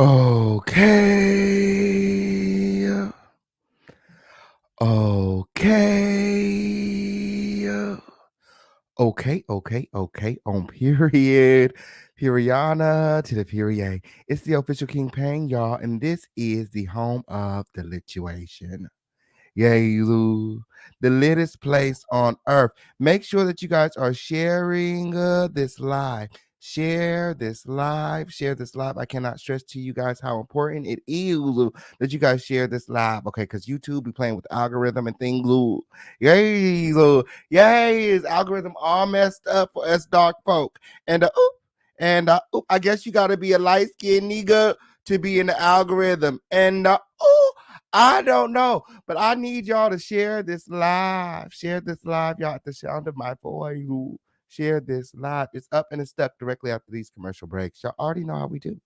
Okay. Okay. On period. Periana to the period. It's the official campaign, y'all, and this is the home of the lituation. Yay, Lou. The latest place on earth. Make sure that you guys are sharing this live. Share this live. Share this live. I cannot stress to you guys how important it is Lou, that you guys share this live. Okay, because YouTube be playing with the algorithm and thing, Lou. Yay, Lou. Yay, is algorithm all messed up for us dark folk. I guess you got to be a light skinned nigga to be in the algorithm. I don't know, but I need y'all to share this live. Share this live, y'all, at the sound of my voice. Share this live. It's up and it's stuck directly after these commercial breaks. Y'all already know how we do.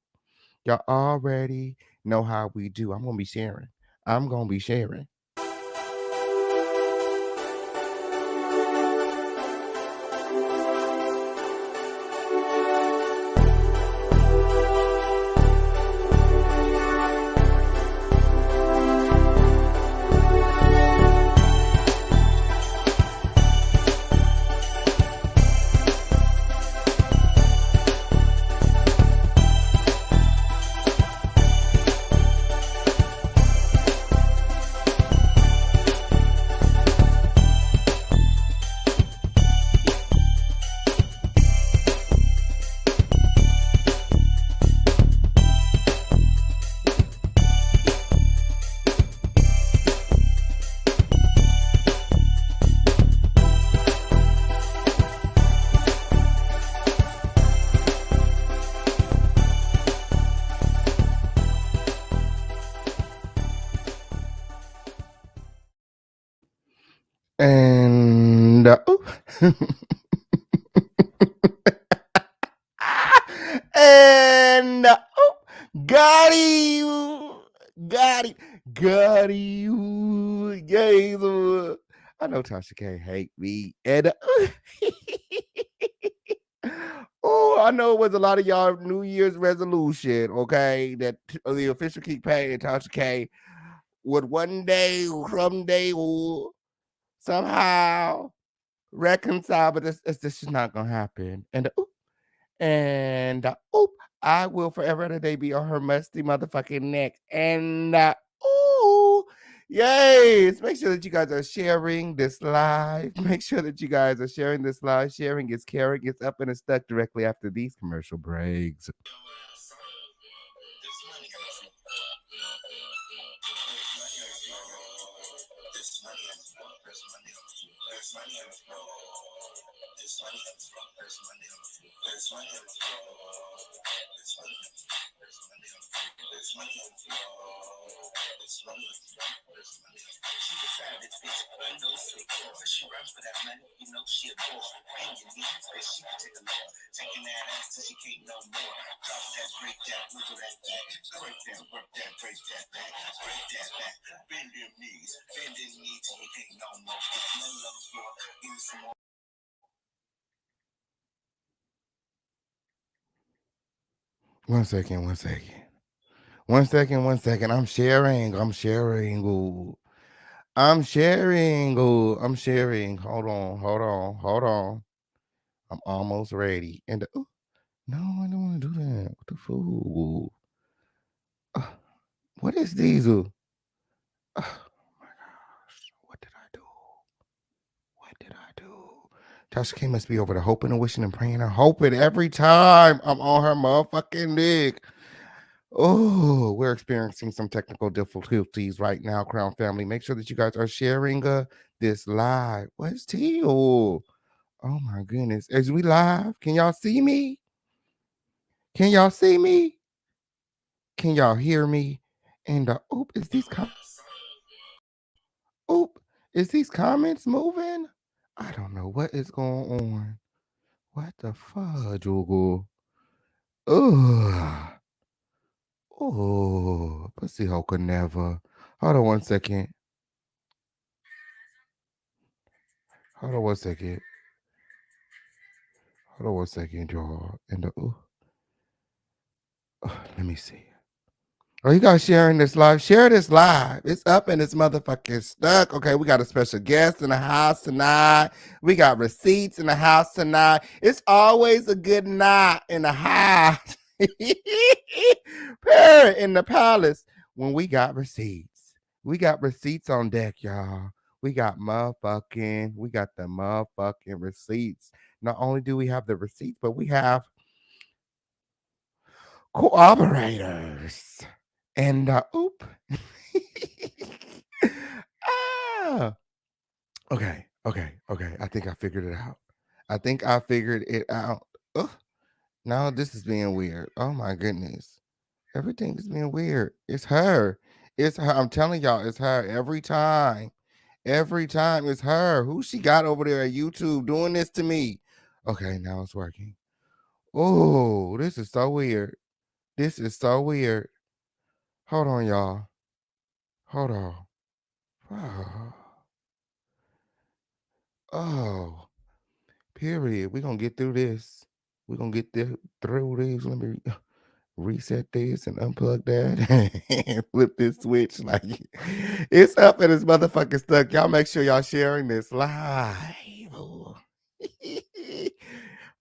Y'all already know how we do. I'm going to be sharing. I'm going to be sharing. And and got you, got you. Yay, Lord. I know Tasha can't hate me, and oh, I know it was a lot of y'all New Year's resolution. Okay, that the official campaign and Tasha K would one day, someday, somehow reconcile, but this is not gonna happen. And I will forever and a day be on her musty motherfucking neck. Yes! Make sure that you guys are sharing this live. Make sure that you guys are sharing this live. Sharing is caring. It's up and it's stuck directly after these commercial breaks. One second. I'm sharing. Ooh. I'm sharing. Ooh. I'm sharing. Hold on. I'm almost ready. No, I don't want to do that. What the fool? Uh, what is these? My gosh. What did I do? Tasha K must be over there hoping and wishing and praying and hoping every time I'm on her motherfucking dick. Oh, we're experiencing some technical difficulties right now, Crown family. Make sure that you guys are sharing this live. What's Teal? Oh my goodness. Is we live? Can y'all see me? Can y'all see me? Can y'all hear me? And oop, is these comments moving? I don't know what is going on. What the fudge, Google? Ugh. Oh, pussy hoe could never. Hold on one second. Hold on one second. Hold on one second, y'all. Let me see. Oh, you guys sharing this live? Share this live. It's up and it's motherfucking stuck. Okay, we got a special guest in the house tonight. We got receipts in the house tonight. It's always a good night in the house. Parrot in the palace when we got receipts. We got receipts on deck, y'all. We got the motherfucking receipts. Not only do we have the receipts, but we have cooperators. And oop. ah. Okay. I think I figured it out. Ugh. Now this is being weird. Oh my goodness. Everything is being weird. It's her. It's her. I'm telling y'all, it's her every time. Every time it's her. Who she got over there at YouTube doing this to me? Okay, now it's working. Oh, this is so weird. This is so weird. Hold on, y'all. Hold on. Oh, oh, period. We're gonna get through this. We're gonna get through this. Let me reset this and unplug that and flip this switch. Like it's up and it's motherfucking stuck. Y'all make sure y'all sharing this live. Oh,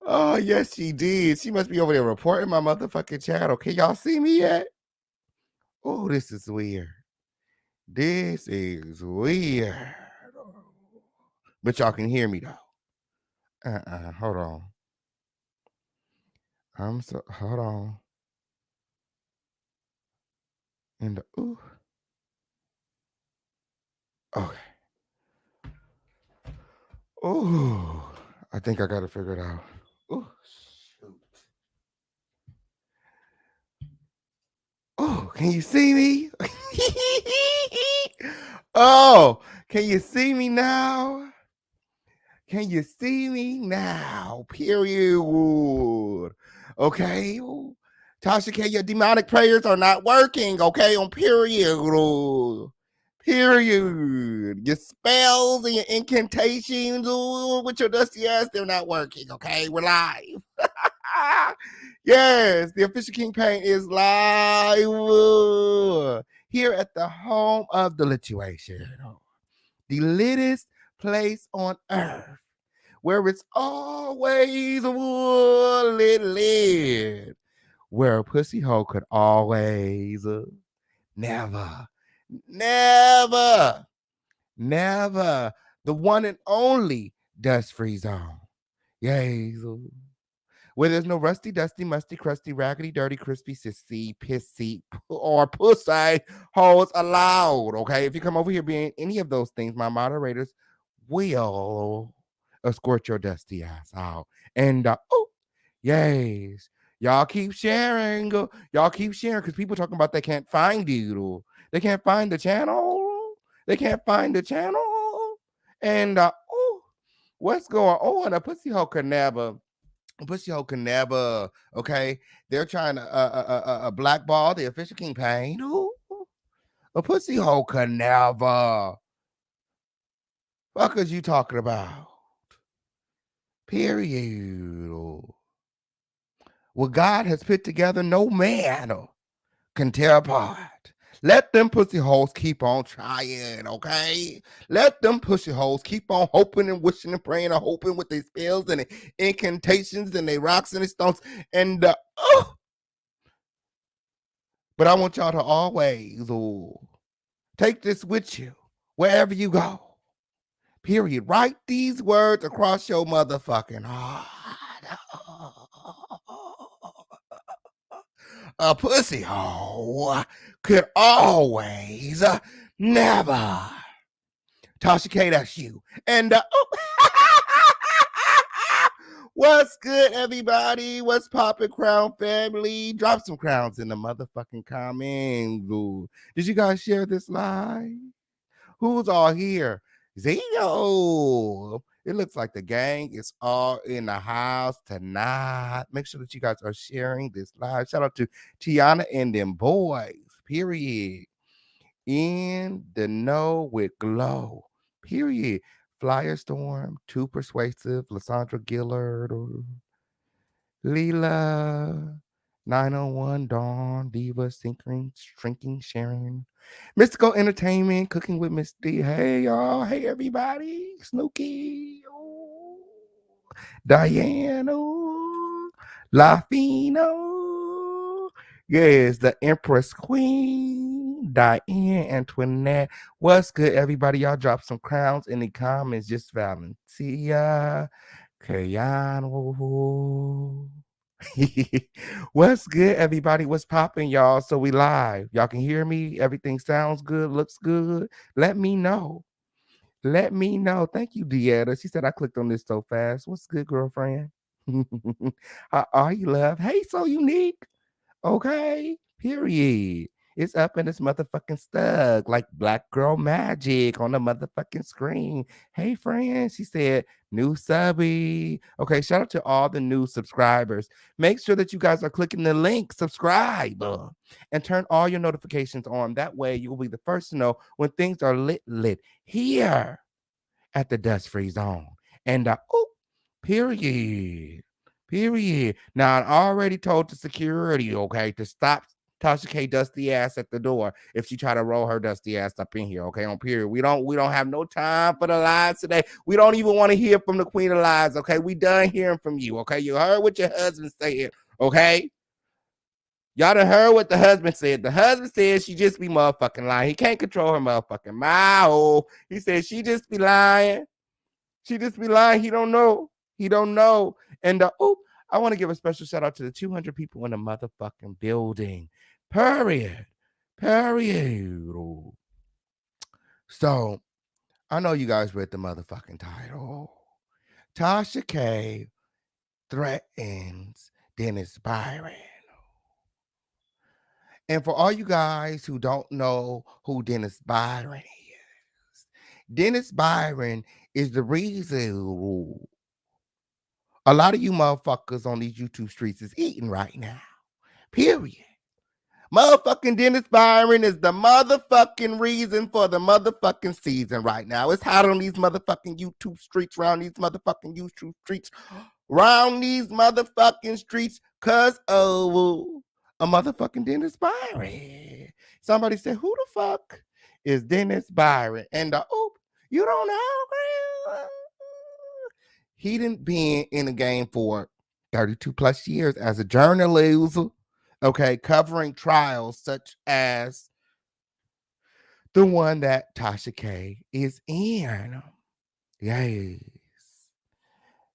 oh yes, she did. She must be over there reporting my motherfucking channel. Can y'all see me yet? Oh, this is weird. This is weird. But y'all can hear me though. Hold on. Hold on. And ooh. Okay. Ooh. I think I gotta figure it out. Ooh. Shoot. Oh, can you see me? Oh, can you see me now? Can you see me now? Period. Okay. Tasha K, your demonic prayers are not working, okay? On period. Period. Your spells and your incantations with your dusty ass, they're not working, okay? We're live. Yes, the official campaign is live here at the home of the Lituation, the littest place on earth, where it's always lit, where a pussy hole could always, never, never, never, the one and only dust free zone. Yes. Where there's no rusty, dusty, musty, crusty, raggedy, dirty, crispy, sissy, pissy, or pussy holes allowed. Okay. If you come over here being any of those things, my moderators will escort your dusty ass out. And oh, yes. Y'all keep sharing. Y'all keep sharing because people talking about they can't find you. They can't find the channel. They can't find the channel. And oh, what's going on? A pussy hole can never. Okay, they're trying to blackball the official campaign. Ooh, a pussy hole can never. Fuck is you talking about? Period. What God has put together, no man can tear apart. Let them pussy holes keep on trying, okay? Let them pussy holes keep on hoping and wishing and praying and hoping with their spells and their incantations and their rocks and their stones. And but I want y'all to always take this with you wherever you go. Period. Write these words across your motherfucking heart. A pussy hole could always never. Tasha K, that's you. And what's good, everybody? What's poppin', Crown family? Drop some crowns in the motherfucking comments. Did you guys share this live? Who's all here? Zeno. It looks like the gang is all in the house tonight. Make sure that you guys are sharing this live. Shout out to Tiana and them boys. Period. In the know with glow. Period. Flyer Storm, Too Persuasive, Lysandra Gillard, Leela, 901 Dawn, Diva, Sinking, Shrinking, Sharon, Mystical Entertainment, Cooking with Misty. Hey, y'all. Hey, everybody. Snooky. Ooh. Diane. Ooh. Lafino. Yes, the Empress Queen, Diane Antoinette. What's good, everybody? Y'all drop some crowns in the comments. Just Valentia. Kayano. What's good, everybody? What's popping, y'all? So we live. Y'all can hear me. Everything sounds good, looks good. Let me know. Let me know. Thank you, Deetta. She said I clicked on this so fast. What's good, girlfriend? How are you, love? Hey, so unique. Okay, period. It's up and it's motherfucking stuck like black girl magic on the motherfucking screen. Hey, friend, she said, new subby. Okay, shout out to all the new subscribers. Make sure that you guys are clicking the link, subscribe, and turn all your notifications on. That way, you will be the first to know when things are lit here at the Dust Free Zone. And period. Period. Now I already told the security, okay, to stop Tasha K dusty ass at the door if she try to roll her dusty ass up in here, okay? On period. We don't have no time for the lies today. We don't even want to hear from the Queen of Lies, okay? We done hearing from you, okay? You heard what your husband said, okay? Y'all done heard what the husband said. The husband said she just be motherfucking lying. He can't control her motherfucking mouth. He said she just be lying. She just be lying. He don't know. He don't know. And I want to give a special shout out to the 200 people in the motherfucking building. Period. Period. So I know you guys read the motherfucking title. Tasha K threatens Dennis Byron. And for all you guys who don't know who Dennis Byron is, Dennis Byron is the reason a lot of you motherfuckers on these YouTube streets is eating right now. Period. Motherfucking Dennis Byron is the motherfucking reason for the motherfucking season right now. It's hot on these motherfucking YouTube streets, around these motherfucking YouTube streets, around these motherfucking streets, cause of a motherfucking Dennis Byron. Somebody said, who the fuck is Dennis Byron? And you don't know? He didn't been in the game for 32 plus years as a journalist, okay, covering trials such as the one that Tasha K is in. Yes.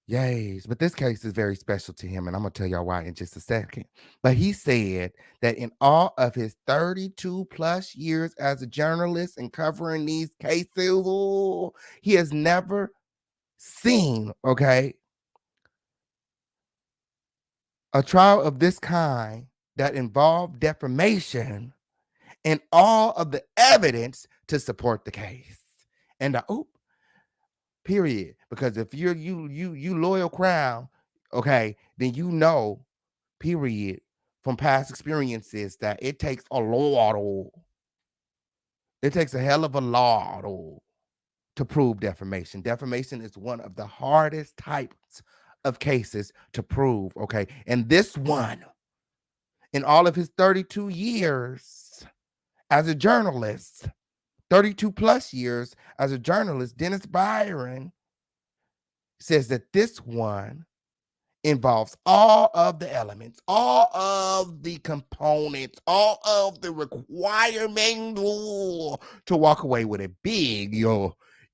Yes. But this case is very special to him, and I'm going to tell y'all why in just a second. But he said that in all of his 32 plus years as a journalist and covering these cases, he has never seen, okay, a trial of this kind that involved defamation and all of the evidence to support the case. And period. Because if you're you loyal Crown, okay, then you know, period, from past experiences that it takes a lot. It takes a hell of a lot to prove defamation. Defamation is one of the hardest types of cases to prove, okay? And this one, in all of his 32 years as a journalist, 32 plus years as a journalist, Dennis Byron says that this one involves all of the elements, all of the components, all of the requirements to walk away with a big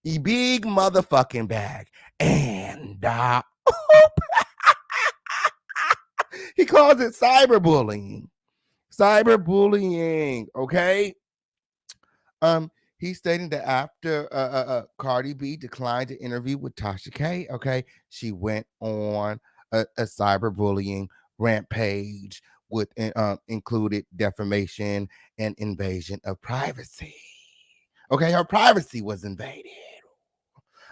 motherfucking bag. And he calls it cyberbullying. Cyberbullying, okay? He's stating that after Cardi B declined to interview with Tasha K, okay, she went on a cyberbullying rampage with included defamation and invasion of privacy. Okay, her privacy was invaded.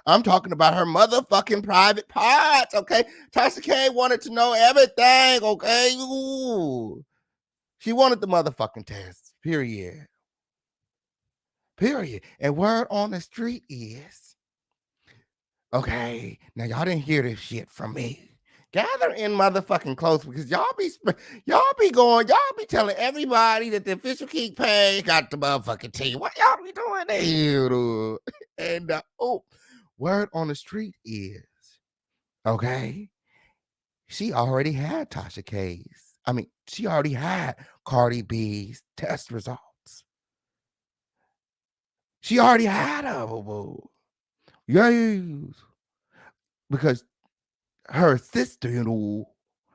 I'm talking about her motherfucking private parts, okay? Tasha K wanted to know everything, okay? Ooh. She wanted the motherfucking test, period. Period. And word on the street is, okay, now y'all didn't hear this shit from me. gather in motherfucking close because y'all be telling everybody that the official King Pay got the motherfucking team. What y'all be doing there? And word on the street is, okay, she already had Tasha K's. I mean, she already had Cardi B's test results. She already had them. Yes. Because her sister, her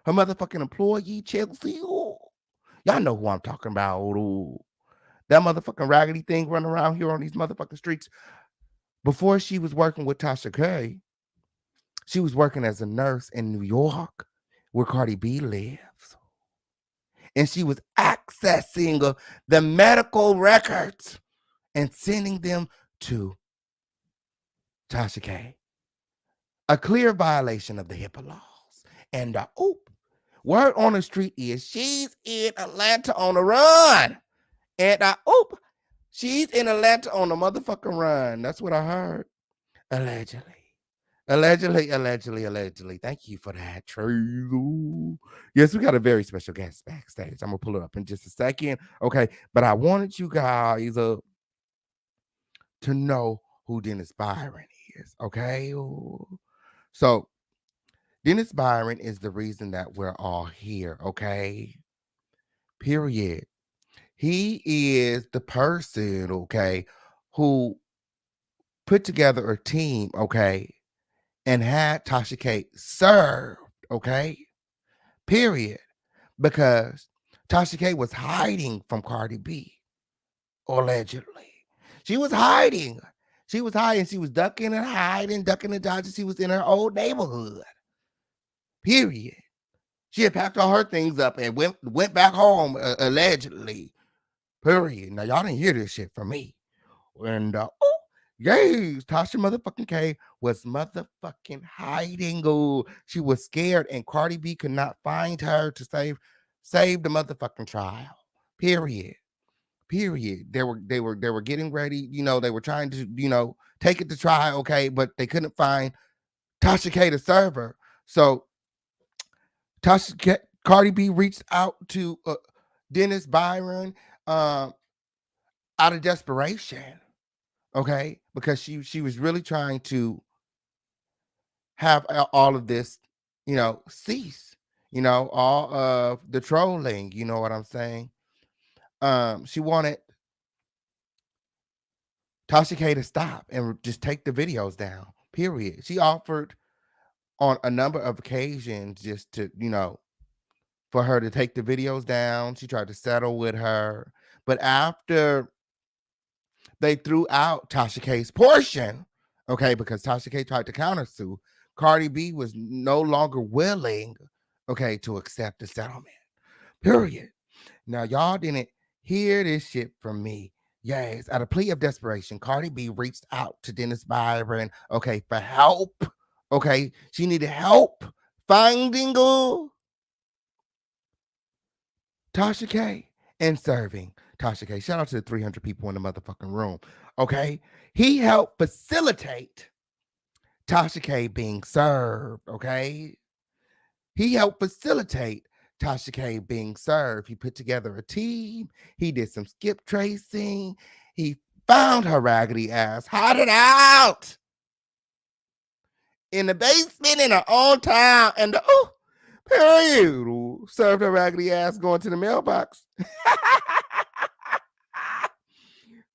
motherfucking employee, Chelsea, y'all know who I'm talking about. That motherfucking raggedy thing running around here on these motherfucking streets. Before she was working with Tasha K, she was working as a nurse in New York, where Cardi B lives. And she was accessing the medical records and sending them to Tasha K. A clear violation of the HIPAA laws. And word on the street is she's in Atlanta on the run. And she's in Atlanta on the motherfucking run. That's what I heard. Allegedly. Allegedly. Thank you for that, True. Yes, we got a very special guest backstage. I'm gonna pull it up in just a second. Okay, but I wanted you guys to know who Dennis Byron is. Okay, so Dennis Byron is the reason that we're all here. Okay, period. He is the person, okay, who put together a team, okay, and had Tasha K served, okay, period, because Tasha K was hiding from Cardi B, allegedly. She was hiding. She was hiding. She was ducking and hiding, ducking and dodging. She was in her old neighborhood, period. She had packed all her things up and went back home, allegedly, period. Now, y'all didn't hear this shit from me. And yes, Tasha motherfucking K was motherfucking hiding. Oh, she was scared, and Cardi B could not find her to save the motherfucking trial. Period. Period. They were getting ready. They were trying to take it to trial. Okay, but they couldn't find Tasha K to serve her. So Cardi B reached out to Dennis Byron out of desperation. Okay, because she was really trying to have all of this, cease. All of the trolling. You know what I'm saying? She wanted Tasha K to stop and just take the videos down. Period. She offered on a number of occasions just to, for her to take the videos down. She tried to settle with her, but after they threw out Tasha K's portion, okay, because Tasha K tried to countersue, Cardi B was no longer willing, okay, to accept the settlement. Period. Now, y'all didn't hear this shit from me. Yes, out of plea of desperation, Cardi B reached out to Dennis Byron, okay, for help. Okay, she needed help finding Tasha K and serving Tasha K. Shout out to the 300 people in the motherfucking room. Okay. He helped facilitate Tasha K being served. Okay. He helped facilitate Tasha K being served. He put together a team. He did some skip tracing. He found her raggedy ass, hid out in the basement in her own town. And period. Served her raggedy ass going to the mailbox.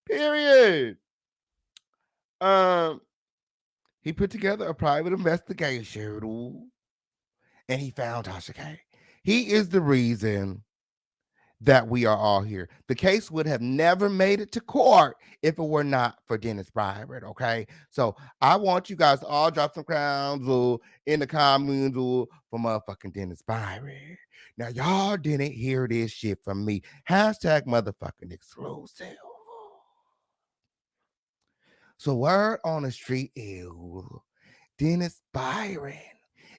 Period. He put together a private investigation and he found Tasha K. He is the reason that we are all here. The case would have never made it to court if it were not for Dennis Byron. Okay. So I want you guys to all drop some crowns in the comments for motherfucking Dennis Byron. Now, y'all didn't hear this shit from me. Hashtag motherfucking exclusive. So word on the street is Dennis Byron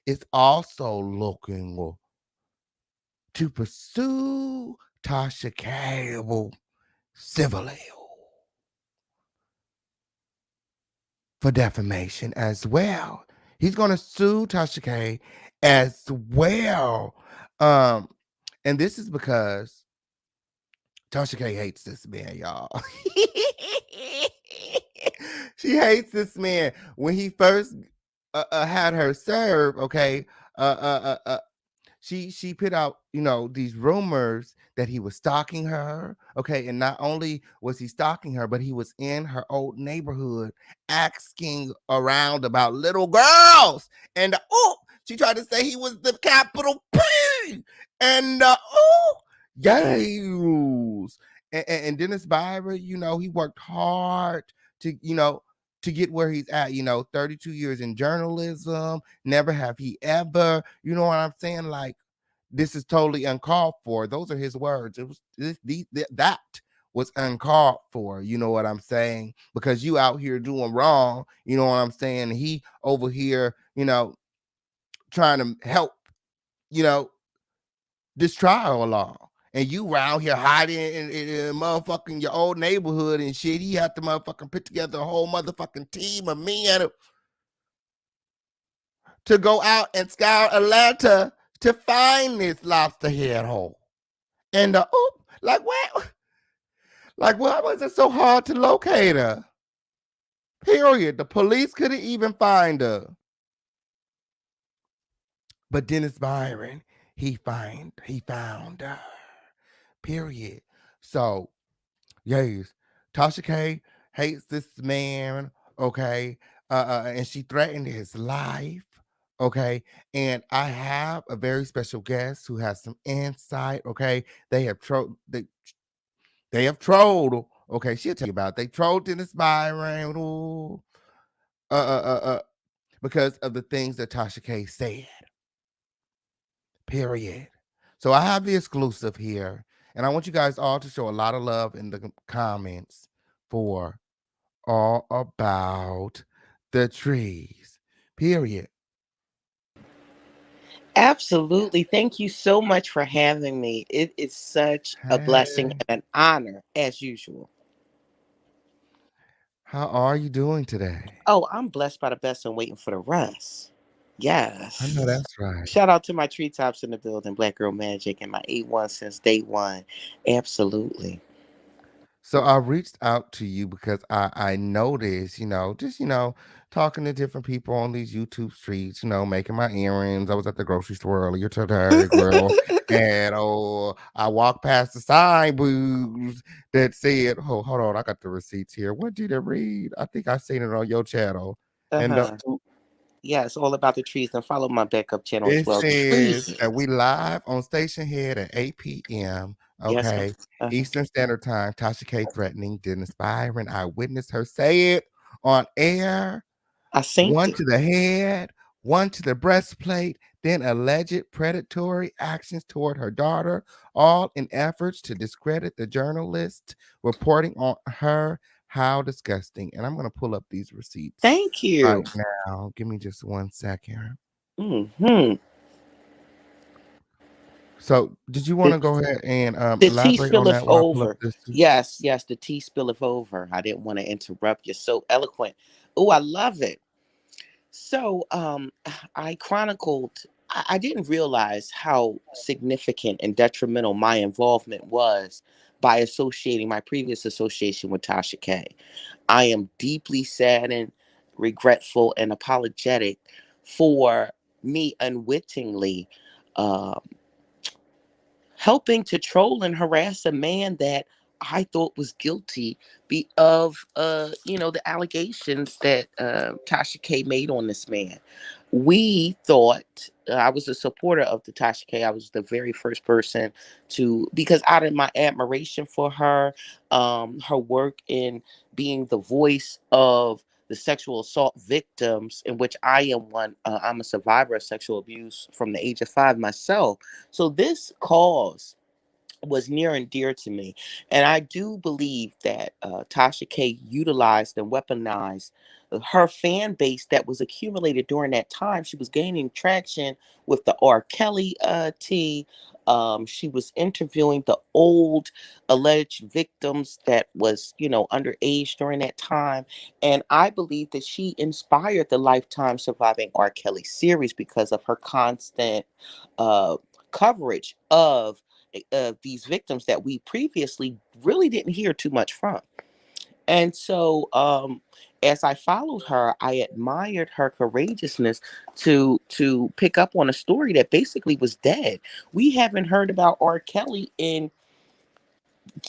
is also looking to pursue Tasha K civilly for defamation as well. He's gonna sue Tasha K as well. Um, and this is because Tasha K hates this man, y'all. She hates this man. When he first had her served, okay, uh, uh, uh, uh, she put out, these rumors that he was stalking her, okay, and not only was he stalking her, but he was in her old neighborhood asking around about little girls. And she tried to say he was the capital P. And yes. And Dennis Byron, he worked hard to, to get where he's at, 32 years in journalism. Never have he ever, you know what I'm saying? Like, this is totally uncalled for. Those are his words. It was that was uncalled for. You know what I'm saying? Because you out here doing wrong. You know what I'm saying? He over here, trying to help, you know, this trial along. And you around here hiding in motherfucking your old neighborhood and shit. He had to motherfucking put together a whole motherfucking team of men to go out and scour Atlanta to find this lobster head hole. And like what? Like why was it so hard to locate her? Period. The police couldn't even find her. But Dennis Byron, he found her. Period. So, yes, Tasha K hates this man, okay? And she threatened his life, okay? And I have a very special guest who has some insight, okay? They have trolled. Okay, she'll tell you about it. They trolled Dennis Byron, uh, uh, uh, uh, because of the things that Tasha K said. Period. So I have the exclusive here, and I want you guys all to show a lot of love in the comments for all about the trees. Period. Absolutely. Thank you so much for having me. It is such a blessing Hey, and an honor, as usual. how are you doing today? Oh, I'm blessed by the best and waiting for the rest. I know Yes. that's right. Shout out to my treetops in the building, Black Girl Magic, and my A1 since day one. Absolutely. So I reached out to you because I noticed, just talking to different people on these YouTube streets, making my errands. I was at the grocery store earlier today, girl, and I walked past the sign booths that said, "Oh, hold on, I got the receipts here." What did it read? I think I seen it on your channel, and Uh-huh. Yeah, it's all about the trees. And follow my backup channel as it well, the says trees. that we live on Station Head at 8 p.m. Yes, ma'am. Okay. Uh-huh. Eastern Standard Time. Tasha K threatening Dennis Byron. I witnessed her say it on air. I synced One it. to the head, one to the breastplate, then alleged predatory actions toward her daughter, all in efforts to discredit the journalist reporting on her. How disgusting. And I'm going to pull up these receipts Thank right you. now. Give me just 1 second. Hmm. So, did you wanna go ahead and, The tea elaborate on spilleth that while I pull up over. this Yes, yes, the tea spilleth over. I didn't want to interrupt. You're so eloquent. Oh, I love it. So, I chronicled. I didn't realize how significant and detrimental my involvement was by associating my previous association with Tasha K. I am deeply saddened, regretful, and apologetic for me unwittingly uh, helping to troll and harass a man that I thought was guilty of the allegations that Tasha K made on this man. We thought I was a supporter of the Tasha K. I was the very first person to, because out of my admiration for her, her work in being the voice of the sexual assault victims, in which I am one. I'm a survivor of sexual abuse from the age of 5 myself. So this cause was near and dear to me. And I do believe that Tasha K utilized and weaponized her fan base that was accumulated during that time. She was gaining traction with the R. Kelly tea. She was interviewing the old alleged victims that was, underage during that time. And I believe that she inspired the Lifetime Surviving R. Kelly series because of her constant uh, coverage of these victims that we previously really didn't hear too much from. And so, as I followed her, I admired her courageousness to pick up on a story that basically was dead. We haven't heard about R. Kelly in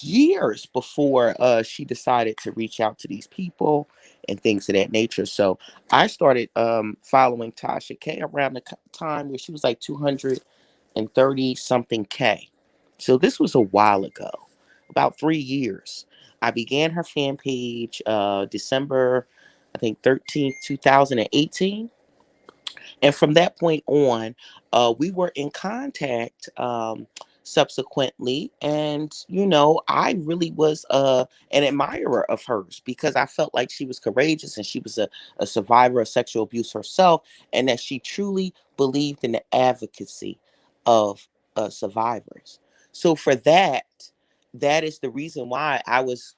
years before she decided to reach out to these people and things of that nature. So I started following Tasha K around the time where she was like 230 something K. So this was a while ago, about 3 years. I began her fan page December, I think 13th, 2018. And from that point on, we were in contact subsequently. And, I really was an admirer of hers because I felt like she was courageous and she was a survivor of sexual abuse herself, and that she truly believed in the advocacy of survivors. So for that, that is the reason why I was,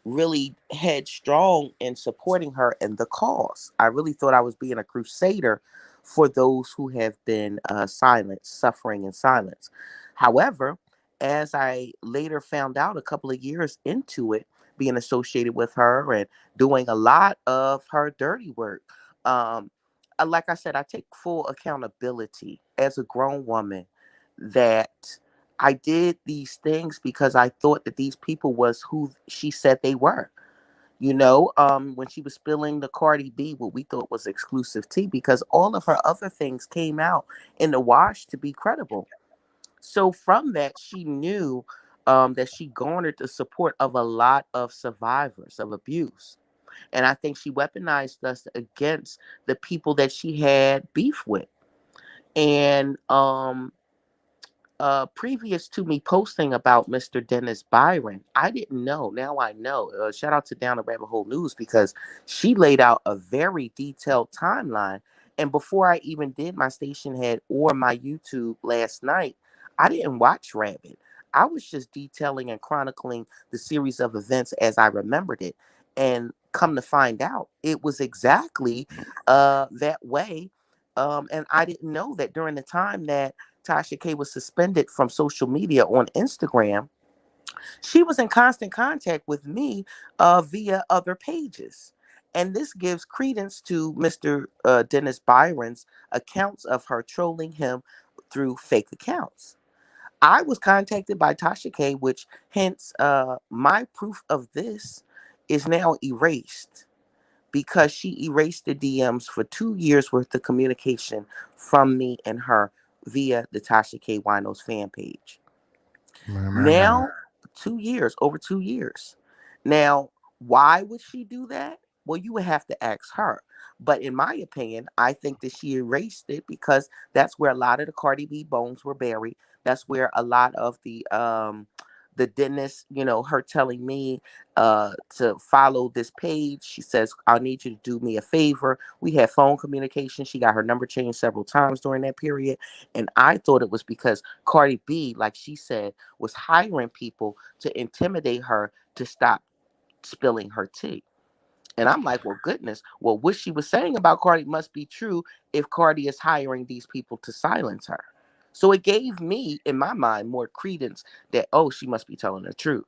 really headstrong in supporting her and the cause. I really thought I was being a crusader for those who have been silenced, suffering in silence. However, as I later found out a couple of years into it, being associated with her and doing a lot of her dirty work, um, like I said, I take full accountability as a grown woman that I did these things because I thought that these people was who she said they were. When she was spilling the Cardi B, what we thought was exclusive tea, because all of her other things came out in the wash to be credible. So from that, she knew that she garnered the support of a lot of survivors of abuse. And I think she weaponized us against the people that she had beef with. And previous to me posting about Mr. Dennis Byron, I didn't know. Now I know. Shout out to Down the Rabbit Hole News because she laid out a very detailed timeline. And before I even did my station head or my YouTube last night, I didn't watch Rabbit. I was just detailing and chronicling the series of events as I remembered it. And come to find out, it was exactly that way. And I didn't know that during the time that Tasha K was suspended from social media on Instagram, she was in constant contact with me via other pages. And this gives credence to Mr. Dennis Byron's accounts of her trolling him through fake accounts. I was contacted by Tasha K, which hence my proof of this is now erased because she erased the DMs for 2 years worth of communication from me and her via the Tasha K. Winos fan page. My. Now, 2 years, over 2 years. Now, why would she do that? Well, you would have to ask her. But in my opinion, I think that she erased it because that's where a lot of the Cardi B bones were buried. That's where a lot of the Dennis, her telling me to follow this page. She says, I need you to do me a favor. We had phone communication. She got her number changed several times during that period. And I thought it was because Cardi B, like she said, was hiring people to intimidate her to stop spilling her tea. And I'm like, well, goodness, well, what she was saying about Cardi must be true if Cardi is hiring these people to silence her. So it gave me, in my mind, more credence that, oh, she must be telling the truth.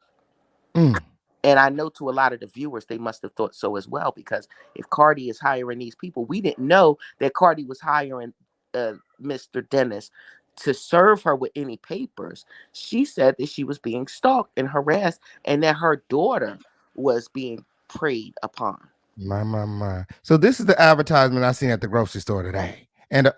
Mm. And I know to a lot of the viewers, they must have thought so as well, because if Cardi is hiring these people, we didn't know that Cardi was hiring Mr. Dennis to serve her with any papers. She said that she was being stalked and harassed and that her daughter was being preyed upon. My. So this is the advertisement I seen at the grocery store today. And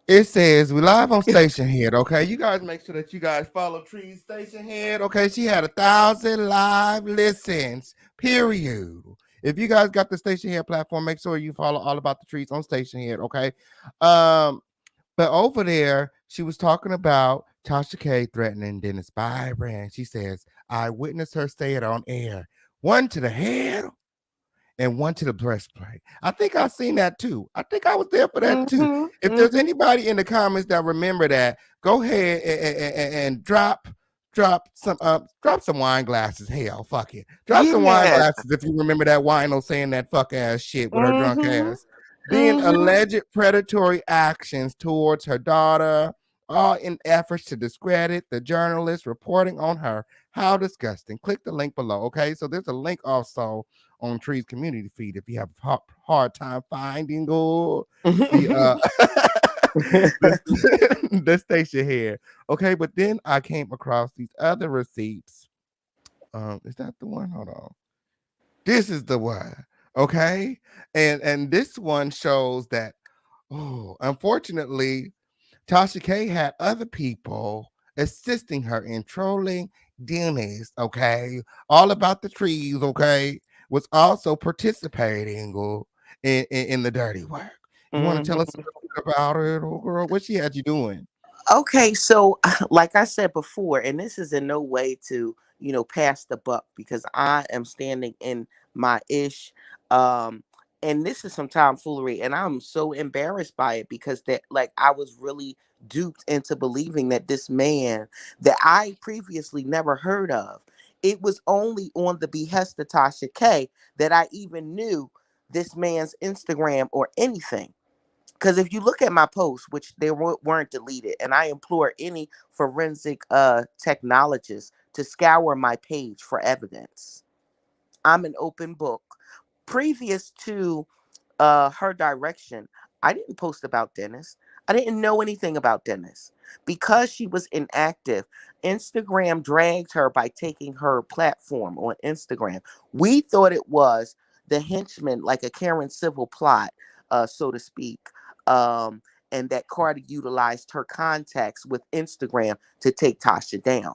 it says we live on Station Head. Okay, you guys make sure that you guys follow Trees Station Head. Okay, she had 1,000 live listens. Period. If you guys got the Station Head platform, make sure you follow all about the trees on Station Head. Okay, um, but over there, she was talking about Tasha K threatening Dennis Byron. She says, I witnessed her say it on air. One to the head and one to the breastplate. I think I've seen that too. I think I was there for that too. Mm-hmm. If there's Mm-hmm. anybody in the comments that remember that, go ahead and drop some wine glasses. Hell, fuck it. Drop some wine Yeah. glasses if you remember that wino saying that fuck ass shit with her drunk Mm-hmm. ass. Being Mm-hmm. alleged predatory actions towards her daughter, all in efforts to discredit the journalist reporting on her. How disgusting. Click the link below. Okay. So there's a link also on Tree's community feed if you have a hard time finding the the station here. Okay, but then I came across these other receipts. Is that the one? Hold on. This is the one. Okay. And this one shows that, oh, unfortunately, Tasha K had other people assisting her in trolling Dennis, okay? All about the trees, okay? Was also participating in the dirty work. You want to tell us a Mm-hmm. little bit about it, oh girl? What she had you doing? Okay, so like I said before, and this is in no way to, pass the buck because I am standing in my ish. Um, and this is some tomfoolery, and I'm so embarrassed by it because that like I was really duped into believing that this man that I previously never heard of. It was only on the behest of Tasha K that I even knew this man's Instagram or anything. Because if you look at my posts, which they weren't deleted, and I implore any forensic technologist to scour my page for evidence. I'm an open book. Previous to her direction, I didn't post about Dennis. I didn't know anything about Dennis. Because she was inactive, Instagram dragged her by taking her platform on Instagram. We thought it was the henchman, like a Karen Civil plot, so to speak. Um, and that Cardi utilized her contacts with Instagram to take Tasha down.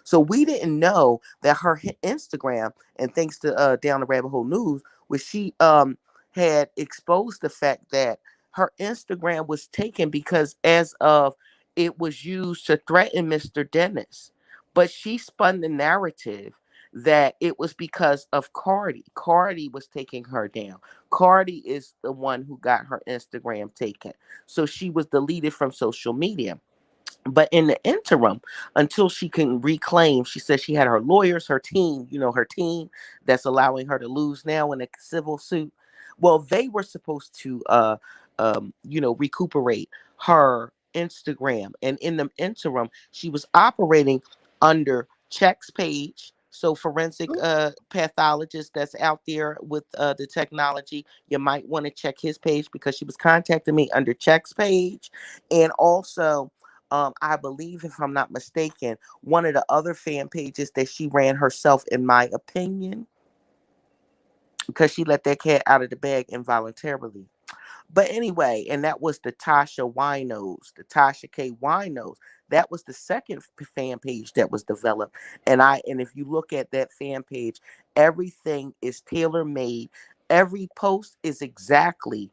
So we didn't know that her Instagram, and thanks to Down the Rabbit Hole News, was she had exposed the fact that her Instagram was taken because as of it was used to threaten Mr. Dennis. But she spun the narrative that it was because of Cardi. Cardi was taking her down. Cardi is the one who got her Instagram taken. So she was deleted from social media. But in the interim, until she can reclaim, she said she had her lawyers, her team, her team that's allowing her to lose now in a civil suit. Well, they were supposed to, recuperate her Instagram. And in the interim, she was operating under Check's page. So forensic pathologist that's out there with the technology, you might want to check his page because she was contacting me under Check's page. And also, I believe, if I'm not mistaken, one of the other fan pages that she ran herself, in my opinion, because she let that cat out of the bag involuntarily. But anyway, and that was the Tasha Winos, the Tasha K Winos. That was the second fan page that was developed. And if you look at that fan page, everything is tailor made. Every post is exactly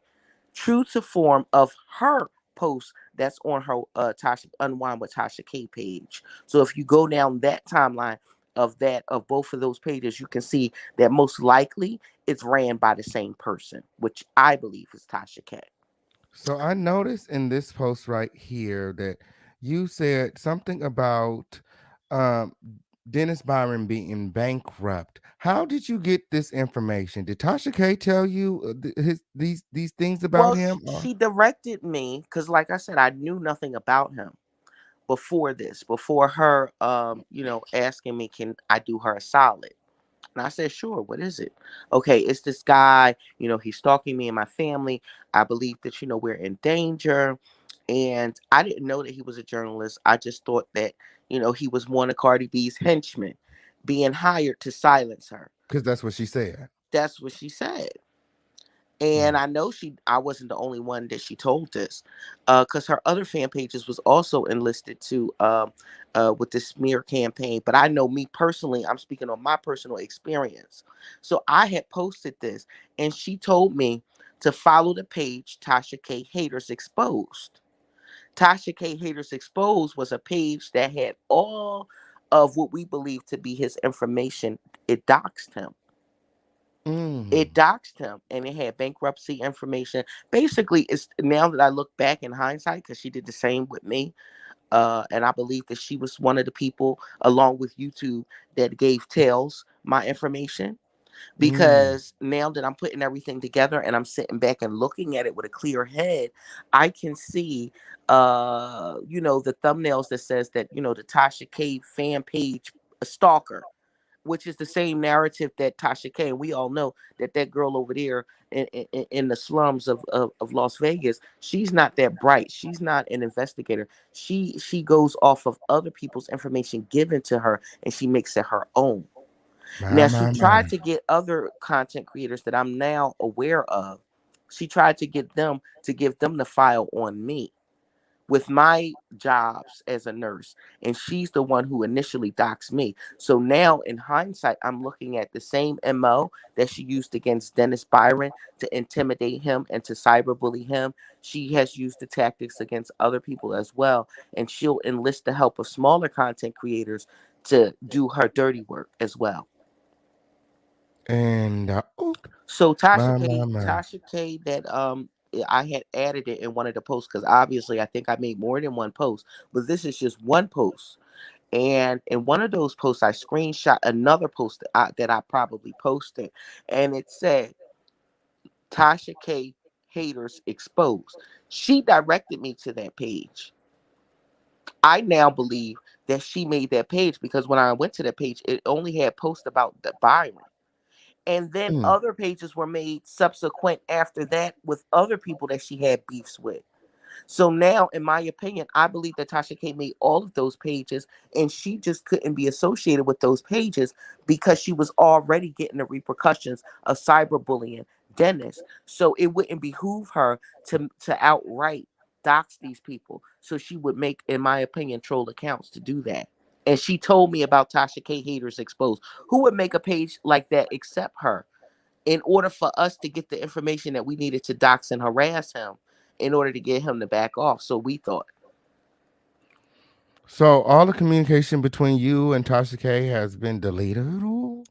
true to form of her post that's on her Tasha Unwind with Tasha K page. So if you go down that timeline of both of those pages, you can see that most likely it's ran by the same person, which I believe is Tasha K. So I noticed in this post right here that you said something about um, Dennis Byron being bankrupt. How did you get this information? Did Tasha K tell you these things about Well, him? Or she directed me because, like I said, I knew nothing about him before this, before her, asking me, can I do her a solid? And I said, sure, what is it? Okay, it's this guy, he's stalking me and my family. I believe that, we're in danger. And I didn't know that he was a journalist. I just thought that, he was one of Cardi B's henchmen being hired to silence her. because that's what she said. That's what she said. And Mm. I know I wasn't the only one that she told this, because her other fan pages was also enlisted to with the smear campaign. But I know me personally, I'm speaking on my personal experience. So I had posted this, and she told me to follow the page Tasha K Haters Exposed. Tasha K Haters Exposed was a page that had all of what we believe to be his information. It doxed him. It Mm. doxed him and it had bankruptcy information. Basically, it's now that I look back in hindsight, because she did the same with me. And I believe that she was one of the people, along with YouTube, that gave Tails my information. Mm. Because now that I'm putting everything together and I'm sitting back and looking at it with a clear head, I can see, the thumbnails that says that, the Tasha K fan page, a stalker, which is the same narrative that Tasha K. And we all know that that girl over there in the slums of Las Vegas, she's not that bright. She's not an investigator. She goes off of other people's information given to her, and she makes it her own. My, Now, she my, my. tried to get other content creators that I'm now aware of. She tried to get them to give them the file on me with my jobs as a nurse, and she's the one who initially doxed me. So now in hindsight, I'm looking at the same MO that she used against Dennis Byron to intimidate him and to cyberbully him. She has used the tactics against other people as well, and she'll enlist the help of smaller content creators to do her dirty work as well. And oh, So my, my, my. Tasha K, that I had added it in one of the posts, because obviously I think I made more than one post, but this is just one post. And in one of those posts, I screenshot another post that I probably posted, and it said Tasha K haters exposed. She directed me to that page. I now believe that she made that page because when I went to that page, it only had posts about the Byron. And then Mm. other pages were made subsequent after that with other people that she had beefs with. So now, in my opinion, I believe that Tasha K made all of those pages, and she just couldn't be associated with those pages because she was already getting the repercussions of cyberbullying Dennis. So it wouldn't behoove her to outright dox these people. So she would make, in my opinion, troll accounts to do that. And she told me about Tasha K haters exposed. Who would make a page like that except her? In order for us to get the information that we needed to dox and harass him, in order to get him to back off. So we thought, So all the communication between you and Tasha K has been deleted. Ooh.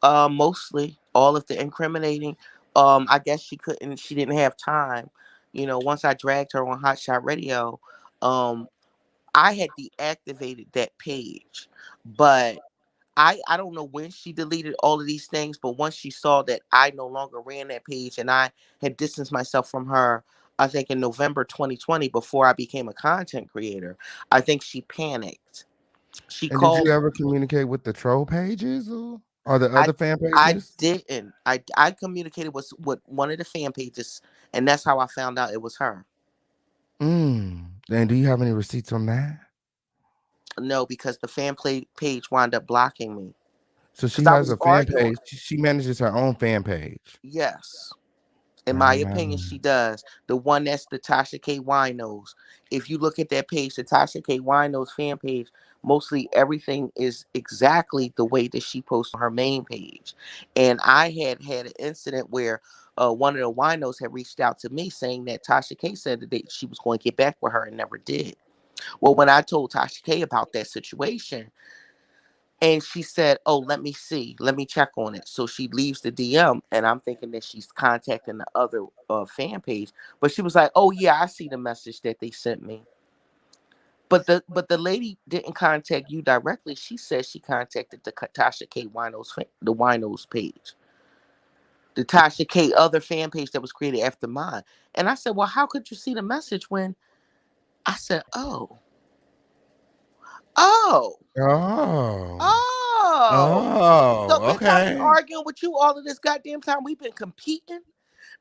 mostly all of the incriminating. I guess she didn't have time. Once I dragged her on Hot Shot Radio, um, I had deactivated that page, but I don't know when she deleted all of these things, but once she saw that I no longer ran that page and I had distanced myself from her, I think in November 2020, before I became a content creator, I think she panicked. She And did called. you ever communicate with the troll pages or the I other fan I pages? didn't. I communicated with one of the fan pages, and that's how I found out it was her. Mm. And do you have any receipts on that? No, because the page wound up blocking me So because she I has was a fan arguing. page. She manages her own fan page. Yes. In my opinion, My. she does. The one that's the Tasha K. Winos. If you look at that page, the Tasha K. Winos fan page, mostly everything is exactly the way that she posts on her main page. And I had an incident where one of the Winos had reached out to me saying that Tasha K said that she was going to get back with her and never did. Well, when I told Tasha K about that situation, and she said, "Oh, let me see. Let me check on it." So she leaves the DM, and I'm thinking that she's contacting the other fan page. But she was like, "Oh yeah, I see the message that they sent me." But the lady didn't contact you directly. She said she contacted the Tasha K the Winos page, the Tasha K other fan page that was created after mine. And I said, "Well, how could you see the message when?" I said, oh, Oh. oh." So Oh, bitch, I been okay. arguing with you all of this goddamn time. We've been competing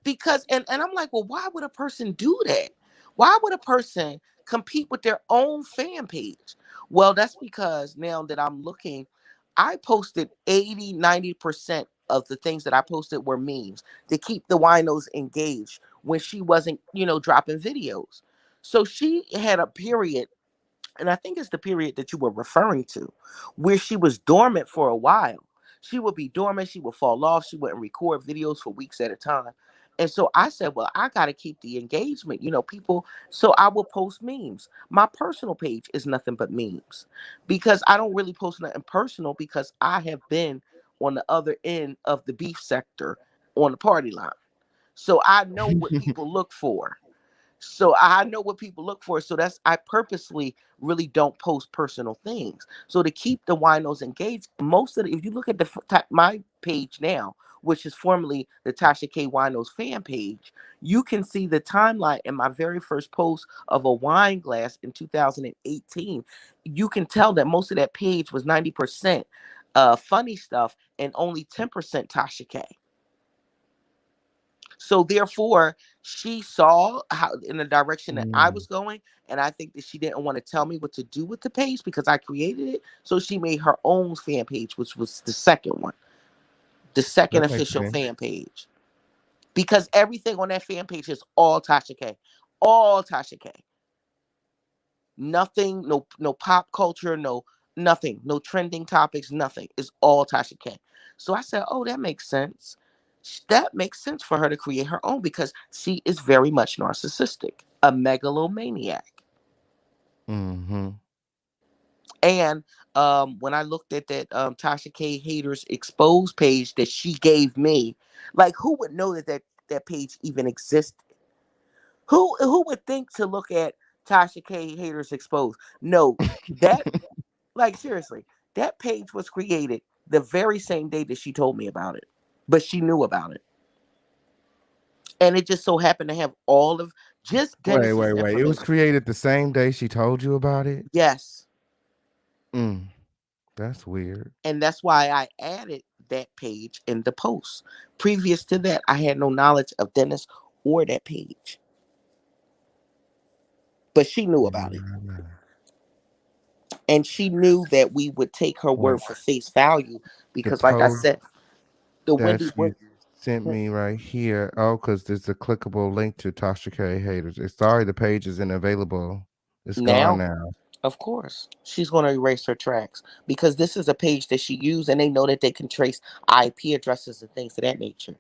because and I'm like, well, why would a person do that? Why would a person compete with their own fan page? Well, that's because now that I'm looking, I posted 80-90% of the things that I posted were memes to keep the winos engaged when she wasn't, dropping videos. So she had a period, and I think it's the period that you were referring to, where she was dormant for a while. She would be dormant, she would fall off, she wouldn't record videos for weeks at a time. And so I said, well, I got to keep the engagement, people. So I will post memes. My personal page is nothing but memes because I don't really post nothing personal because I have been on the other end of the beef sector on the party line. So I know what people look for. So that's I purposely really don't post personal things. So to keep the winos engaged, most of the, if you look at my page now, which is formerly the Tasha K Winos fan page, you can see the timeline in my very first post of a wine glass in 2018. You can tell that most of that page was 90% funny stuff and only 10% Tasha K. So therefore, she saw how in the direction that I Mm, was going, and I think that she didn't want to tell me what to do with the page because I created it. So she made her own fan page, which was the second one, the second that makes official sense. fan page. Because everything on that fan page is all Tasha K, all Tasha K. Nothing, no pop culture, no nothing, no trending topics, nothing. It's all Tasha K. So I said, oh, that makes sense. That makes sense for her to create her own because she is very much narcissistic, a megalomaniac. Mm-hmm. And when I looked at that Tasha K haters exposed page that she gave me, like who would know that page even existed? Who would think to look at Tasha K haters exposed? No, that like seriously, that page was created the very same day that she told me about it, but she knew about it, and it just so happened to have all of just Wait, Dennis's wait, wait. It was information. created the same day she told you about it? Yes, Mm, that's weird. and that's why I added that page in the post. Previous to that, I had no knowledge of Dennis or that page, but she knew about it, Mm, and she knew that we would take her wait, word for face value the because, like I post said, the that Wendy you Wood. sent me right here. Oh, because there's a clickable link to Tasha K haters. It's sorry, the page isn't available. It's gone Now, now. of course, she's going to erase her tracks because this is a page that she used and they know that they can trace IP addresses and things of that nature.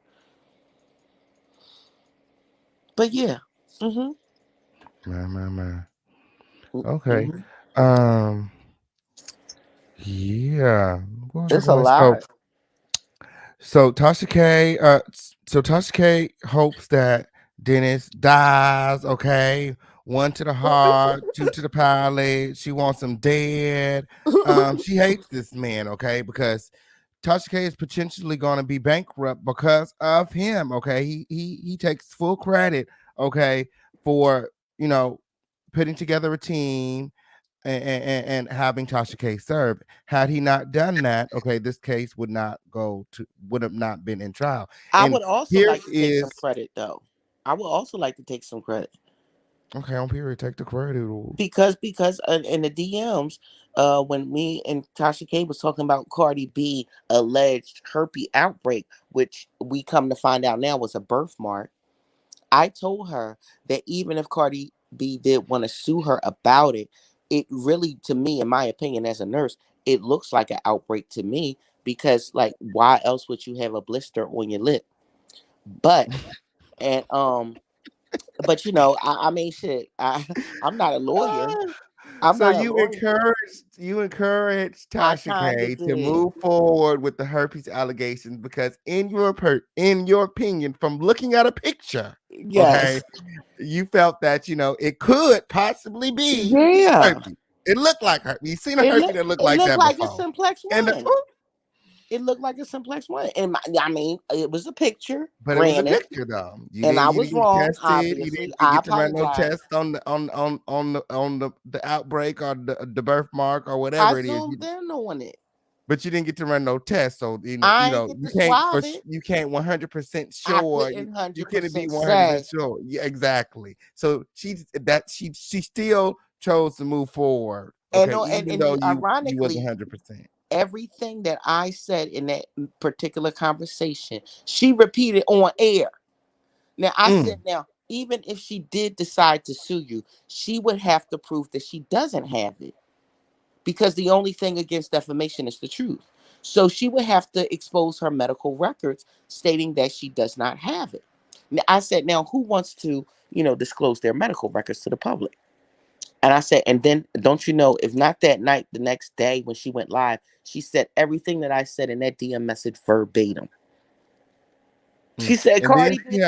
But yeah. Mm-hmm. Man. Okay. Mm-hmm. Um. Yeah. What was I It's a going to say? Oh, lot. So Tasha K hopes that Dennis dies. Okay, one to the heart, two to the pilot. She wants him dead. She hates this man. Okay, because Tasha K is potentially going to be bankrupt because of him. Okay, he takes full credit. Okay, for you know putting together a team and having Tasha K serve. Had he not done that, okay, this case would have not been in trial. I And would also here like to take some is credit, though. I would also like to take some credit okay on period. Take the credit. because in the DMs, when me and Tasha K was talking about Cardi B alleged herpes outbreak, which we come to find out now was a birthmark. I told her that even if Cardi B did want to sue her about it, it really, to me, in my opinion, as a nurse, it looks like an outbreak to me because, like, why else would you have a blister on your lip? But and but I mean, shit. I'm not a lawyer. Ah, I'm so not a lawyer. you encouraged I Tasha kind of K to did. move forward with the herpes allegations because in your opinion, from looking at a picture, okay, Yes. you felt that it could possibly be Yeah. herpes. It looked like herpes. You seen a herpes that looked It like looked that like a before, simplex and one. It looked like a simplex one, and I mean, it was a picture, but it was a granted. picture though. And I You was didn't get wrong, tested. You obviously. didn't I get to run no apologize. test on the outbreak or the birthmark or I whatever it is. zoomed in on it. But you didn't get to run no test, so I ain't get to swab it. you can't 100% I sure couldn't you couldn't be 100% 100% say. sure. Yeah, exactly. So she still chose to move forward. And Okay, no, even though and you wasn't ironically, 100%. everything that I said in that particular conversation, she repeated on air. Now I said, Mm. now even if she did decide to sue you, she would have to prove that she doesn't have it because the only thing against defamation is the truth. So she would have to expose her medical records stating that she does not have it. Now, I said, now who wants to, disclose their medical records to the public? And I said, and then don't you know, if not that night, the next day when she went live, She said everything that I said in that DM message verbatim. Mm. She said, And Cardi B,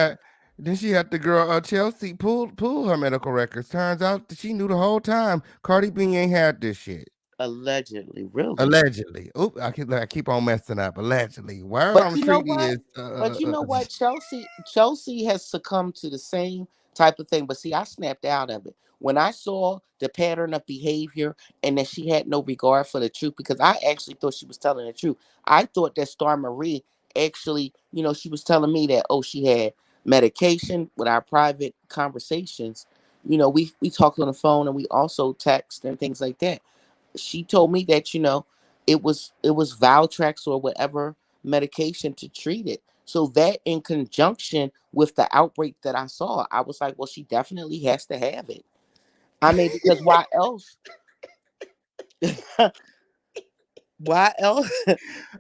then she had the girl Chelsea pull her medical records. Turns out that she knew the whole time Cardi B ain't had this shit. allegedly, really. Allegedly. Oop, I keep on messing up. Allegedly. Word on But the you know street what? is But you know what? Chelsea has succumbed to the same type of thing. But see, I snapped out of it when I saw the pattern of behavior and that she had no regard for the truth, because I actually thought she was telling the truth. I thought that Star Marie actually, she was telling me that, oh, she had medication. With our private conversations, we talked on the phone and we also text and things like that. She told me that it was Valtrex or whatever medication to treat it. So that, in conjunction with the outbreak that I saw, I was like, well, she definitely has to have it. I mean, because why else? Why else? Oh.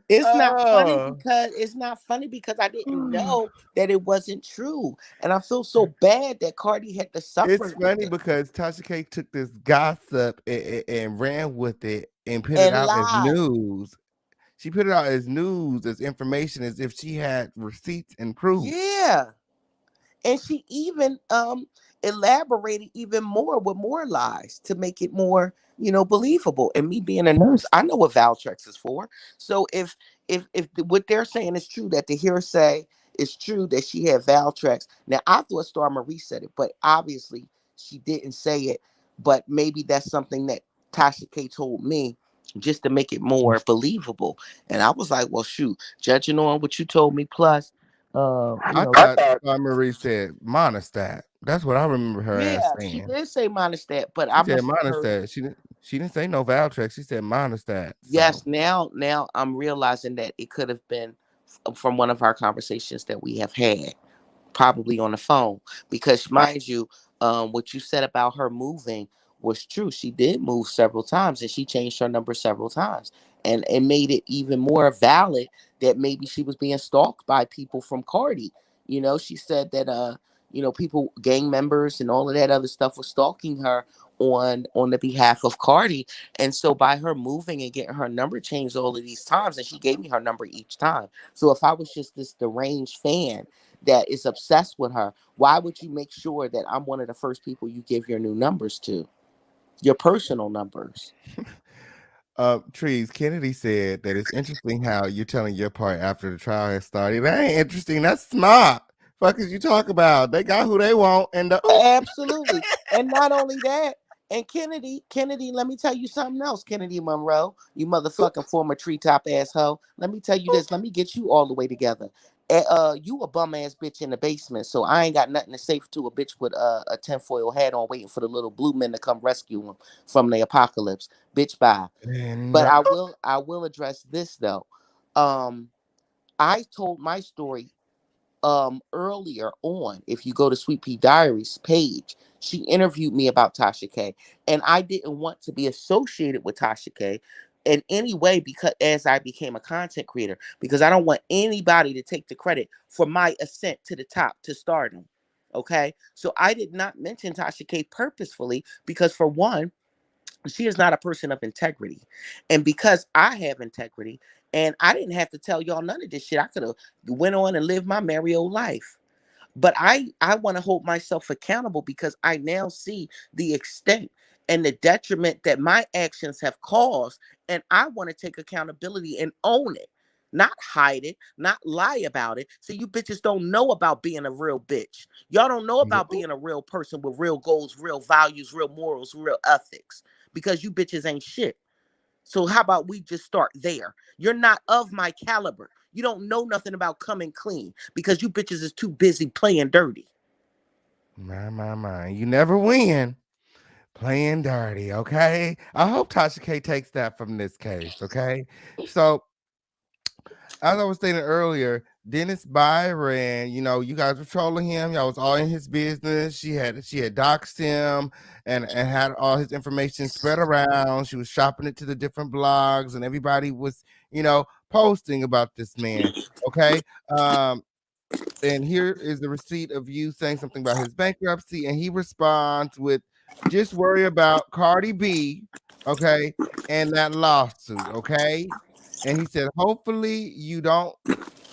It's not funny because I didn't know that it wasn't true, and I feel so bad that Cardi had to It's suffer with funny it because Tasha K took this gossip and ran with it and put it and out as lied. news. She put it out as news, as information, as if she had receipts and proof. Yeah. And she even elaborated even more with more lies to make it more, believable. And me being a nurse, I know what Valtrex is for. So if what they're saying is true, that the hearsay is true that she had Valtrex. Now I thought Star Marie said it, but obviously she didn't say it. But maybe that's something that Tasha K told me just to make it more believable. And I was like, well, shoot, judging on what you told me, plus I thought Marie said monostat. That's what I remember her ass yeah, she saying. did say monostat, but She I said must have heard. monostat. She didn't say no Valtrex. She said monostat. So Yes, now I'm realizing that it could have been from one of our conversations that we have had, probably on the phone, because mind you, what you said about her moving was true. She did move several times and she changed her number several times, and it made it even more valid that maybe she was being stalked by people from Cardi. She said that people, gang members and all of that other stuff, was stalking her on the behalf of Cardi. And so by her moving and getting her number changed all of these times, and she gave me her number each time. So if I was just this deranged fan that is obsessed with her, why would you make sure that I'm one of the first people you give your new numbers to, your personal numbers? Trees, Kennedy said that it's interesting how you're telling your part after the trial has started. That ain't interesting. That's smart. Fuck is you talk about? They got who they want, and Absolutely. And not only that, and Kennedy, let me tell you something else, Kennedy Monroe, you oop, motherfucking former treetop asshole. Let me tell you oop. this. Let me get you all the way together. You a bum ass bitch in the basement, so I ain't got nothing to say to a bitch with a tinfoil hat on, waiting for the little blue men to come rescue him from the apocalypse. Bitch, bye. And But I will address this though. Um, I told my story earlier on. If you go to Sweet Pea Diaries page, she interviewed me about Tasha K, and I didn't want to be associated with Tasha K in any way, because as I became a content creator, because I don't want anybody to take the credit for my ascent to the top, to stardom. Okay, so I did not mention Tasha K purposefully, because for one, she is not a person of integrity, and because I have integrity, and I didn't have to tell y'all none of this shit, I could have went on and lived my merry old life. But I want to hold myself accountable, because I now see the extent and the detriment that my actions have caused, and I want to take accountability and own it, not hide it, not lie about it. So you bitches don't know about being a real bitch. Y'all don't know about being a real person with real goals, real values, real morals, real ethics, because you bitches ain't shit. So how about we just start there? You're not of my caliber. You don't know nothing about coming clean, because you bitches is too busy playing dirty. my. You never win playing dirty. Okay. I hope Tasha K takes that from this case. Okay. So as I was stating earlier, Dennis Byron, you guys were trolling him. Y'all was all in his business. She had doxed him and had all his information spread around. She was shopping it to the different blogs, and everybody was, posting about this man. Okay. And here is the receipt of you saying something about his bankruptcy, and he responds with, "Just worry about Cardi B, okay, and that lawsuit, okay." and he said, "Hopefully you don't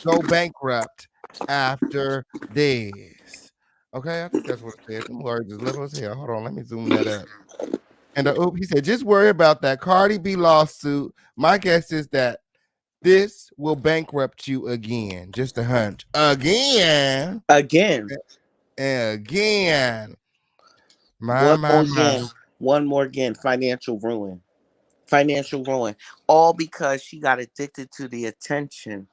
go bankrupt after this." Okay, I think that's what it said. Them words is little as hell. Hold on, let me zoom that up. And he said, "Just worry about that Cardi B lawsuit. My guess is that this will bankrupt you again. Just a hunch. Again Again, and again. My, one my, more my. again, one more again. Financial ruin. All because she got addicted to the attention.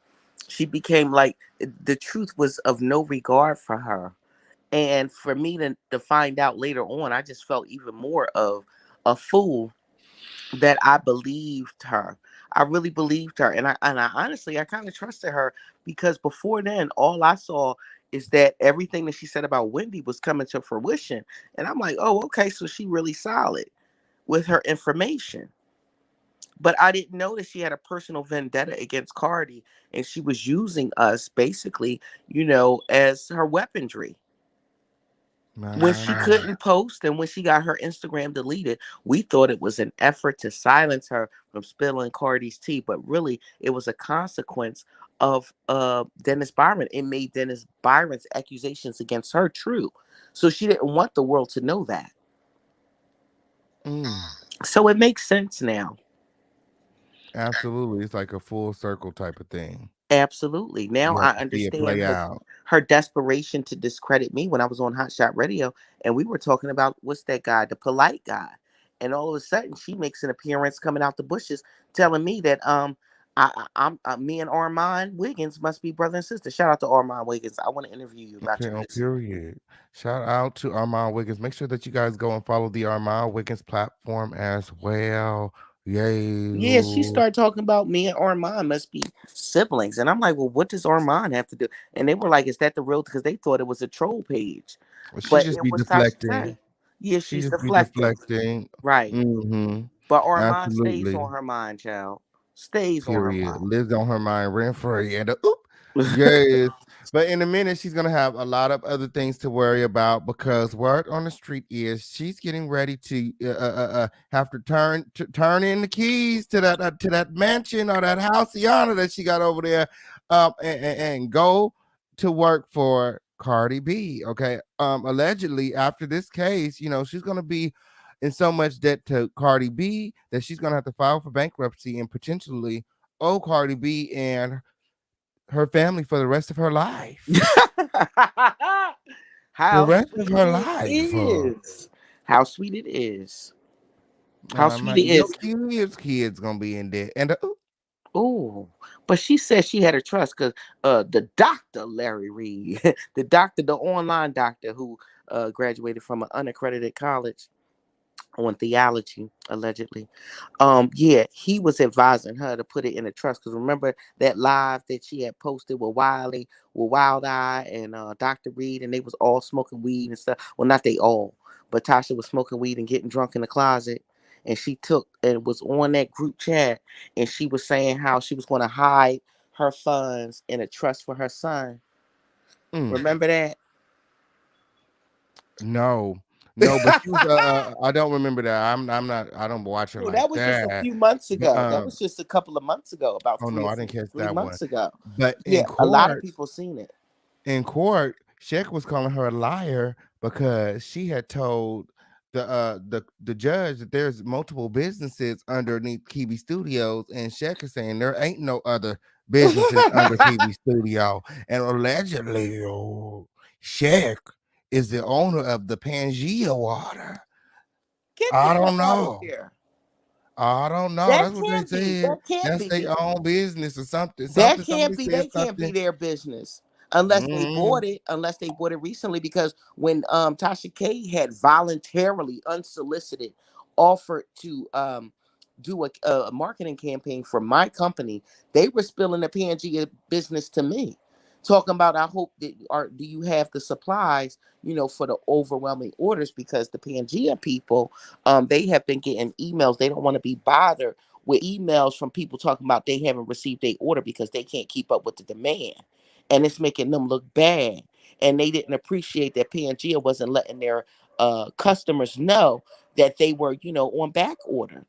She became like the truth was of no regard for her. And for me to find out later on, I just felt even more of a fool that I believed her. I really believed her, and I honestly I kind of trusted her because before then, all I saw is that everything that she said about Wendy was coming to fruition, and I'm like, oh, okay, so she really solid with her information. But I didn't know that she had a personal vendetta against Cardi, and she was using us basically, as her weaponry. When she My. couldn't post and when she got her Instagram deleted, we thought it was an effort to silence her from spilling Cardi's tea, but really it was a consequence of Dennis Byron. It made Dennis Byron's accusations against her true. So she didn't want the world to know that. Mm, So it makes sense now. absolutely. It's like a full circle type of thing. Absolutely. Now You have I to see it play understand out. her desperation to discredit me when I was on Hot Shot Radio and we were talking about what's that guy, the polite guy. And all of a sudden she makes an appearance coming out the bushes telling me that I'm me and Armand Wiggins must be brother and sister. Shout out to Armand Wiggins. I want to interview you about Okay, your on music. period. Shout out to Armand Wiggins. Make sure that you guys go and follow the Armand Wiggins platform as well. Yay. Yeah, she started talking about me and Armand must be siblings. And I'm like, well, what does Armand have to do? And they were like, is that the real? Because they thought it was a troll page. She But just it be was Tasha deflecting. K. Yeah, She she's just be deflecting. deflecting. Right. Mm-hmm. But Armand stays Absolutely. on her mind, child. Stays on her Period. mind. Lives on her mind rent free. And oop, yes. But in a minute, she's gonna have a lot of other things to worry about because word on the street is she's getting ready to have to turn in the keys to that mansion or that house Yana that she got over there, and go to work for Cardi B. Okay. Allegedly, after this case, she's gonna be in so much debt to Cardi B that she's gonna have to file for bankruptcy and potentially owe Cardi B and her family for the rest of her life. The How rest of sweet her it life. is. How sweet it is. How sweet it Your is. kids gonna be in debt. And Oh, but she said she had a trust because the doctor Larry Reed, the online doctor who graduated from an unaccredited college on theology, allegedly. Yeah, he was advising her to put it in a trust. Because remember that live that she had posted with Wiley, with Wild Eye and Dr. Reed, and they was all smoking weed and stuff. Well, not they all, but Tasha was smoking weed and getting drunk in the closet. And she took and was on that group chat, and she was saying how she was going to hide her funds in a trust for her son. mm, Remember that? no, no, but she was. I don't remember that. I'm not. I don't watch her Oh, like that was just a that. few months But ago. That was just a couple of months ago, about oh three no, or I didn't catch three that one. months ago. But Yeah, a lot of people seen it. in court, Sheck was calling her a liar because she had told the judge that there's multiple businesses underneath Kiwi Studios, and Sheck is saying there ain't no other businesses under Kiwi Studio, and allegedly, Sheck is the owner of the Pangea water. Get the I fuck don't out of know. here. I don't know. That That's what they can't be. said. That can't That's their be. own business or something. That Something. can't Somebody be. said They can't be something. their business unless they Mm, bought it. Unless they bought it recently, because when Tasha K had voluntarily, unsolicited, offered to do a marketing campaign for my company, they were spilling the Pangea business to me, talking about I hope that are do you have the supplies, for the overwhelming orders because the Pangea people, they have been getting emails. They don't want to be bothered with emails from people talking about they haven't received their order because they can't keep up with the demand. And it's making them look bad. And they didn't appreciate that Pangea wasn't letting their customers know that they were, on back order.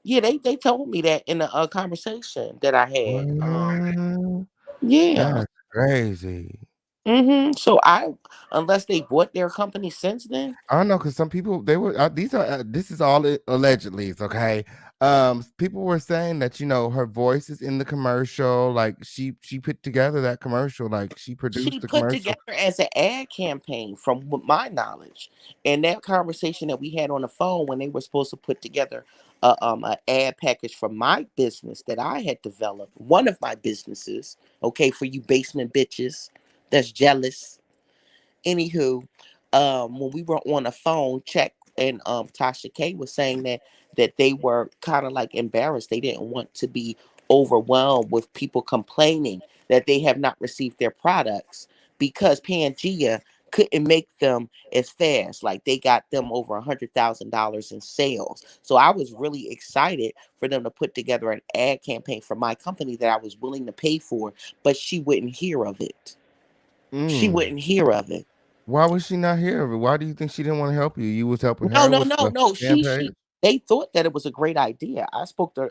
Yeah, they told me that in a, conversation that I had. What? Yeah. That's crazy. So unless they bought their company since then. I don't know because some people they were these are this is all allegedly, okay. People were saying that her voice is in the commercial, like she put together that commercial, like she She produced the put commercial. together as an ad campaign from my knowledge, and that conversation that we had on the phone when they were supposed to put together a ad package for my business that I had developed, one of my businesses, okay, for you basement bitches that's jealous. Anywho, when we were on the phone, check and Tasha K was saying that they were kind of like embarrassed. They didn't want to be overwhelmed with people complaining that they have not received their products because Pangea couldn't make them as fast. Like they got them over $100,000 in sales. So I was really excited for them to put together an ad campaign for my company that I was willing to pay for, but she wouldn't hear of it. She Mm. wouldn't hear of it. Why was she not here? Why do you think she didn't want to help you? You was helping No, her no, with no, the no. fan She page? they thought that it was a great idea. I spoke to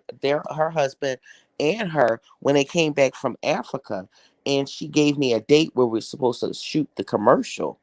her husband and her when they came back from Africa, and she gave me a date where we're supposed to shoot the commercial.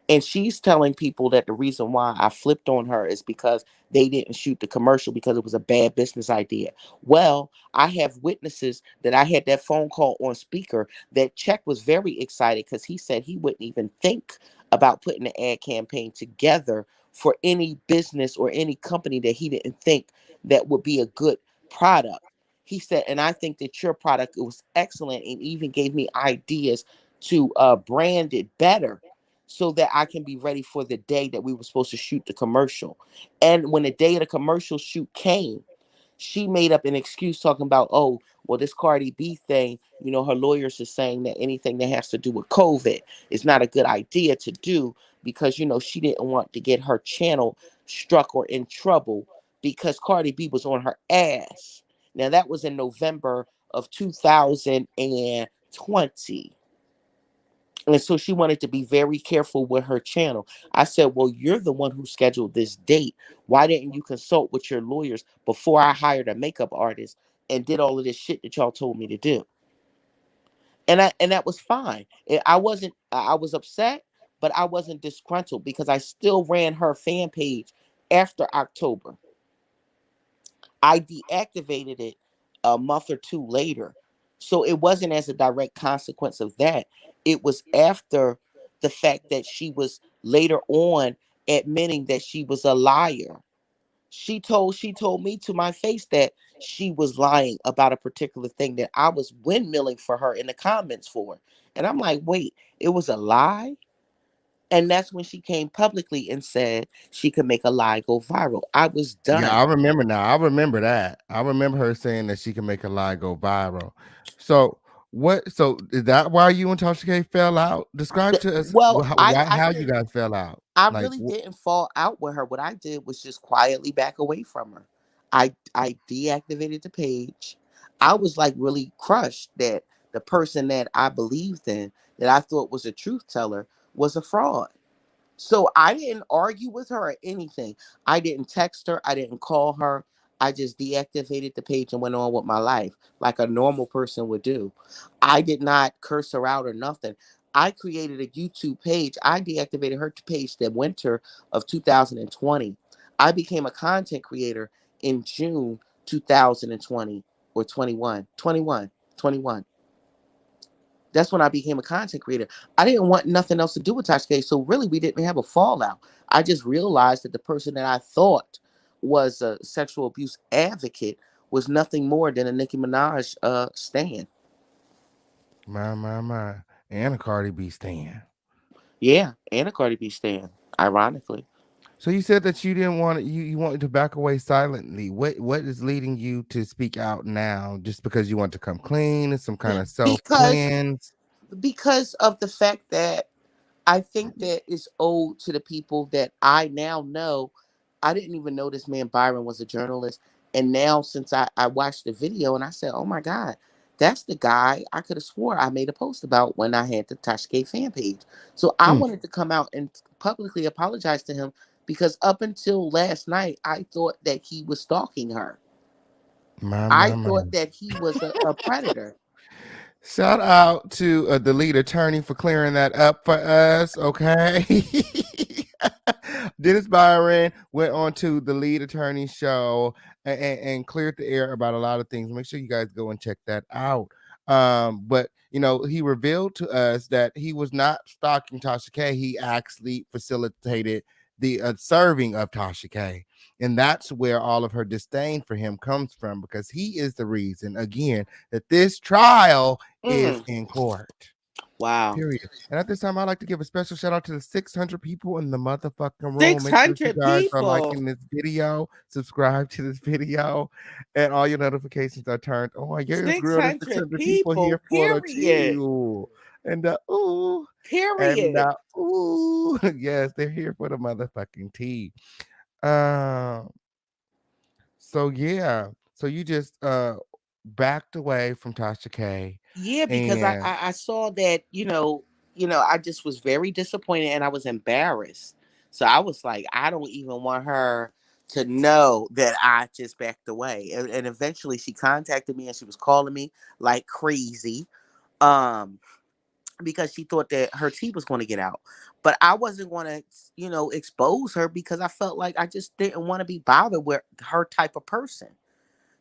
And she's telling people that the reason why I flipped on her is because they didn't shoot the commercial because it was a bad business idea. Well, I have witnesses that I had that phone call on speaker that Check was very excited because he said he wouldn't even think about putting an ad campaign together for any business or any company that he didn't think that would be a good product. He said, and I think that your product was excellent and even gave me ideas to brand it better so that I can be ready for the day that we were supposed to shoot the commercial. And when the day of the commercial shoot came, she made up an excuse talking about, oh, well, this Cardi B thing, her lawyers are saying that anything that has to do with COVID is not a good idea to do because, she didn't want to get her channel struck or in trouble because Cardi B was on her ass. Now, that was in November of 2020. And so she wanted to be very careful with her channel. I said, well, you're the one who scheduled this date. Why didn't you consult with your lawyers before I hired a makeup artist and did all of this shit that y'all told me to do? And that was fine. I was upset, but I wasn't disgruntled because I still ran her fan page after October. I deactivated it a month or two later. So it wasn't as a direct consequence of that. It was after the fact that she was later on admitting that she was a liar. She told me to my face that she was lying about a particular thing that I was windmilling for her in the comments for. And I'm like, wait, it was a lie? And that's when she came publicly and said she could make a lie go viral. I was Yeah, done. I remember now. I remember that. I remember her saying that she can make a lie go viral. So what? So is that why you and Tasha K fell out? Describe to us Well, I how you didn't guys fell out. I Like, really didn't fall out with her. What I did was just quietly back away from her. I deactivated the page. I was like really crushed that the person that I believed in, that I thought was a truth teller, was a fraud. So I didn't argue with her or anything. I didn't text her. I didn't call her. I just deactivated the page and went on with my life like a normal person would do. I did not curse her out or nothing. I created a YouTube page. I deactivated her page the winter of 2020. I became a content creator in June 2020 or 21, 21, 21. That's when I became a content creator. I didn't want nothing else to do with Tasha K. So really, we didn't have a fallout. I just realized that the person that I thought was a sexual abuse advocate was nothing more than a Nicki Minaj stan. my, and a Cardi B stan. Yeah, and a Cardi B stan, ironically. So you said that you didn't want you wanted to back away silently. What is leading you to speak out now? Just because you want to come clean, some kind of self Because cleanse? because of the fact that I think that it's owed to the people that I now know. I didn't even know this man Byron was a journalist. And now since I watched the video and I said, oh my God, that's the guy I could have swore I made a post about when I had the Tasha K fan page. So I Mm. wanted to come out and publicly apologize to him because up until last night, I thought that he was stalking her. My, I my, my. thought that he was a predator. Shout out to the lead attorney for clearing that up for us. Okay. Dennis Byron went on to the lead attorney show and cleared the air about a lot of things. Make sure you guys go and check that out. But he revealed to us that he was not stalking Tasha K. He actually facilitated the serving of Tasha K. And that's where all of her disdain for him comes from, because he is the reason, again, that this trial is Mm, in court. wow. Period. And at this time, I'd like to give a special shout out to the 600 people in the motherfucking room. Six Make sure that you hundred guys are people. liking this video, subscribe to this video, and all your notifications are turned on. Yes, Six girl, there's hundred 600 people people. here for the Period. tea. Ooh. And ooh. And Period. ooh. Yes, they're here for the motherfucking tea. Um, so yeah. So you just backed away from Tasha K. Yeah, because I, And I I saw that, I just was very disappointed and I was embarrassed. So I was like, I don't even want her to know that I just backed away. And eventually she contacted me and she was calling me like crazy. Um, because she thought that her tea was going to get out. But I wasn't going to, expose her because I felt like I just didn't want to be bothered with her type of person.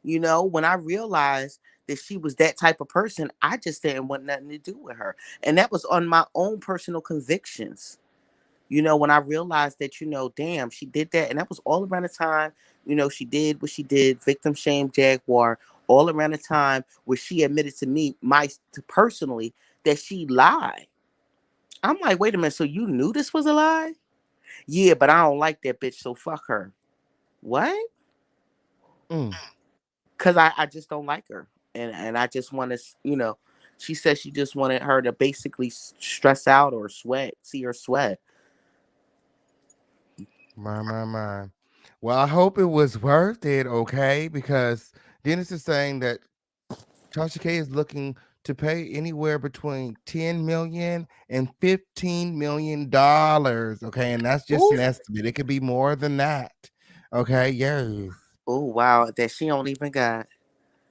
When I realized that she was that type of person, I just didn't want nothing to do with her. And that was on my own personal convictions. When I realized that, damn, she did that. And that was all around the time, she did what she did, victim shame Jaguar, all around the time where she admitted to me, personally, that she lied. I'm like, wait a minute, so you knew this was a lie? Yeah, but I don't like that bitch, so fuck her. What? mm, Because I just don't like her, and I just want to, she said she just wanted her to basically stress out or sweat, see her sweat. my. Well, I hope it was worth it, okay? Because Dennis is saying that Tasha K is looking to pay anywhere between 10 million and 15 million dollars. Okay, and that's just Ooh, an estimate. It could be more than that. Okay, yes. oh wow, that she don't even got.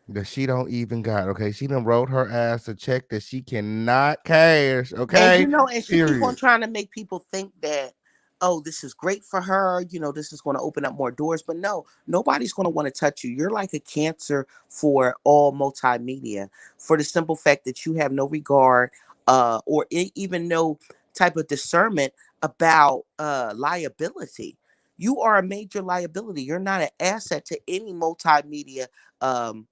That she don't even got. Okay, she done wrote her ass a check that she cannot cash. And Okay, and she keep on period. trying to make people think that, oh, this is great for her, this is going to open up more doors. But no, nobody's going to want to touch you. You're like a cancer for all multimedia, for the simple fact that you have no regard, or even no type of discernment about liability. You are a major liability. You're not an asset to any multimedia um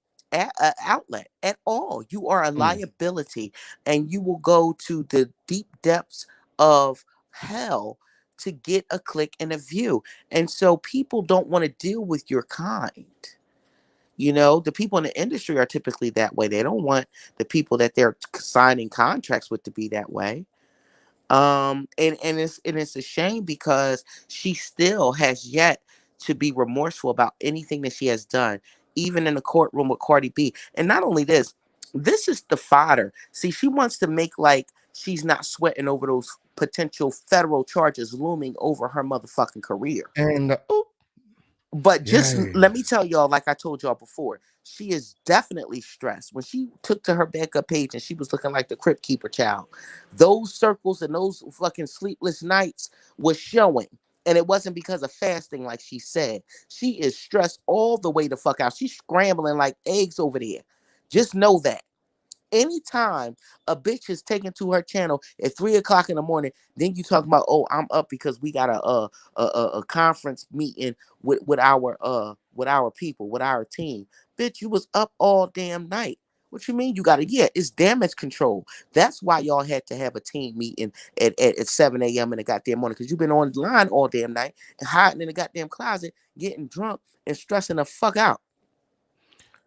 outlet at all. You are a Mm. liability, and you will go to the deep depths of hell to get a click and a view. And so people don't want to deal with your kind. The people in the industry are typically that way. They don't want the people that they're signing contracts with to be that way. And it's a shame because she still has yet to be remorseful about anything that she has done, even in the courtroom with Cardi B. And not only this is the fodder. See, she wants to make like she's not sweating over those potential federal charges looming over her motherfucking career. And oh, But just let me yes. tell y'all, like I told y'all before, she is definitely stressed. When she took to her backup page and she was looking like the Crypt Keeper child, those circles and those fucking sleepless nights was showing. And it wasn't because of fasting, like she said. She is stressed all the way the fuck out. She's scrambling like eggs over there. Just know that anytime a bitch is taken to her channel at 3 o'clock in the morning, then you talk about, oh, I'm up because we got a conference meeting with our people, with our team. Bitch, you was up all damn night. What you mean you got to? Yeah, it's damage control. That's why y'all had to have a team meeting at 7 a.m. in the goddamn morning, because you've been online all damn night and hiding in the goddamn closet, getting drunk and stressing the fuck out.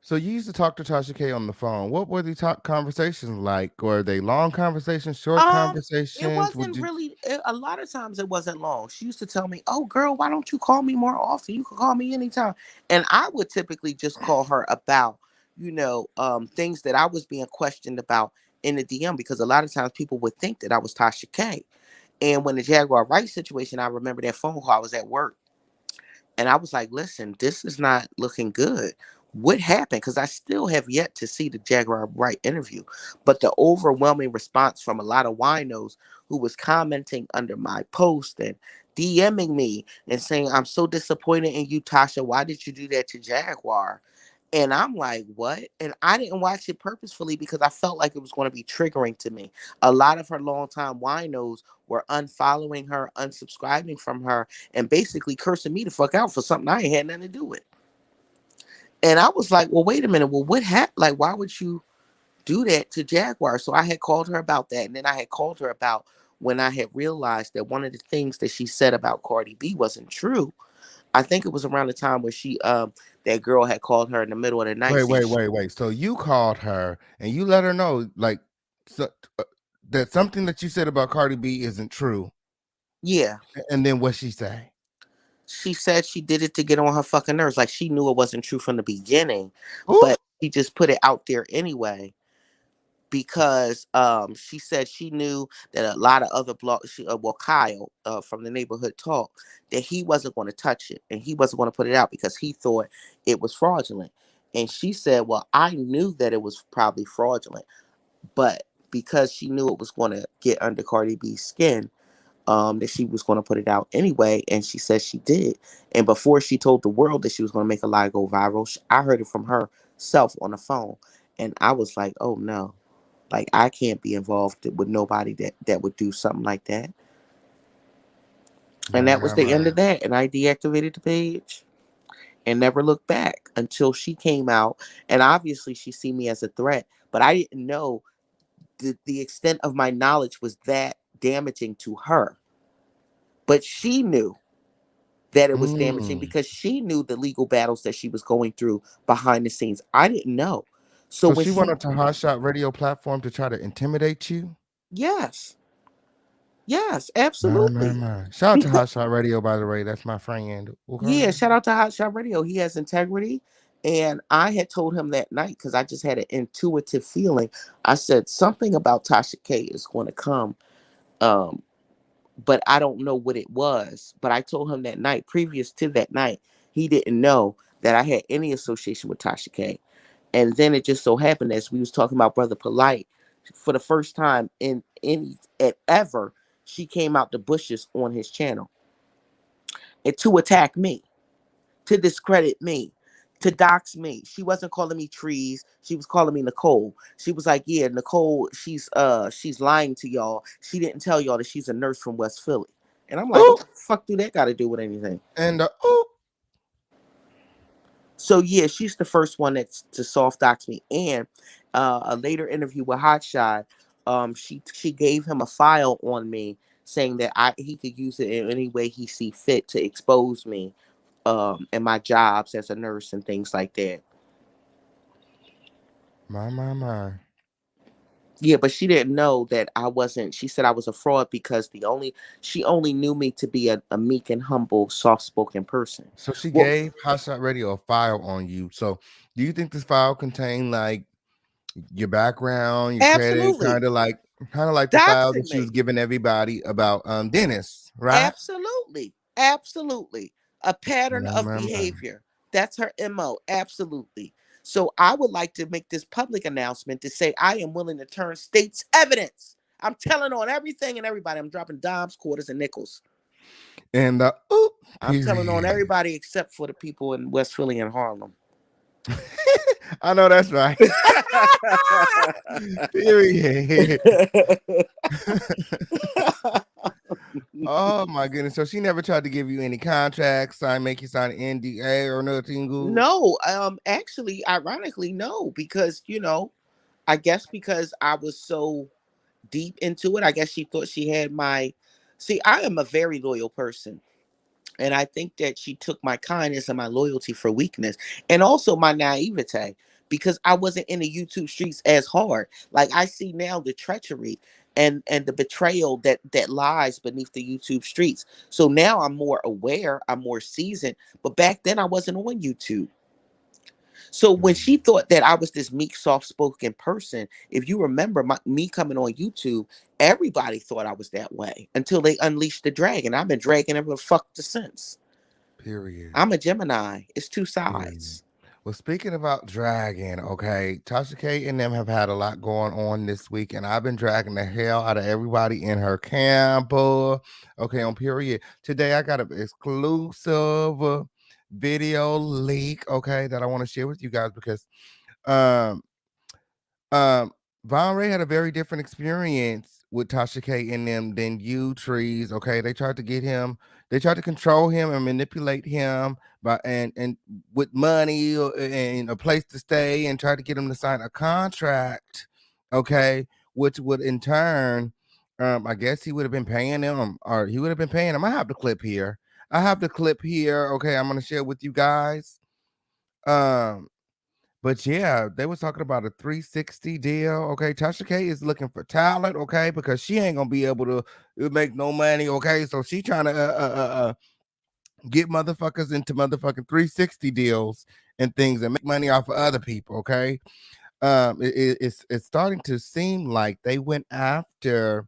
So you used to talk to Tasha K on the phone. What were the talk conversations like? Were they long conversations, short Um, it conversations? Would wasn't you? really. A lot of times it wasn't long. She used to tell me, "Oh, girl, why don't you call me more often? You can call me anytime." And I would typically just call her about, things that I was being questioned about in the DM, because a lot of times people would think that I was Tasha K. And when the Jaguar Wright situation, I remember that phone call. I was at work, and I was like, "Listen, this is not looking good. what happened, because I still have yet to see the Jaguar Wright interview. But the overwhelming response from a lot of winos who was commenting under my post and DMing me and saying, I'm so disappointed in you, Tasha. Why did you do that to Jaguar? And I'm like, what? And I didn't watch it purposefully because I felt like it was going to be triggering to me. A lot of her longtime winos were unfollowing her, unsubscribing from her, and basically cursing me the fuck out for something I ain't had nothing to do with. And I was like, well, wait a minute. Well, what happened? Like, why would you do that to Jaguar? So I had called her about that. And then I had called her about when I had realized that one of the things that she said about Cardi B wasn't true. I think it was around the time when that girl had called her in the middle of the night Wait, saying, wait, wait, wait. So you called her and you let her know, like, so, that something that you said about Cardi B isn't true. yeah. And then what she say? She said she did it to get on her fucking nerves. Like she knew it wasn't true from the beginning, Ooh. but she just put it out there anyway because she said she knew that a lot of other Kyle from the neighborhood talk, that he wasn't going to touch it and he wasn't going to put it out because he thought it was fraudulent. And she said, well, I knew that it was probably fraudulent, but because she knew it was going to get under Cardi B's skin, that she was going to put it out anyway, and she said she did. And before she told the world that she was going to make a lie go viral, I heard it from herself on the phone, and I was like, "Oh no, like I can't be involved with nobody that would do something like that." And that was the end My. of that. And I deactivated the page and never looked back until she came out. And obviously, she see me as a threat, but I didn't know the extent of my knowledge was that damaging to her. But she knew that it was damaging Mm. because she knew the legal battles that she was going through behind the scenes. I didn't know. So So when she went she, onto Hot Shot Radio platform to try to intimidate you? yes, yes, My, absolutely. my. Shout out to Because, Hot Shot Radio, by the way. That's my friend. yeah, Okay. shout out to Hot Shot Radio. He has integrity. And I had told him that night because I just had an intuitive feeling. I said something about Tasha K is going to come. Um, but I don't know what it was. But I told him that night, previous to that night, he didn't know that I had any association with Tasha K. And then it just so happened, as we was talking about Brother Polite, for the first time in any at ever, she came out the bushes on his channel and to attack me, to discredit me, to dox me. She wasn't calling me trees. She was calling me Nicole. She was like, yeah, Nicole, she's lying to y'all. She didn't tell y'all that she's a nurse from West Philly. And I'm like, Ooh. what the fuck do that got to do with anything? And ooh. So yeah, she's the first one that's to soft dox me. And a later interview with Hotshot, she gave him a file on me saying that he could use it in any way he see fit to expose me, and my jobs as a nurse and things like that. My. Yeah, but she didn't know that I wasn't. She said I was a fraud because she only knew me to be a meek and humble, soft spoken person. So she Well, gave Hot Shot Radio a file on you. So do you think this file contained like your background, your credit, absolutely kind of like the file doxing that you was me. giving everybody about Dennis, right? Absolutely. Absolutely. A pattern of My. behavior. That's her MO. Absolutely. So I would like to make this public announcement to say I am willing to turn state's evidence. I'm telling on everything and everybody. I'm dropping dimes, quarters, and nickels. And ooh, I'm telling on period. everybody except for the people in West Philly and Harlem. I know that's right. Period. Oh my goodness. So she never tried to give you any contracts, make you sign an NDA or nothing good. No, actually, ironically, no, because I guess because I was so deep into it. I guess she thought she had my. See, I am a very loyal person. And I think that she took my kindness and my loyalty for weakness and also my naivete because I wasn't in the YouTube streets as hard. Like I see now the treachery and the betrayal that lies beneath the YouTube streets. So now I'm more aware, I'm more seasoned, but back then I wasn't on YouTube. So when Mm. she thought that I was this meek, soft-spoken person, if you remember me coming on YouTube, everybody thought I was that way until they unleashed the dragon. I've been dragging ever fuck since. Period. I'm a Gemini. It's two Period. sides. Well, speaking about dragging, okay, Tasha K and them have had a lot going on this week, and I've been dragging the hell out of everybody in her camp. Okay, on period. Today, I got an exclusive video leak, okay, that I want to share with you guys because um um, Von Ray had a very different experience with Tasha K and them than you trees. Okay, they tried to get him, they tried to control him and manipulate him by and with money and a place to stay and try to get him to sign a contract. Okay, which would in turn, I guess he would have been paying them, or he would have been paying them. I have the clip here. I have the clip here. Okay, I'm gonna share with you guys. Um, but yeah, they was talking about a 360 deal. Okay, Tasha K is looking for talent. Okay, because she ain't gonna be able to make no money. Okay, so she trying to get motherfuckers into motherfucking 360 deals and things and make money off of other people. Okay, it's starting to seem like they went after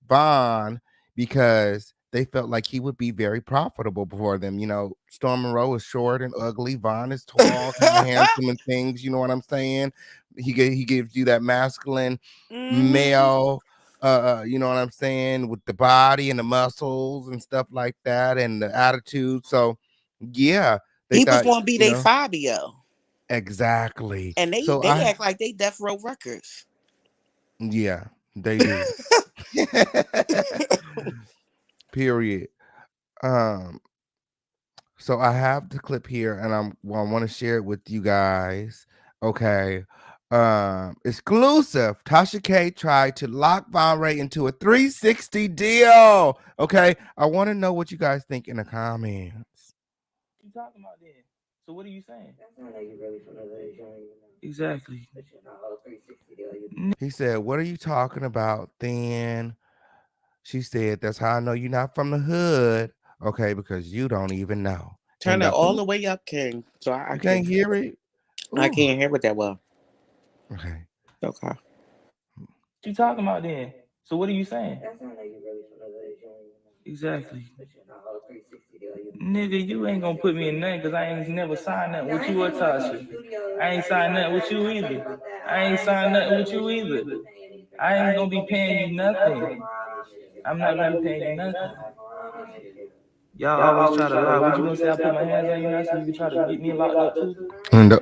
Vaughn because they felt like he would be very profitable for them. You know, Storm Monroe is short and ugly. Vaughn is tall, kind of handsome and things. You know what I'm saying? He gives you that masculine Hmm. male. You know what I'm saying, with the body and the muscles and stuff like that, and the attitude. So, yeah, they He was thought, gonna be you their know, Fabio, exactly. and they So they I act like they Death Row Records. Yeah, they do. Period. Um, so I have the clip here and I want to share it with you guys. Okay. Exclusive. Tasha K tried to lock Von Ray into a 360 deal. Okay. I want to know what you guys think in the comments. You talking about then? So what are you saying? That sounds like you really from the village. You don't even know. Exactly. But you're not all 360 deal. He said, "What are you talking about then?" She said, "That's how I know you're not from the hood." Okay, because you don't even know. Turn And it all the way up, King, so I you can can't hear it. I Ooh. can't hear it that well. Okay. Okay. You talking about then? So what are you saying? That sounds like you really from the village. You don't even know. Exactly. But you're not all 360 deal. Nigga, you ain't gonna put me in nothing because I ain't never signed nothing with you or Tasha. I ain't signed nothing with you either. I ain't signed nothing with you either. I ain't gonna be paying you nothing. I'm not gonna be paying you nothing. Y'all always try to lie. What you gonna say? I put my hands on you now so you can try to get me locked up too? And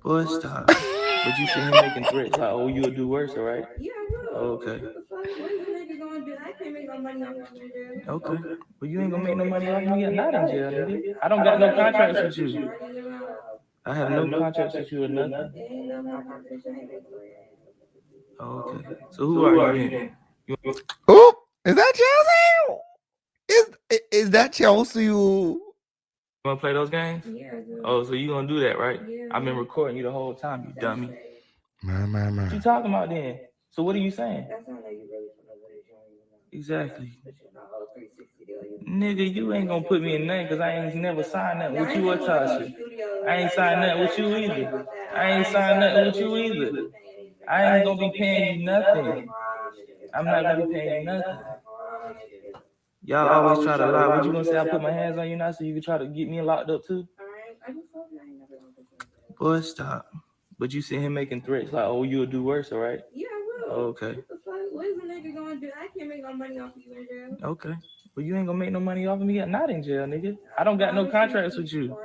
Boy, stop. But you see him making threats like, oh, you'll do worse, all right? Yeah, I will. Okay. What is the nigga gonna do? I can't make no money off you in jail. Okay. But you ain't gonna make no money off me. I'm not in jail, nigga. I don't got no contracts with you. I have no contracts with you or nothing. Okay. So who are you then? oh, is that Chelsea? Is that Chelsea? You wanna play those games? Yeah. Oh, so you gonna do that, right? Yeah. I've been recording you the whole time, you dummy. My. What you talking about then? So what are you saying? That sounds like you really from the village. Exactly. Nigga, you ain't gonna put me in nothing because I ain't never signed nothing with you or Tasha. I ain't signed nothing with you either. I ain't signed nothing with you either. I ain't gonna be paying you nothing. I'm not gonna be paying you nothing. Y'all always try to lie. What you gonna say? I put my hands on you now so you can try to get me locked up too? Boy, stop. But you see him making threats like, oh, you'll do worse, all right? Yeah, I will. Okay. What the fuck? What is the nigga gonna do? I can't make no money off of you in jail. Okay. Well, you ain't gonna make no money off of me. I'm not in jail, nigga. I don't got no contracts with you.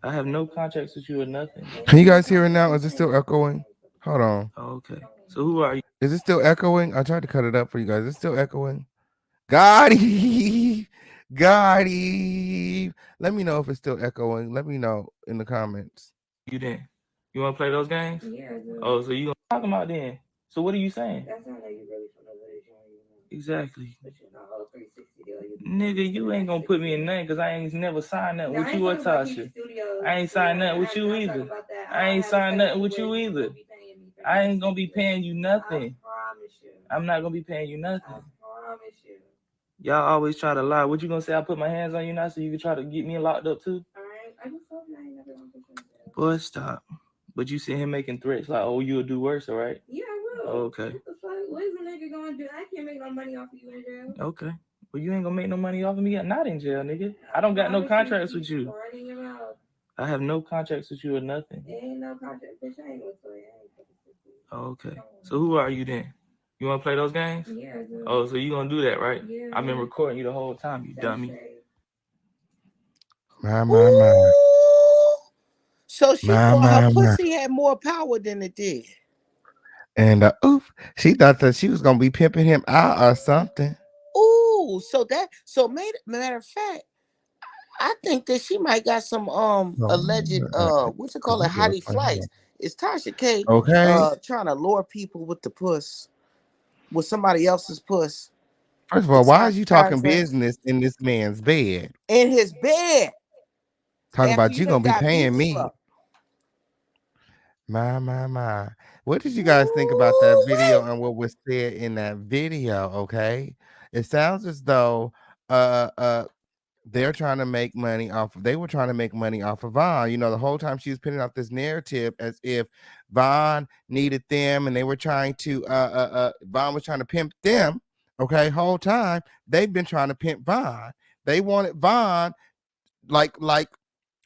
I have no contracts with you or nothing. Can you guys hear it now? Is it still echoing? Hold on. Okay. So who are you? Is it still echoing? I tried to cut it up for you guys. Is it still echoing? Gotti. Gotti. Let me know if it's still echoing. Let me know in the comments. You then? You wanna play those games? Yeah, I do. Oh, so you gonna talking about then? So what are you saying? That sounds like you really from the village. Exactly. Nigga, you ain't gonna put me in nothing because I ain't never signed nothing with you or Tasha. I ain't signed nothing with you either. I ain't signed nothing with you either. I ain't gonna be paying you nothing. I'm not gonna be paying you nothing. Y'all always try to lie. What you gonna say? I put my hands on you now so you can try to get me locked up too? Boy, stop. But you see him making threats like, oh, you'll do worse, all right? Yeah, I will. Okay. What the fuck? What is the nigga gonna do? I can't make no money off of you in jail. Okay. Well, you ain't gonna make no money off of me. I'm not in jail, nigga. I don't got no contracts with you. I have no contracts with you or nothing. There ain't no contract, bitch. I ain't gonna play. Oh, okay. So who are you then? You want to play those games? Yeah. Oh, so you gonna do that, right? Yeah. I've been recording you the whole time, you dummy. My. Ooh. So she thought her My. pussy had more power than it did. And she thought that she was gonna be pimping him out or something. Ooh, matter of fact, I think that she might got some alleged what's it called, a hottie flights. Is Tasha K okay trying to lure people with the puss, with somebody else's puss? First of all, why is you talking business in this man's bed? In his bed. Talking After about you you done gonna be got beat paying the me. fuck. My. What did you guys think about that video and what was said in that video? Okay. It sounds as though uh uh they're trying to make money they were trying to make money off of Vaughn. You know, the whole time she was putting out this narrative as if Vaughn needed them and they were trying to Vaughn was trying to pimp them. Okay, whole time they've been trying to pimp Vaughn. They wanted Vaughn like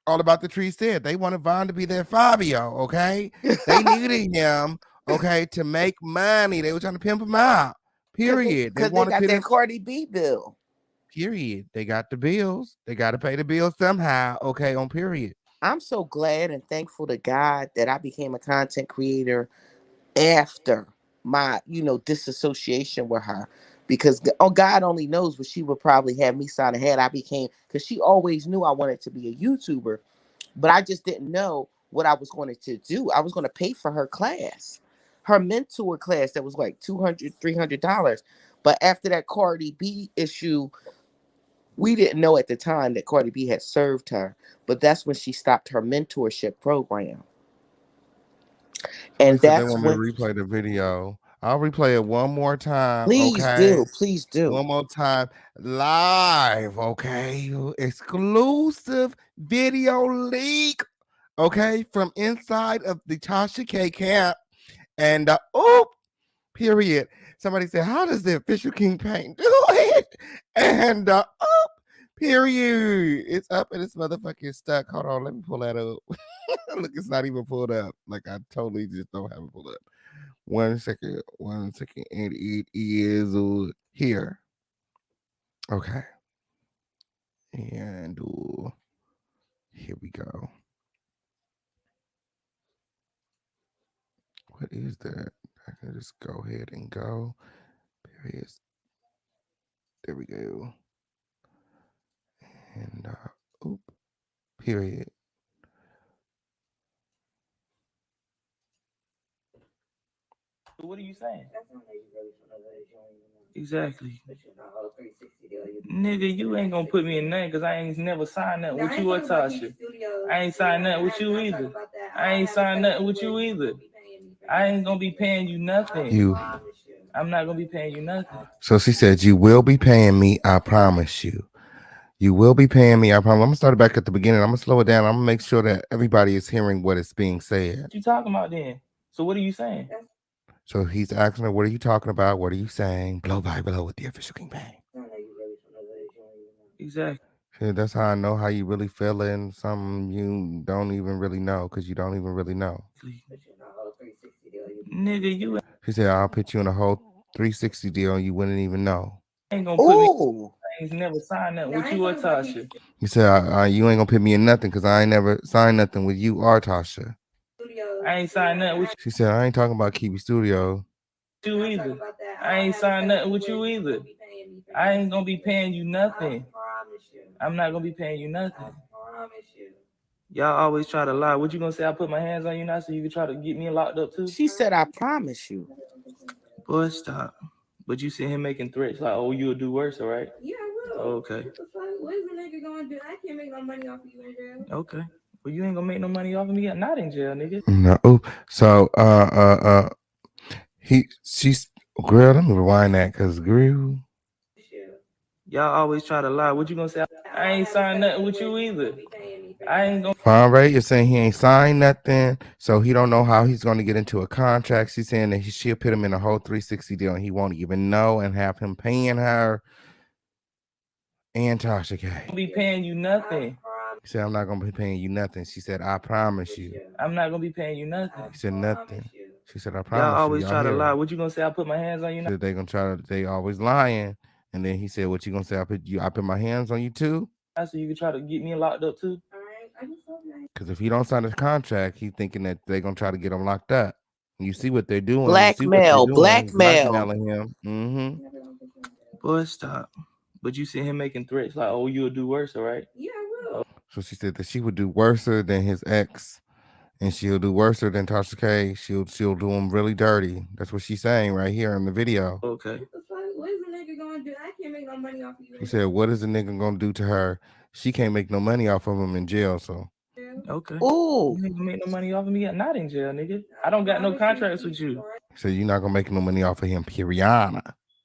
all about the tree said. They wanted Vaughn to be their Fabio, okay? They needed him, okay, to make money. They were trying to pimp him out. Period. Because they got that Cardi B bill. Period. They got the bills. They got to pay the bills somehow, okay, on period. I'm so glad and thankful to God that I became a content creator after my, disassociation with her. Because God only knows what she would probably have me sign ahead. Because she always knew I wanted to be a YouTuber, but I just didn't know what I was going to do. I was going to pay for her class, her mentor class that was like $200, $300. But after that Cardi B issue, we didn't know at the time that Cardi B had served her, but that's when she stopped her mentorship program. Somebody And said they that's want me to when, replay the video. I'll replay it one more time, please okay? do, please do. One more time, live, okay? Exclusive video leak, okay, from inside of the Tasha K camp. And period. Somebody said, "How does the official campaign do it?" And period. It's up and it's motherfucking stuck. Hold on, let me pull that up. Look, it's not even pulled up. Like I totally just don't have it pulled up. 1 second, and it is here. Okay, and here we go. What is that? I can just go ahead and go. Period. There we go. And period. What are you saying? Exactly. Nigga, you ain't gonna put me in nothing because I ain't never signed nothing with you or Tasha. I ain't signed nothing with you either. I ain't signed nothing with you either. I ain't gonna be paying you nothing. I'm not gonna be paying you nothing. So she said, "You will be paying me. I promise you. You will be paying me. I promise." I'm gonna start it back at the beginning. I'm gonna slow it down. I'm gonna make sure that everybody is hearing what is being said. What you talking about then? So what are you saying? So he's asking her, "What are you talking about? What are you saying?" Blow by blow with the official campaign. Exactly. Yeah, that's how I know how you really feeling. Something you don't even really know because you don't even really know. Nigga, you She said, "I'll put you in a whole 360 deal and you wouldn't even know." ain't gonna put me. I ain't never signed nothing with you or Tasha. He said, "You ain't gonna put me in nothing because I ain't never signed nothing with you or Tasha." I ain't signed nothing with She said, "I ain't talking about Kiwi Studio. you either. I ain't signed nothing with you either. I ain't gonna be paying you nothing. I'm not gonna be paying you nothing. Y'all always try to lie. What you gonna say? I put my hands on you now so you can try to get me locked up too? She said, "I promise you." Boy, stop. But you see him making threats like, "Oh, you'll do worse, all right?" Yeah, I will. Oh, okay. What is the nigga gonna do? I can't make no money off of you in jail. Okay. Well, you ain't gonna make no money off of me. Not in jail, nigga. No. So she's girl. Let me rewind that because girl. Y'all always try to lie. What you gonna say? I ain't signed nothing with you either. I ain't gonna. Fine Ray is saying he ain't signed nothing, so he don't know how he's going to get into a contract. She's saying that she'll put him in a whole 360 deal and he won't even know and have him paying her and Tasha K. Be paying you nothing. He said, I'm not gonna be paying you nothing. She said, I promise you. I'm not gonna be paying you nothing. He said nothing. She said, I Y'all promise you. always Y'all try to hear lie. her. What you gonna say? I put my hands on you He now? said they gonna try to. They always lying. And then he said, what you gonna say? I put my hands on you too. So you can try to get me locked up too? Because if he don't sign his contract, he thinking that they gonna try to get him locked up. You see what they're doing. You see what they're Blackmail, doing. blackmail. Blackmailing him. Mm-hmm. Boy, stop. But you see him making threats like, oh, you'll do worse, all right? So she said that she would do worse than his ex, and she'll do worse than Tasha K. She'll do him really dirty. That's what she's saying right here in the video. Okay. What is the nigga gonna do? I can't make no money off of you. She said, "What is the nigga gonna do to her? She can't make no money off of him in jail." So Okay. Ooh. You ain't gonna make no money off of me yet? Not in jail, nigga. I don't got no contracts with you. he said, "You're not gonna make no money off of him, Periana.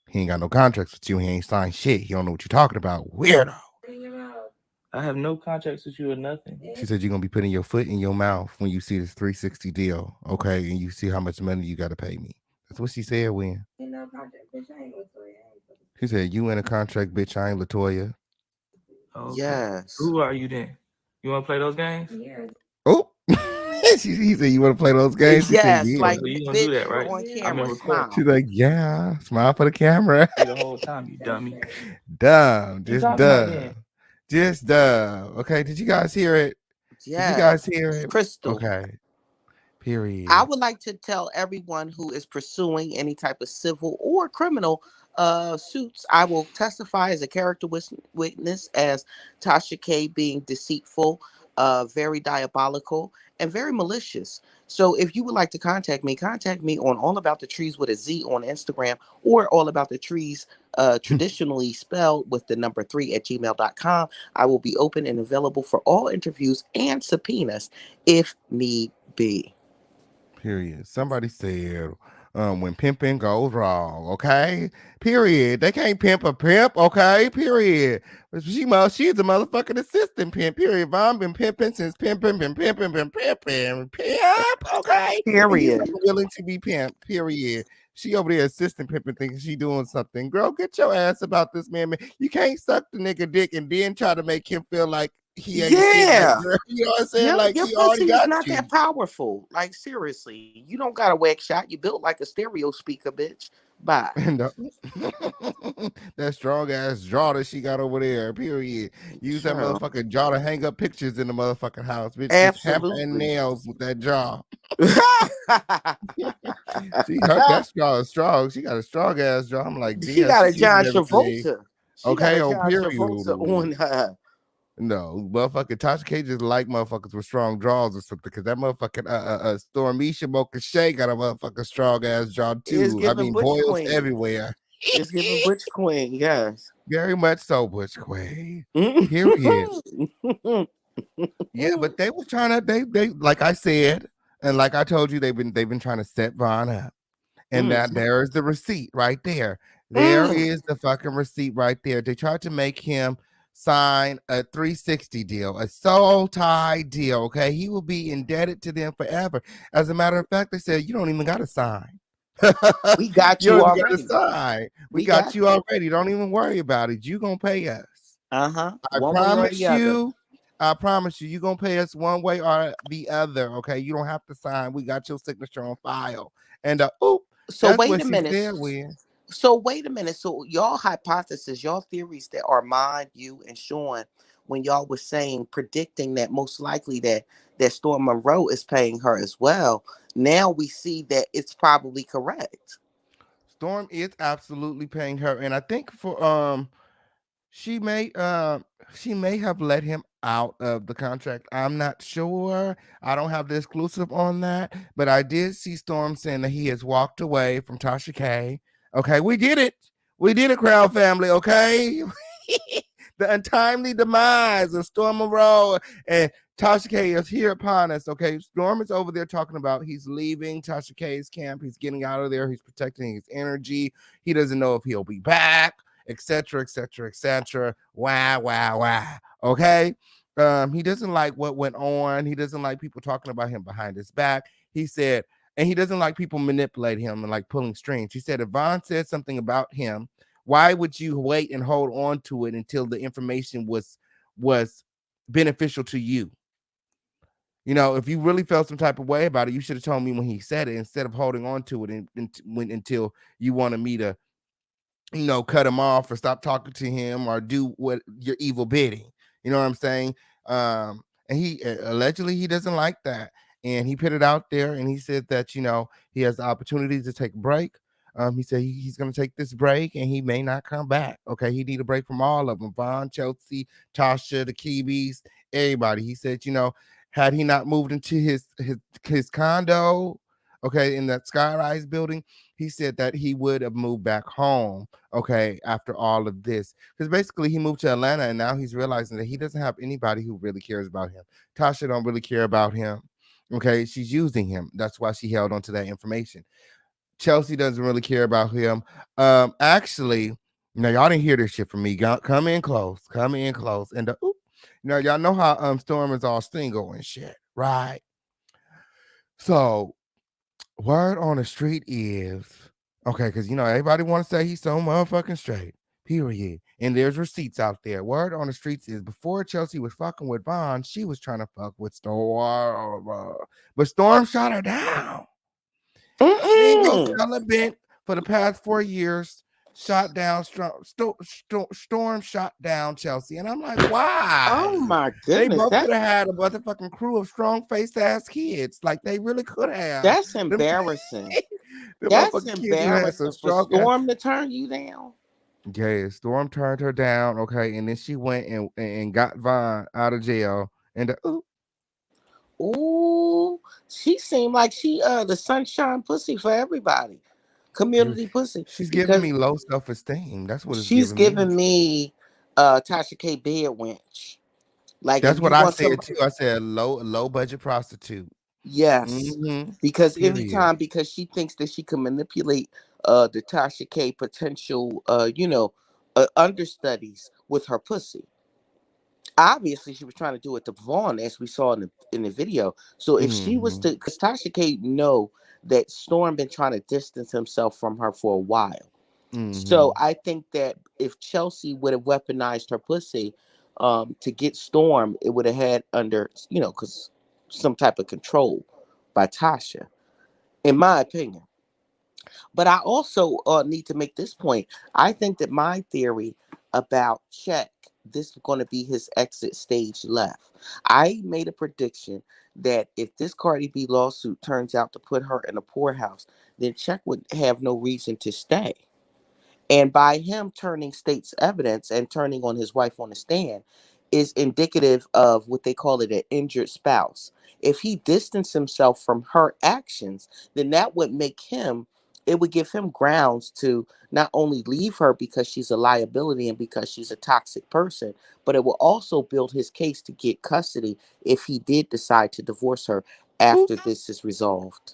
He ain't got no contracts with you. He ain't signed shit. He don't know what you're talking about, weirdo." I have no contracts with you or nothing. She said, "You're gonna be putting your foot in your mouth when you see this 360 deal, okay? And you see how much money you gotta pay me." That's what she said when. She said, "You in a contract, bitch. I ain't Latoya." Okay. Yes. Who are you then? You want to play those games? Oh, he said, "You want to play those games?" She said, Yes, "Yeah." like So you gonna do bitch, that, you're right? on I've been camera. recording. She's Smile. like, "Yeah." Smile for the camera. The whole time, you dummy. Dumb. You Just talking about dumb. then? Just dumb. Okay. Did you guys hear it? Did you guys Yes. hear it? Crystal. Okay. I Period. would like to tell everyone who is pursuing any type of civil or criminal suits, I will testify as a character witness as Tasha K being deceitful, very diabolical, and very malicious. So if you would like to contact me on All About the Trees with a Z on Instagram, or All About the Trees traditionally spelled with the number 3 at gmail.com. I will be open and available for all interviews and subpoenas if need be. Period. Somebody said, when pimping goes wrong, okay? Period. They can't pimp a pimp, okay? Period. But she's a motherfucking assistant pimp, period. Von been pimping since pimping, pimp, okay? And he's Period. not willing to be pimped, period. She over there assistant pimping thinking she doing something. Girl, get your ass about this man. You can't suck the nigga dick and then try to make him feel like he ain't shit. Like, Yeah. girl, you know what I'm saying? Your, Like, your he already pussy is got not you. that powerful. Like, seriously. You don't got a whack shot. You built like a stereo speaker, bitch. Bye. And that strong ass jaw that she got over there, period. Use that Sure. motherfucking jaw to hang up pictures in the motherfucking house, bitch. Just hammer and Absolutely. nails with that jaw. That jaw is strong. She got a strong ass jaw. I'm like, She damn, got she a using John everything. Travolta. She got Okay, a on John period. Travolta on her. No, motherfucking Tasha K just like motherfuckers with strong jaws or something, because that motherfucking Stormisha Mocha Shay got a motherfucking strong ass jaw It's too. I giving mean, Butch boils Queen. everywhere. It's giving Butch Queen, yes. Very much so, Butch Quay. Period. Yeah, but they was trying to they like I said, and like I told you, they've been trying to set Von up. And Mm, that there is the receipt right there. There mm. is the fucking receipt right there. They tried to make him sign a 360 deal, a soul tie deal. Okay. He will be indebted to them forever. As a matter of fact, they said you don't even gotta sign. We got You you don't even gotta already. sign. We We got got you you. already. Don't even worry about it. You gonna pay us. Uh-huh. I One way or promise the other. you. I promise you, you're gonna pay us one way or the other. Okay. You don't have to sign. We got your signature on file. And So that's wait what a she minute. said when. So wait a minute. So y'all hypothesis, y'all theories that are mine, you, and Sean, when y'all was saying, predicting that most likely that Storm Monroe is paying her as well. Now we see that it's probably correct. Storm is absolutely paying her, and I think for she may she may have let him out of the contract. I'm not sure. I don't have the exclusive on that, but I did see Storm saying that he has walked away from Tasha K. Okay, we did it. We did it, Crowd Family. Okay. The untimely demise of Storm Monroe and Tasha K is here upon us. Okay, Storm is over there talking about he's leaving Tasha K's camp. He's getting out of there. He's protecting his energy. He doesn't know if he'll be back, etc., etc., etc. Wow, wow, wow. Okay. He doesn't like what went on. He doesn't like people talking about him behind his back. He said, and he doesn't like people manipulate him and like pulling strings. He said, if Von said something about him, why would you wait and hold on to it until the information was beneficial to you. If you really felt some type of way about it, you should have told me when he said it instead of holding on to it until you wanted me to, cut him off or stop talking to him or do what your evil bidding. You know what I'm saying? And he allegedly he doesn't like that, and he put it out there, and he said that he has the opportunity to take a break. He said he's going to take this break, and he may not come back. Okay, he need a break from all of them: Vaughn, Chelsea, Tasha, the Kiwis, everybody. He said, had he not moved into his condo, okay, in that skyrise building, he said that he would have moved back home, okay, after all of this. Because basically he moved to Atlanta, and now he's realizing that he doesn't have anybody who really cares about him. Tasha don't really care about him. Okay, she's using him. That's why she held on to that information. Chelsea doesn't really care about him. Actually, now y'all didn't hear this shit from me. Come in close. Come in close. And y'all know how Storm is all single and shit, right? So word on the street is okay, because everybody want to say he's so motherfucking straight. Period. And there's receipts out there. Word on the streets is before Chelsea was fucking with Vaughn, she was trying to fuck with Storm, but Storm shot her down. Single Mm-mm. celibate for the past 4 years. Shot down Storm shot down Chelsea, and I'm like, Oh why? my They goodness, both could have had a motherfucking crew of strong faced ass kids, like they really could have. that's Them, embarrassing. the That's motherfucking kids would have had some embarrassing for strong ass. Storm to turn you down. Yeah, Storm turned her down, okay, and then she went and got Vaughn out of jail, and Ooh, she seemed like she the sunshine pussy for everybody. period. Community pussy. She's giving Because me low self esteem. That's what it's she's giving me. giving me Tasha K Bed wench. Like if That's you what I want said some, too. I said low budget prostitute. yes. Mm-hmm. Because Period. anytime, because she thinks that she can manipulate the Tasha K potential understudies with her pussy. Obviously she was trying to do it to Vaughn, as we saw in the video. So if she was Mm-hmm. to, because Tasha K know that Storm been trying to distance himself from her for a while. So Mm-hmm. I think that if Chelsea would have weaponized her pussy to get Storm, it would have had under, because some type of control by Tasha, in my opinion. But I also need to make this point. I think that my theory about Check, this is going to be his exit stage left. I made a prediction that if this Cardi B lawsuit turns out to put her in a poorhouse, then Check would have no reason to stay. And by him turning state's evidence and turning on his wife on the stand is indicative of what they call it an injured spouse. If he distanced himself from her actions, then that would make him, it would give him grounds to not only leave her because she's a liability and because she's a toxic person, but it will also build his case to get custody if he did decide to divorce her Oop. after this is resolved.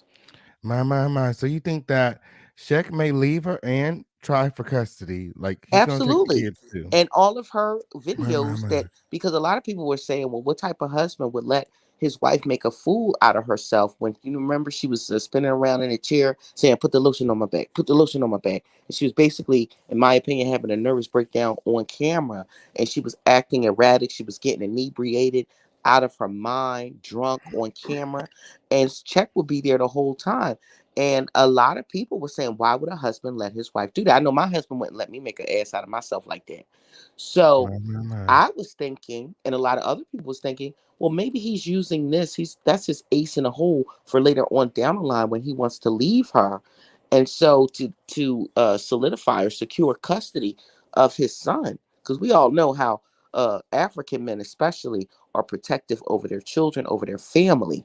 My. So you think that Sheck may leave her and try for custody? Like he's gonna take the Absolutely. kids too. And all of her videos My. that, because a lot of people were saying, well, what type of husband would let his wife make a fool out of herself when you remember she was spinning around in a chair saying, put the lotion on my back, put the lotion on my back. And she was basically, in my opinion, having a nervous breakdown on camera. And she was acting erratic. She was getting inebriated, out of her mind, drunk on camera. And Check would be there the whole time. And a lot of people were saying, why would a husband let his wife do that? I know my husband wouldn't let me make an ass out of myself like that. So My. I was thinking, and a lot of other people was thinking, well, maybe he's using this. That's his ace in the hole for later on down the line when he wants to leave her. And so to solidify or secure custody of his son, because we all know how African men especially are protective over their children, over their family.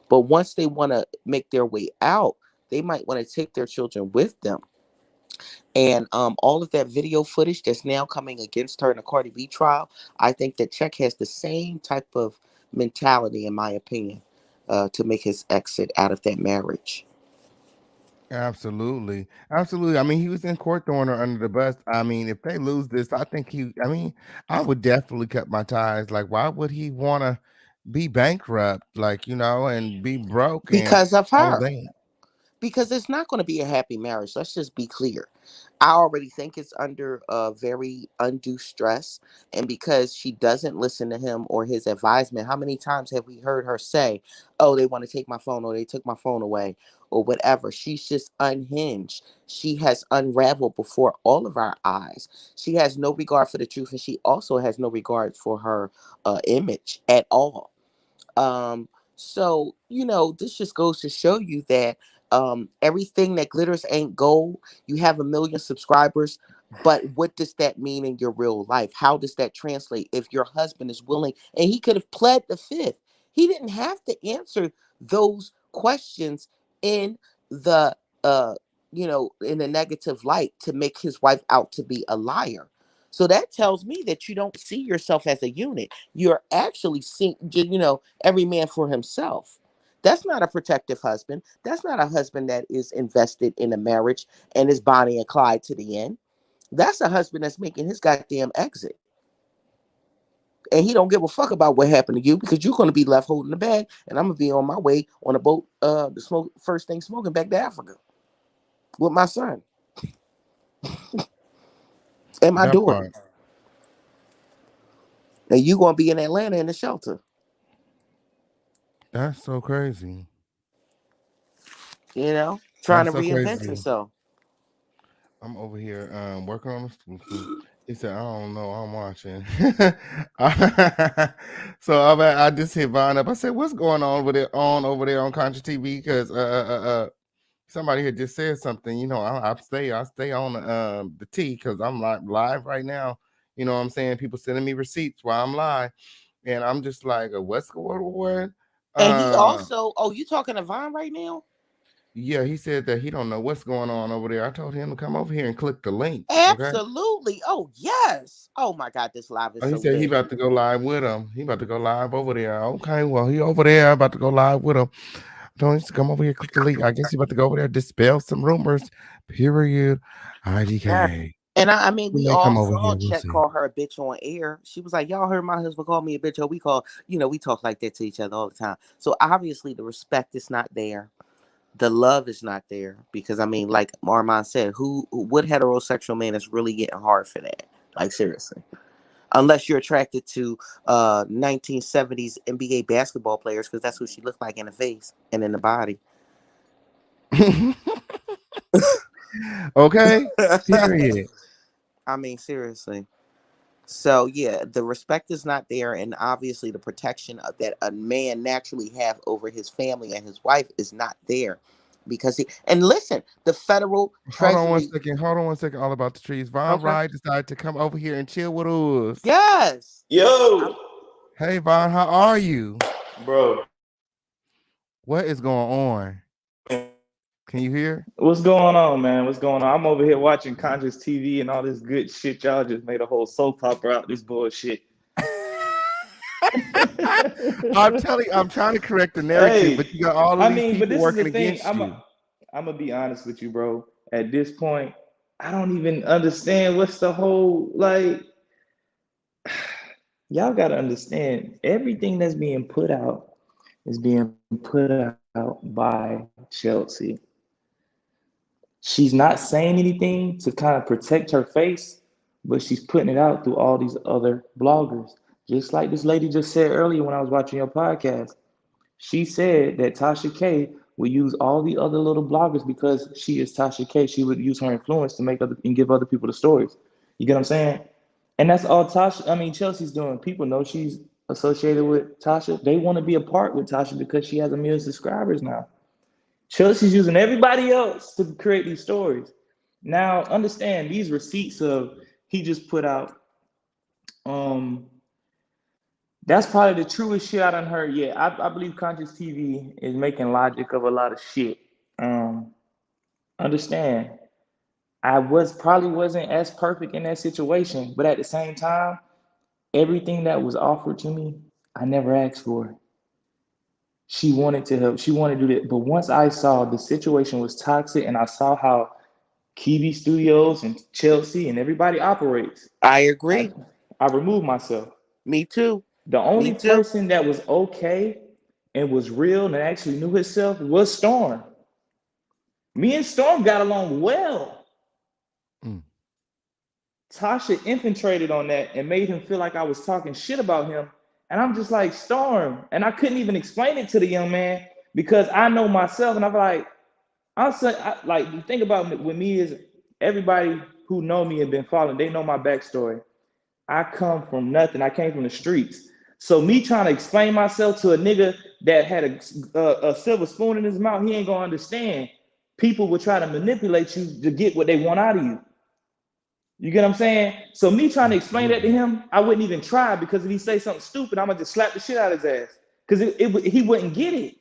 But once they want to make their way out, they might want to take their children with them. And all of that video footage that's now coming against her in the Cardi B trial, I think that Check has the same type of mentality, in my opinion, to make his exit out of that marriage. Absolutely. Absolutely. I mean, he was in court throwing her under the bus. I mean, if they lose this, I think I would definitely cut my ties. Like, why would he want to be bankrupt, like, and be broke and Because of all of her. that? because it's not going to be a happy marriage. Let's just be clear. I already think it's under very undue stress. And because she doesn't listen to him or his advisement, how many times have we heard her say, oh, they want to take my phone, or they took my phone away, or whatever? She's just unhinged. She has unraveled before all of our eyes. She has no regard for the truth, and she also has no regard for her image at all. Um, so, this just goes to show you that everything that glitters ain't gold. You have a million subscribers, but what does that mean in your real life? How does that translate if your husband is willing? And he could have pled the fifth. He didn't have to answer those questions in the in a negative light to make his wife out to be a liar. So that tells me that you don't see yourself as a unit. You're actually seeing, every man for himself. That's not a protective husband. That's not a husband that is invested in a marriage and is Bonnie and Clyde to the end. That's a husband that's making his goddamn exit. And he don't give a fuck about what happened to you, because you're going to be left holding the bag, and I'm going to be on my way on a boat, the smoke first thing smoking back to Africa with my son and my That daughter. part. And you going to be in Atlanta in the shelter, That's so crazy. trying to That's so reinvent crazy. yourself. I'm over here working on this. He said, "I don't know. I'm watching." So I just hit Vine up. I said, "What's going on over there on Contra TV?" Because somebody had just said something. I stay on the T because I'm live right now. You know what I'm saying? People sending me receipts while I'm live, and I'm just like, "What's going on?" And he Uh, also, you talking to Vine right now? yeah, he said that he don't know what's going on over there. I told him to come over here and click the link. Okay. Absolutely. Oh, yes. Oh, my God. This live is Oh, he so said he lit. about to go live with him. He about to go live over there. Okay, well, he over there about to go live with him. Don't need to come over here, click the link. I guess he about to go over there, dispel some rumors. Period. Yes. IDK. And I mean, He we may all come over saw here. We'll Chet see. call her a bitch on air. She was like, y'all heard my husband call me a bitch. Or we call, we talk like that to each other all the time. So obviously the respect is not there. The love is not there, because I mean, like Armand said, what heterosexual man is really getting hard for that? Like, seriously. Unless you're attracted to 1970s NBA basketball players, because that's who she looked like in the face and in the body. Okay. Period. I mean, seriously. So yeah, the respect is not there, and obviously the protection that a man naturally have over his family and his wife is not there, because and listen, the federal Hold on one treasury. second. Hold on one second. All about the trees. Von Okay. Rye decided to come over here and chill with us. Yes. Yo, Hey, Von, how are you? bro. What is going on? Can you hear? What's going on, man? What's going on? I'm over here watching Conjures TV and all this good shit. Y'all just made a whole soap opera out this bullshit. I'm telling you, I'm trying to correct the narrative, but Hey, you got all of I these mean, but people this is the working thing. against you. I'm gonna be honest with you, bro. At this point, I don't even understand what's the whole like. Y'all gotta understand everything that's being put out is being put out by Chelsea. She's not saying anything to kind of protect her face, but she's putting it out through all these other bloggers. Just like this lady just said earlier when I was watching your podcast. She said that Tasha K would use all the other little bloggers because she is Tasha K. She would use her influence to make other and give other people the stories. You get what I'm saying? And that's all Chelsea's doing. People know she's associated with Tasha. They want to be a part with Tasha because she has 1 million subscribers now. Chelsea's using everybody else to create these stories. Now, understand these receipts of he just put out. Um, that's probably the truest shit I done heard yet. I believe Conscious TV is making logic of a lot of shit. Um, understand, I wasn't as perfect in that situation, but at the same time, everything that was offered to me, I never asked for. She wanted to help. She wanted to do that. But once I saw the situation was toxic and I saw how Kiwi Studios and Chelsea and everybody operates, I I agree. I removed myself. Me too. The Me only too. person that was okay and was real and actually knew himself was Storm. Me and Storm got along well. Mm. Tasha infiltrated on that and made him feel like I was talking shit about him. And I'm just like, Storm. And I couldn't even explain it to the young man because I know myself. And I'm like, like, the thing about with me is everybody who know me and been following, they know my backstory. I come from nothing. I came from the streets. So me trying to explain myself to a nigga that had a silver spoon in his mouth, he ain't gonna understand. People will try to manipulate you to get what they want out of you. You get what I'm saying? So me trying to explain that to Absolutely. him, I wouldn't even try because if he say something stupid, I'm gonna just slap the shit out of his ass because he wouldn't get it,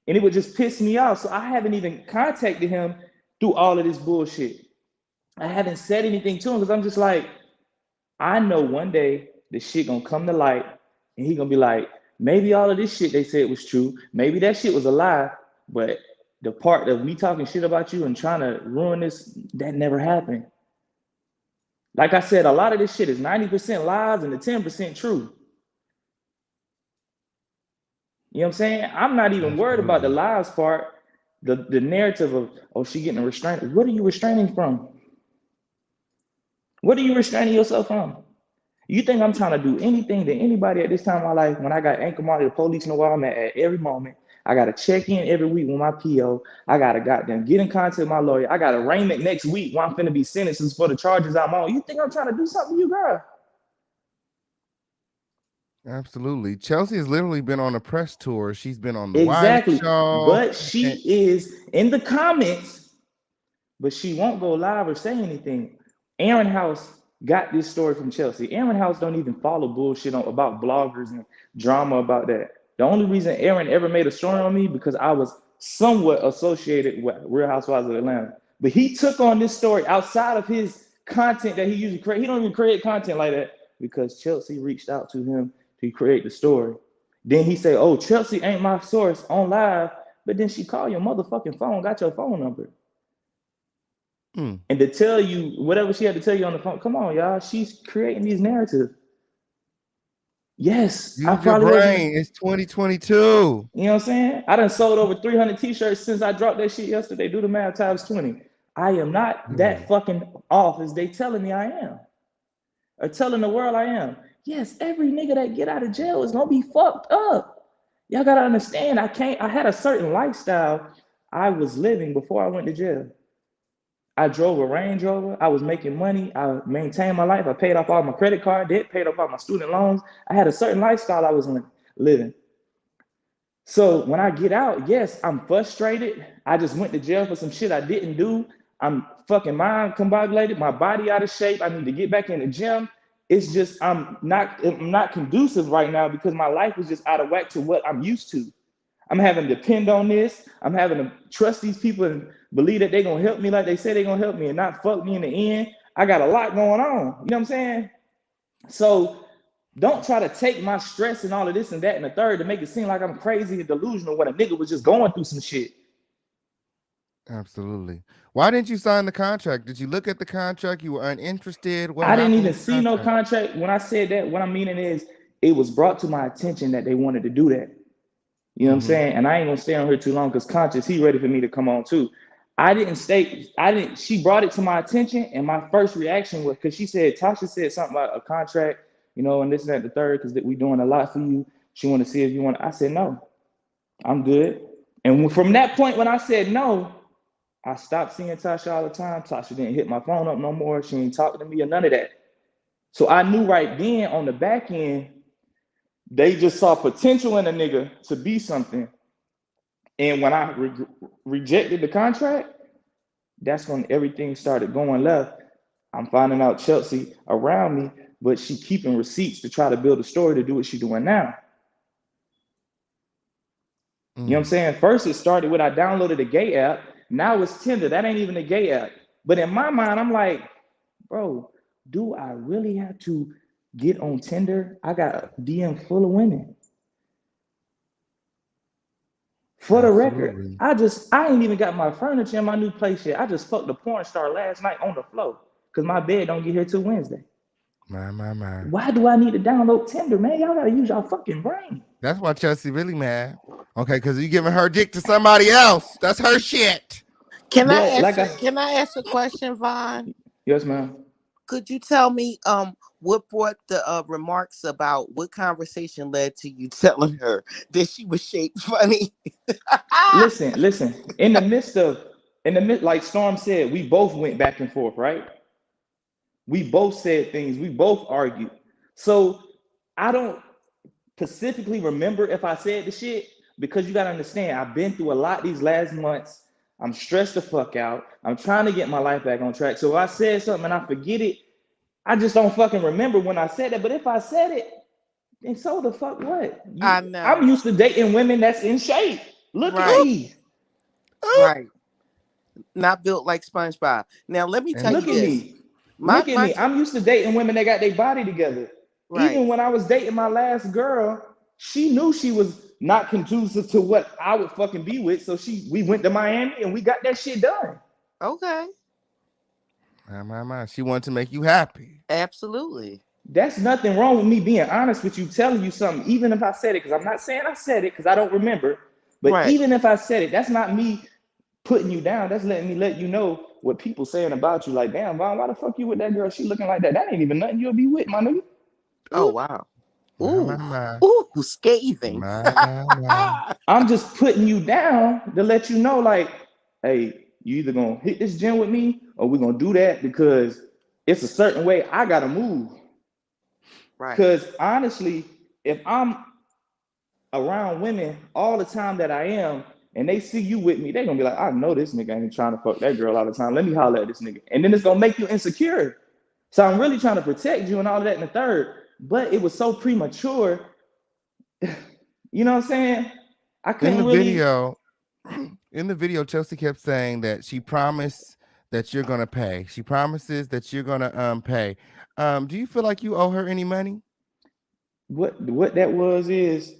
and it would just piss me off. So I haven't even contacted him through all of this bullshit. I haven't said anything to him because I'm just like, I know one day the shit gonna come to light, and he gonna be like, maybe all of this shit they said was true, maybe that shit was a lie, but the part of me talking shit about you and trying to ruin this, that never happened. Like I said, a lot of this shit is 90% lies and the 10% true. You know what I'm saying? I'm not even worried about the Absolutely. lies part, the narrative of, oh, she getting a restraint. What are you restraining from? What are you restraining yourself from? You think I'm trying to do anything to anybody at this time of my life when I got ankle monitor, the police know where I'm at every moment. I got to check in every week with my PO. I got to goddamn get in contact with my lawyer. I got arraignment next week when I'm finna be sentenced for the charges I'm on. You think I'm trying to do something to you, girl? Absolutely. Chelsea has literally been on a press tour. She's been on the Wiley Exactly. show. But And she is in the comments, but she won't go live or say anything. Aaron House got this story from Chelsea. Aaron House don't even follow bullshit about bloggers and drama about that. The only reason Aaron ever made a story on me because I was somewhat associated with Real Housewives of Atlanta. But he took on this story outside of his content that he usually create. He don't even create content like that because Chelsea reached out to him to create the story. Then he say, "Oh, Chelsea ain't my source on live," but then she called your motherfucking phone, got your phone number. mm, And to tell you whatever she had to tell you on the phone, come on, y'all. She's creating these narratives. Yes, I use your probably wasn't, brain. It's 2022. you know what I'm saying? I done sold over 300 t-shirts since I dropped that shit yesterday. Do the math times 20. I am not that Literally. fucking off as they telling me I am. Or telling the world I am. Yes, every nigga that get out of jail is gonna be fucked up. Y'all gotta understand, I had a certain lifestyle I was living before I went to jail. I drove a Range Rover. I was making money. I maintained my life. I paid off all my credit card debt, paid off all my student loans. I had a certain lifestyle I was living. So when I get out, yes, I'm frustrated. I just went to jail for some shit I didn't do. I'm fucking mind combobulated, my body out of shape. I need to get back in the gym. It's just I'm not conducive right now because my life is just out of whack to what I'm used to. I'm having to depend on this. I'm having to trust these people and believe that they're gonna help me like they say they're gonna help me and not fuck me in the end. I got a lot going on. You know what I'm saying? So don't try to take my stress and all of this and that and the third to make it seem like I'm crazy and delusional when a nigga was just going through some shit. Absolutely. Why didn't you sign the contract? Did you look at the contract? You were uninterested. What I didn't happened even with the see no contract? contract. When I said that, what I'm meaning is it was brought to my attention that they wanted to do that. You know what I'm Mm-hmm. saying? And I ain't gonna stay on here too long because Conscious, he ready for me to come on too. She brought it to my attention, and my first reaction was because Tasha said something about a contract, and this and that, the third, because we doing a lot for you. She want to see if you want. I said no, I'm good. And from that point when I said no, I stopped seeing Tasha all the time. Tasha didn't hit my phone up no more. She ain't talking to me or none of that. So I knew right then on the back end, they just saw potential in a nigga to be something. And when I rejected the contract, that's when everything started going left. I'm finding out Chelsea around me, but she keeping receipts to try to build a story to do what she's doing now. You know what I'm Mm. saying? First, it started with I downloaded a gay app. Now it's Tinder. That ain't even a gay app. But in my mind, I'm like, bro, do I really have to get on Tinder? I got a DM full of women. For the record, Absolutely. I ain't even got my furniture in my new place yet. I just fucked a porn star last night on the floor because my bed don't get here till Wednesday. My. Why do I need to download Tinder, man? Y'all gotta use y'all fucking brain. That's why Chelsea really mad. Okay, because you giving her dick to somebody else. That's her shit. Can I But like ask? I, Can I ask a question, Vaughn? yes, ma'am. Could you tell me what brought the remarks about what conversation led to you telling her that she was shaped funny? Listen. In the midst, like Storm said, we both went back and forth, right? We both said things. We both argued. So I don't specifically remember if I said the shit because you gotta understand, I've been through a lot these last months. I'm stressed the fuck out. I'm trying to get my life back on track. So if I said something and I forget it, I just don't fucking remember when I said it. But if I said it, then so the fuck what? I I'm know, used to dating women that's in shape. Look at right, me. right. Not built like SpongeBob. Now let me tell And you Look at this. me. My Look at my me. I'm used to dating women that got their body together. right. Even when I was dating my last girl, she knew she was not conducive to what I would fucking be with. So we went to Miami and we got that shit done. Okay, my. She wanted to make you happy. absolutely. That's nothing wrong with me being honest with you, telling you something, even if I said it, because I'm not saying I said it because I don't remember. But Right. even if I said it, that's not me putting you down. That's letting me let you know what people saying about you. Like, damn, Vaughn, why the fuck you with that girl? She looking like that. That ain't even nothing you'll be with, my nigga. Oh Ooh, wow. my, Ooh. my, Ooh, scathing. my. I'm just putting you down to let you know, like, hey, you either gonna hit this gym with me or we're gonna do that because it's a certain way I gotta move. Right. Because honestly, if I'm around women all the time that I am, and they see you with me, they're gonna be like, I know this nigga ain't trying to fuck that girl all the time. Let me holler at this nigga. And then it's gonna make you insecure. So I'm really trying to protect you and all of that in the third. But it was so premature, you know what I'm saying? I In the couldn't really. video, in the video, Chelsea kept saying that she promised that you're gonna pay. She promises that you're gonna pay. Do you feel like you owe her any money? What that was is,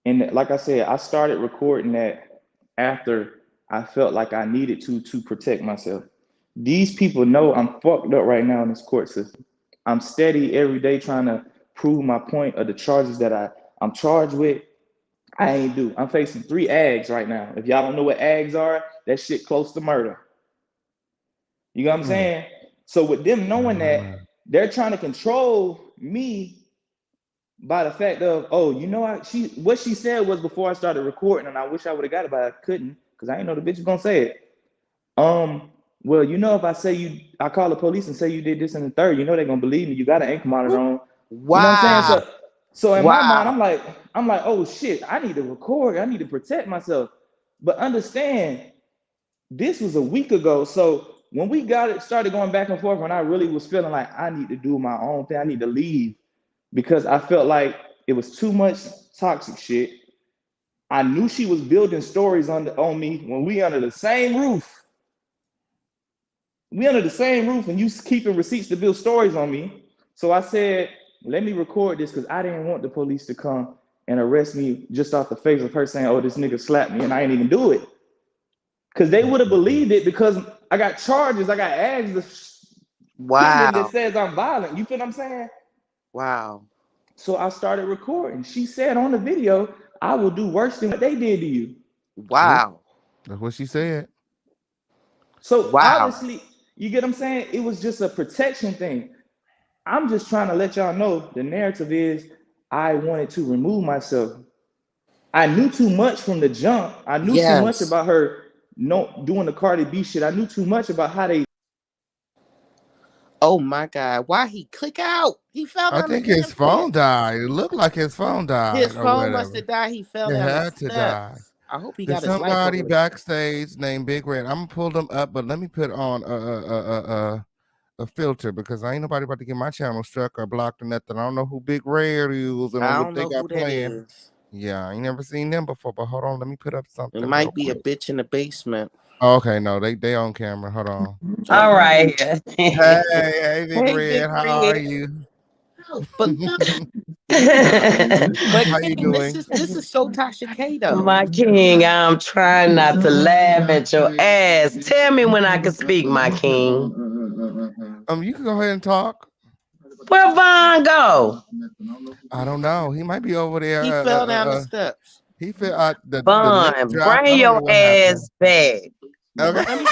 and like I said, I started recording that after I felt like I needed to protect myself. These people know I'm fucked up right now in this court system. I'm steady every day trying to prove my point of the charges that I'm charged with. I ain't do. I'm facing 3 AGs right now. If y'all don't know what AGs are, that shit close to murder. You know what I'm Mm, saying? So with them knowing that, my. they're trying to control me by the fact of, oh, you know, what she said was before I started recording, and I wish I would have got it, but I couldn't because I didn't know the bitch was gonna say it. Well, you know, if I say I call the police and say you did this in the third, you know they're gonna believe me. You got an ankle monitor Oop. on. You know what I'm saying? Wow. So in my mind, Wow. I'm like, oh shit, I need to record. I need to protect myself. But understand, this was a week ago. So when we got it started going back and forth, when I really was feeling like I need to do my own thing, I need to leave because I felt like it was too much toxic shit. I knew she was building stories on me when we under the same roof. We under the same roof, and you keeping receipts to build stories on me. So I said, let me record this because I didn't want the police to come and arrest me just off the face of her saying, "Oh, this nigga slapped me," and I didn't even do it. Because they Mm, would have mm, mm. believed it because I got charges, I got ads pending that Wow. says I'm violent. You feel what I'm saying? Wow. So I started recording. She said on the video, I will do worse than what they did to you. Oop. Wow. That's what she said. So Wow. obviously, you get what I'm saying? It was just a protection thing. I'm just trying to let y'all know the narrative is I wanted to remove myself. I knew too much from the jump. I knew too much Yes. about her no doing the Cardi B shit. I knew too much about how they. Oh my God. Why he click out? He fell I down the think damn his stairs. phone died. It looked like his phone His died or phone must whatever. have died. He fell It down the had to die. steps. I hope he There's got his life somebody over. backstage named Big Red. I'm gonna pull them up, but let me put on a filter because I ain't nobody about to get my channel struck or blocked or nothing. I don't know who Big Red is and I what don't they know who got that playing. is. Yeah, I ain't never seen them before. But hold on, let me put up It something real might be a quick. bitch in the basement. Oh, okay, no, they on camera. Hold on. All Okay. right. Hey, hey, Big Hey, Big Red, how are Red. you? But How you King, this doing? is this is so Tasha K though. My king, I'm trying not to laugh at your ass. Tell me when I can speak, my king. You can go ahead and talk. Where Vaughn go? I don't know. He might be over there. He fell down the steps. He feel the lift Vaughn, dropped. bring I don't know your what happened. ass back. Okay. But let me.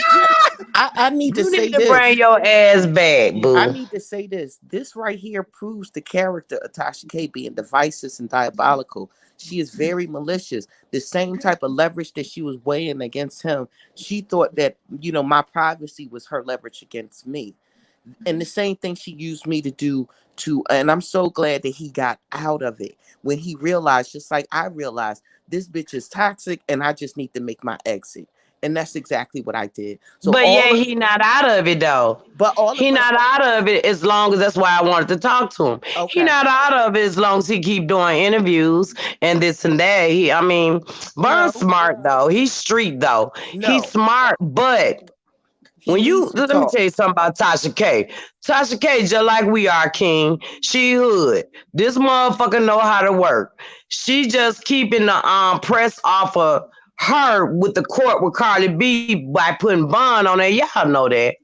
I need to You need say to bring this. your ass back, I boo. need to say this. This right here proves the character of Tasha K being divisive and diabolical. She is very malicious. The same type of leverage that she was weighing against him, she thought that, my privacy was her leverage against me. And the same thing she used me to do and I'm so glad that he got out of it when he realized, just like I realized, this bitch is toxic and I just need to make my exit. And that's exactly what I did. So But yeah, he not out of it though. all He of not us, out of it as long as that's why I wanted to talk to him. He okay. not out of it as long as he keep doing interviews and this and that. I mean, Burn's No, smart though. He's street though. He's no, smart, but he when needs you to let me talk. tell you something about Tasha K. Tasha K, just like we are, King. She hood. This motherfucker know how to work. She just keeping the press off of her with the court with Cardi B by putting bond on her. Y'all know that.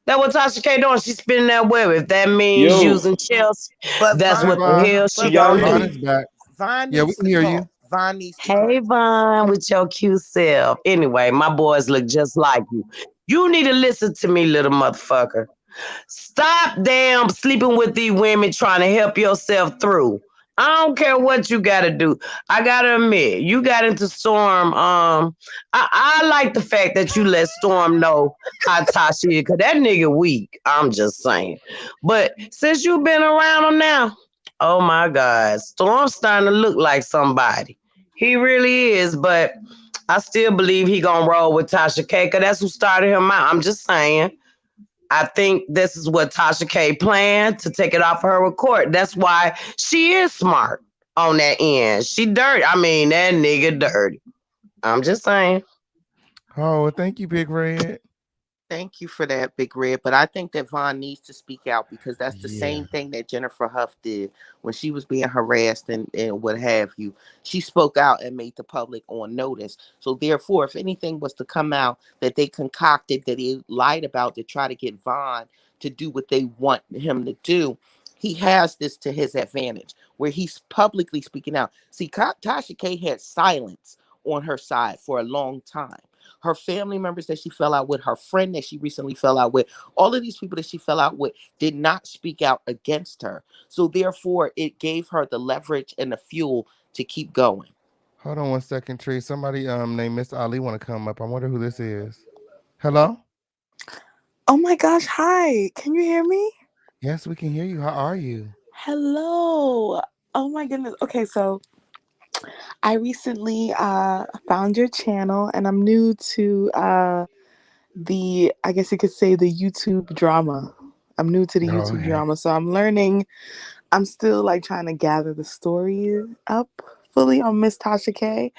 That what Tasha K doing. She's spinning that web. If that means Yo, using Chelsea, But that's Hey, Vaughn, what the Vaughn. hell can she but y'all gonna hear Vaughn do. is me? back. Vaughn Yeah, we needs can to hear you. talk. Vaughn needs to Hey, talk. Vaughn, with your cute self. Anyway, my boys look just like you. You need to listen to me, little motherfucker. Stop damn sleeping with these women trying to help yourself through. I don't care what you gotta do. I gotta admit, you got into Storm. I like the fact that you let Storm know how Tasha is, cause that nigga weak. I'm just saying. But since you've been around him now, oh my God, Storm's starting to look like somebody. He really is, but I still believe he gonna roll with Tasha K, cause that's who started him out. I'm just saying. I think this is what Tasha K planned to take it off her record. That's why she is smart on that end. She dirty. I mean, that nigga dirty. I'm just saying. Oh, well, thank you, Big Red. Thank you for that, Big Red. But I think that Vaughn needs to speak out because that's the Yeah. same thing that Jennifer Huff did when she was being harassed and what have you. She spoke out and made the public on notice. So therefore, if anything was to come out that they concocted, that he lied about to try to get Vaughn to do what they want him to do, he has this to his advantage where he's publicly speaking out. See, Tasha K had silence on her side for a long time. Her family members that she fell out with, her friend that she recently fell out with, all of these people that she fell out with did not speak out against her. So therefore, it gave her the leverage and the fuel to keep going. Hold on one second, Tree. Somebody named Miss Ali want to come up. I wonder who this is. Hello? Oh my gosh, hi. Can you hear me? Yes, we can hear you. How are you? Hello. Oh my goodness. Okay, so I recently found your channel and I'm new to the I guess you could say the YouTube drama. I'm new to the Oh, YouTube okay. drama, so I'm learning. I'm still like trying to gather the story up fully on Miss Tasha K.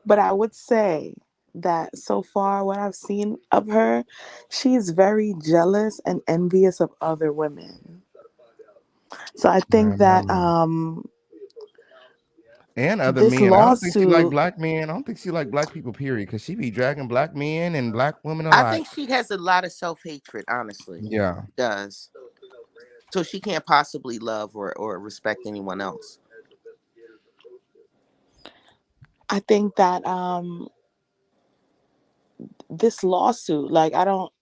But I would say that so far, what I've seen of her, she's very jealous and envious of other women. So I My, think my, that my. And other this men. I don't think she like lawsuit, black men. I don't think she like black people, period. Because she be dragging black men and black women I alike. think she has a lot of self hatred, honestly. Yeah. She does. So she can't possibly love or respect anyone else. I think that this lawsuit, like I don't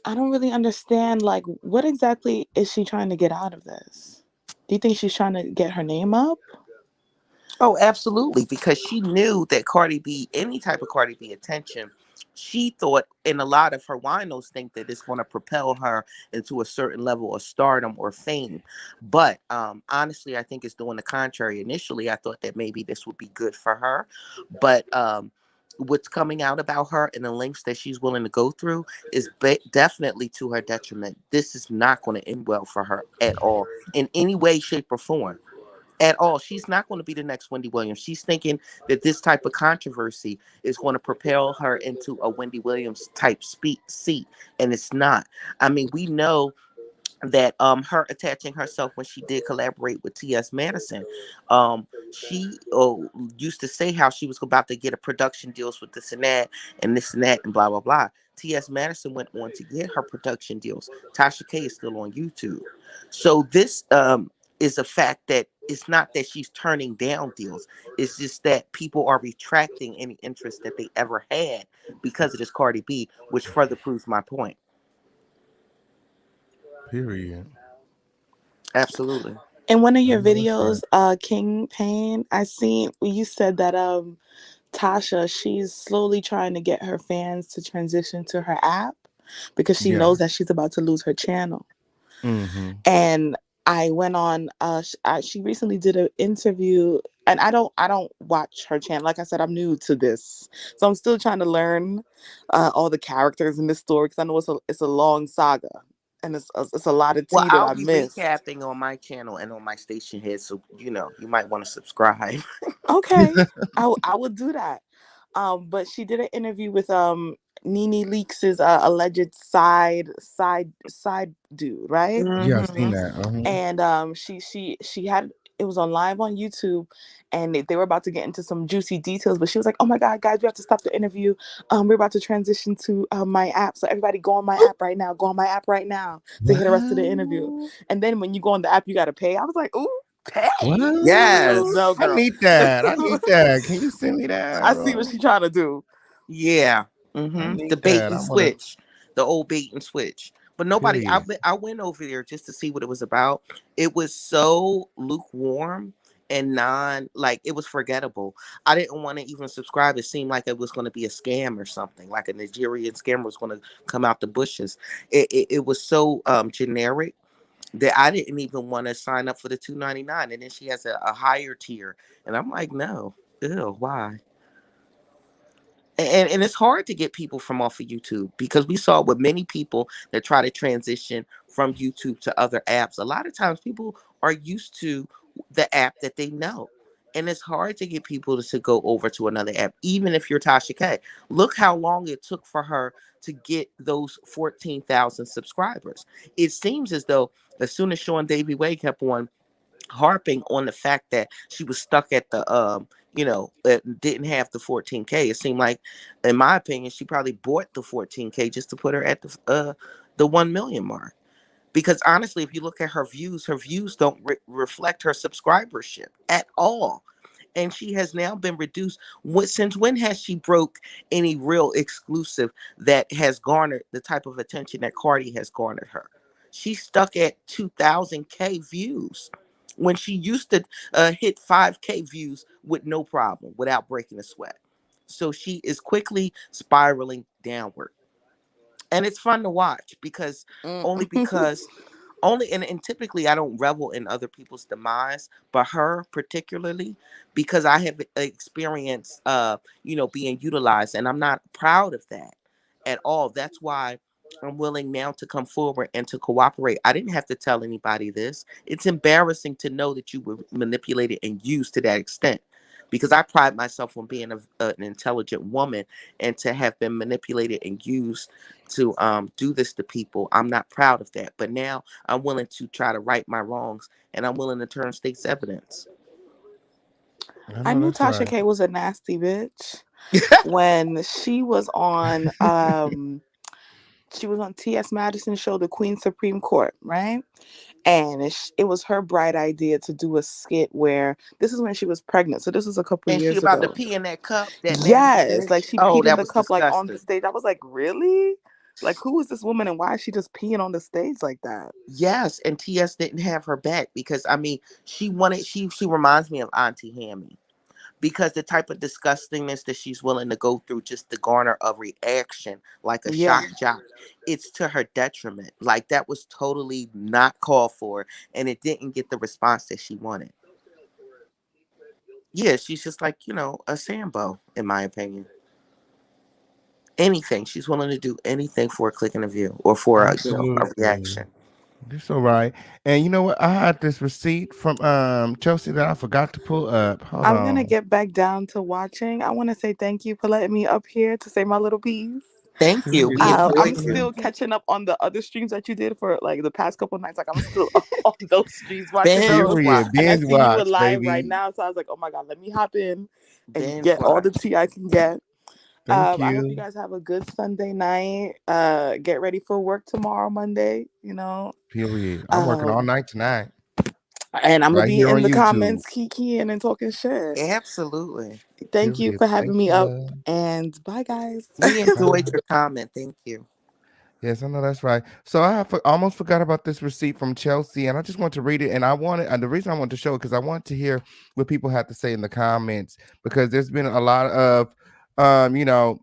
really understand like what exactly is she trying to get out of this? Do you think she's trying to get her name up? Oh, absolutely. Because she knew that Cardi B, any type of Cardi B attention, she thought, and a lot of her winos think that it's going to propel her into a certain level of stardom or fame. But honestly, I think it's doing the contrary. Initially, I thought that maybe this would be good for her. But what's coming out about her and the lengths that she's willing to go through is definitely to her detriment. This is not going to end well for her at all, in any way, shape, or form at all. She's not going to be the next Wendy Williams. She's thinking that this type of controversy is going to propel her into a Wendy Williams type seat, and it's not. I mean, we know that her attaching herself when she did collaborate with T.S. Madison, she used to say how she was about to get a production deals with this and that and blah blah blah. T.S. Madison went on to get her production deals. Tasha K is still on YouTube. So this is the fact that it's not that she's turning down deals. It's just that people are retracting any interest that they ever had because of this Cardi B, which further proves my point. Period. Absolutely. In one of I your know that's videos, right. King Pain, I seen you said that Tasha, she's slowly trying to get her fans to transition to her app because she Yeah. knows that she's about to lose her channel. Mm-hmm. And I went on. She recently did an interview, and I don't watch her channel. Like I said, I'm new to this, so I'm still trying to learn all the characters in this story because I know it's a long saga, and it's a lot of Well, tea that I'll I be missed. recapping on my channel and on my station head, so you might want to subscribe. Okay, I will do that. But she did an interview with Nene Leaks' alleged side dude, right? Yeah, I seen Hmm. that. Uh-huh. And she had it was on live on YouTube, and they were about to get into some juicy details, but she was like, "Oh my God, guys, we have to stop the interview. We're about to transition to my app, so everybody go on my app right now. Go on my app right now to hear the rest of the interview." What? And then when you go on the app, you got to pay. I was like, "Ooh, pay? What? No, Yes. I girl." need that. I need that. Can you send me that, I see what bro? she trying to do. Yeah. I The need bait that. I and wanna switch. The old bait and switch. But nobody, period. I went over there just to see what it was about. It was so lukewarm and like it was forgettable. I didn't want to even subscribe. It seemed like it was going to be a scam or something, like a Nigerian scammer was going to come out the bushes. It was so generic that I didn't even want to sign up for the 2.99. And then she has a higher tier. And I'm like, no, ew, why? And it's hard to get people from off of YouTube because we saw with many people that try to transition from YouTube to other apps. A lot of times people are used to the app that they know. And it's hard to get people to go over to another app, even if you're Tasha K. Look how long it took for her to get those 14,000 subscribers. It seems as though as soon as Sean Davy Way kept on harping on the fact that she was stuck at the didn't have the 14K. It seemed like, in my opinion, she probably bought the 14K just to put her at the 1 million mark. Because honestly, if you look at her views don't reflect her subscribership at all. And she has now been reduced. Since when has she broke any real exclusive that has garnered the type of attention that Cardi has garnered her? She's stuck at 2,000K views when she used to hit 5K views with no problem, without breaking a sweat. So she is quickly spiraling downward. And it's fun to watch because Mm. only because only and typically I don't revel in other people's demise, but her particularly, because I have experienced being utilized, and I'm not proud of that at all. That's why I'm willing now to come forward and to cooperate. I didn't have to tell anybody this. It's embarrassing to know that you were manipulated and used to that extent, because I pride myself on being an intelligent woman, and to have been manipulated and used to do this to people, I'm not proud of that. But now I'm willing to try to right my wrongs, and I'm willing to turn state's evidence. I I know knew that's Tasha right. K was a nasty bitch when she was on T.S. Madison's show, The Queen Supreme Court, right? And it was her bright idea to do a skit where this is when she was pregnant. So this was a couple And she years about to ago. pee in that cup, that nasty Yes, like bitch. she Oh, peed in that the was cup like on the disgusting. stage. I was like, really? Like, who is this woman and why is she just peeing on the stage like that? Yes, and TS didn't have her back because I mean she reminds me of Auntie Hammy, because the type of disgustingness that she's willing to go through just to garner a reaction like a Yeah. shock jock, it's to her detriment. Like, that was totally not called for, and it didn't get the response that she wanted. Yeah, she's just like, a Sambo, in my opinion. Anything. She's willing to do anything for a click and a view, or for a Absolutely. reaction. That's all right. And you know what? I had this receipt from Chelsea that I forgot to pull up. Hold I'm gonna on. get back down to watching. I want to say thank you for letting me up here to say my little piece. Thank you. We Period. I'm enjoyed you. still catching up on the other streams that you did for like the past couple nights. Like I'm still on those streams watching Binge those, Period. and I watch. Binge see you watch, alive right baby. now. So I was like, oh my God, let me hop in and Binge get all the watch. tea I can get. Thank I hope you you. guys have a good Sunday night. Get ready for work tomorrow, Monday. Period. I'm working all Um, night tonight. And I'm gonna right be here in on the YouTube. comments kikiing and talking shit. Absolutely. Thank you Period. for Thank having me you, up, love. and bye, guys. We enjoyed Bye. your comment. Thank you. Yes, I know that's right. So almost forgot about this receipt from Chelsea, and I just want to read it. And I wanted, and the reason I want to show it because I want to hear what people have to say in the comments because there's been a lot of, you know,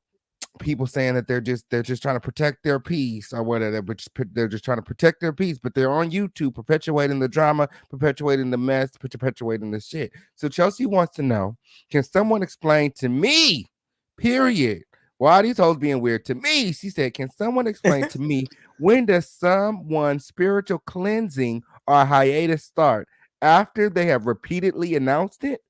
people saying that they're just trying to protect their peace or whatever. They're just trying to protect their peace, but they're on YouTube perpetuating the drama, perpetuating the mess, perpetuating the shit. So Chelsea wants to know: can someone explain to me, period, why are these hoes being weird to me? She said, "Can someone explain to me when does someone's spiritual cleansing or hiatus start? After they have repeatedly announced it?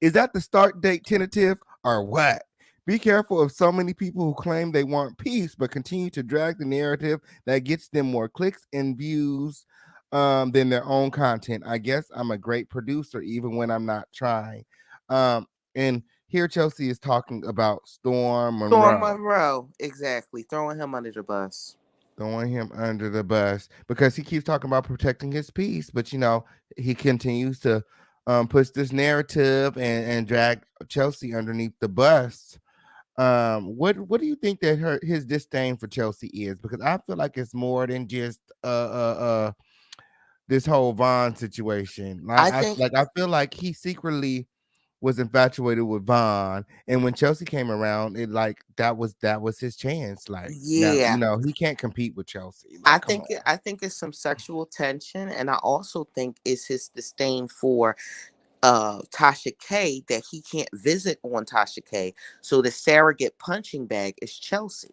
Is that the start date tentative or what? Be careful of so many people who claim they want peace but continue to drag the narrative that gets them more clicks and views than their own content. I guess I'm a great producer even when I'm not trying." And here Chelsea is talking about Storm Storm Monroe, Monroe. Exactly. Throwing him under the bus. throwing him under the bus because he keeps talking about protecting his peace, but he continues to push this narrative and drag Chelsea underneath the bus. What do you think that his disdain for Chelsea is? Because I feel like it's more than just this whole Vaughn situation. I think, I feel like he secretly was infatuated with Vaughn, and when Chelsea came around, it like that was his chance. Like now, yeah. he can't compete with Chelsea. Like, come on. I think it's some sexual tension, and I also think it's his disdain for Tasha K that he can't visit on Tasha K. So the surrogate punching bag is Chelsea.